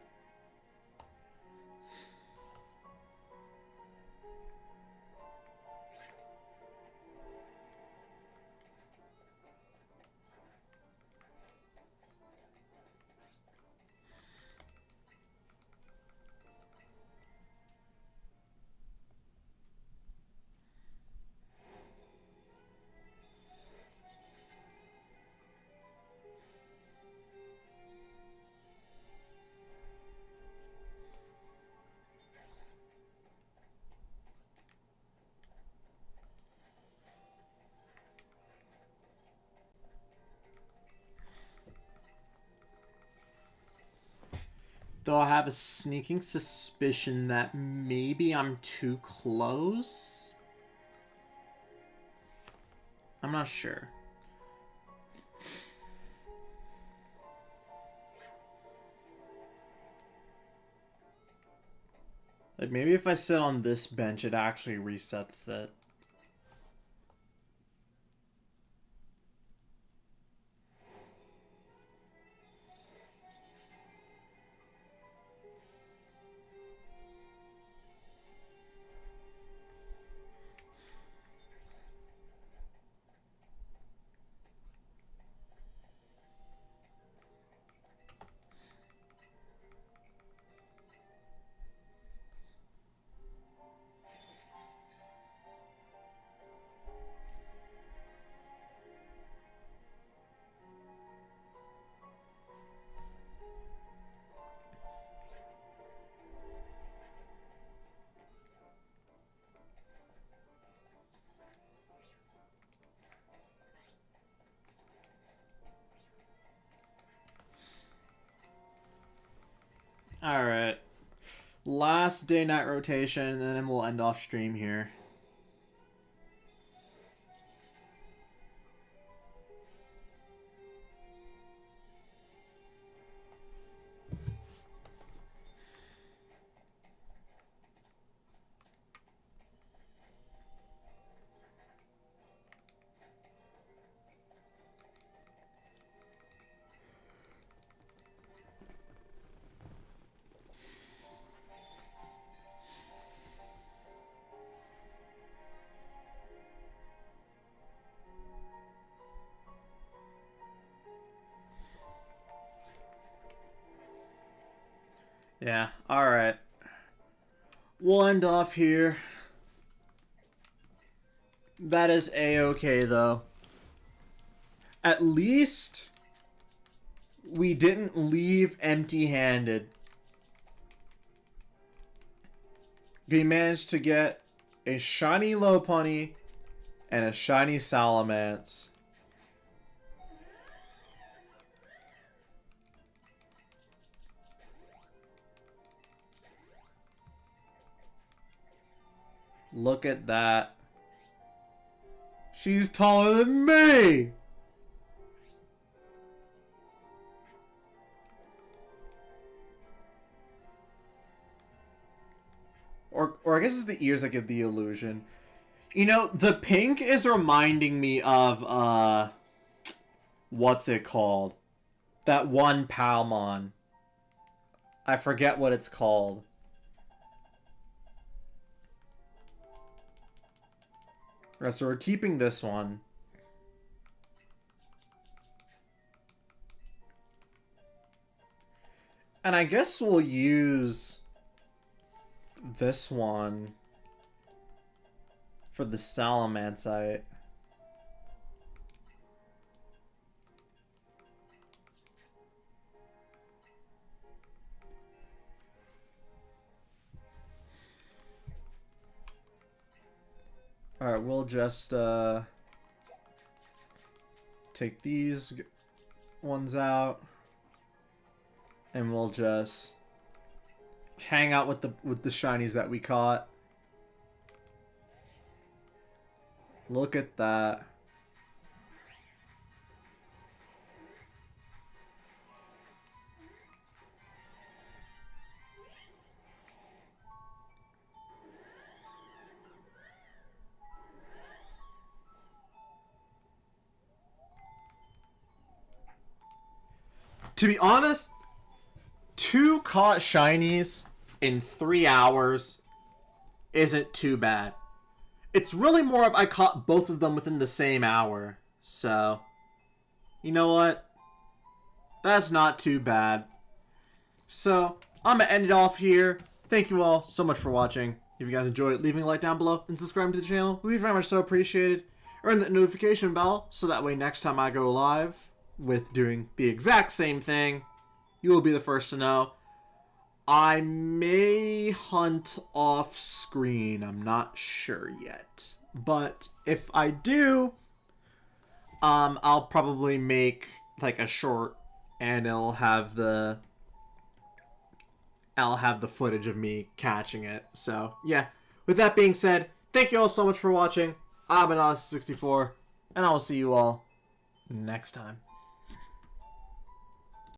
Though I have a sneaking suspicion that maybe I'm too close. I'm not sure. Like, maybe if I sit on this bench, it actually resets it. Alright. Last day night rotation, and then we'll end off stream here. Yeah, alright. We'll end off here. That is a-okay, though. At least we didn't leave empty-handed. We managed to get a shiny Lopunny and a shiny Salamence. Look at that. She's taller than me! Or I guess it's the ears that give the illusion. You know, the pink is reminding me of, what's it called? That one Palmon. I forget what it's called. Alright, so we're keeping this one. And I guess we'll use this one for the Salamancite. Alright, we'll just take these ones out, and we'll just hang out with the shinies that we caught. Look at that. To be honest, 2 caught shinies in 3 hours isn't too bad. It's really more of I caught both of them within the same hour. So, you know what? That's not too bad. So, I'm going to end it off here. Thank you all so much for watching. If you guys enjoyed, leaving a like down below and subscribing to the channel would be very much so appreciated. Or the notification bell so that way next time I go live with doing the exact same thing, you will be the first to know. I may hunt off screen. I'm not sure yet. But if I do, I'll probably make like a short and I'll have the footage of me catching it. So, yeah. With that being said, thank you all so much for watching. I've been Odyssey64, and I will see you all next time.